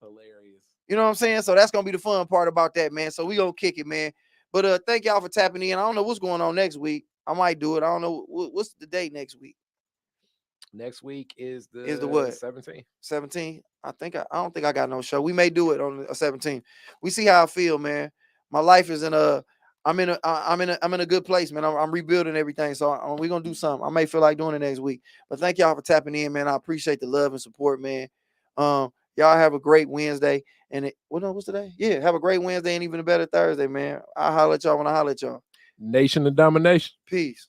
Hilarious.
You know what I'm saying? So that's gonna be the fun part about that, man. So we gonna kick it, man. But thank y'all for tapping in. I don't know what's going on next week. I might do it. I don't know what's the date next week.
Next week is the
what?
17th.
17th. I don't think I got no show. We may do it on the 17th. We see how I feel, man. My life is I'm in a good place, man. I'm rebuilding everything. So we're gonna do something. I may feel like doing it next week. But thank y'all for tapping in, man. I appreciate the love and support, man. Y'all have a great Wednesday. And what's today? Yeah, have a great Wednesday and even a better Thursday, man. I'll holler at y'all when I holler at y'all.
Nation of Domination.
Peace.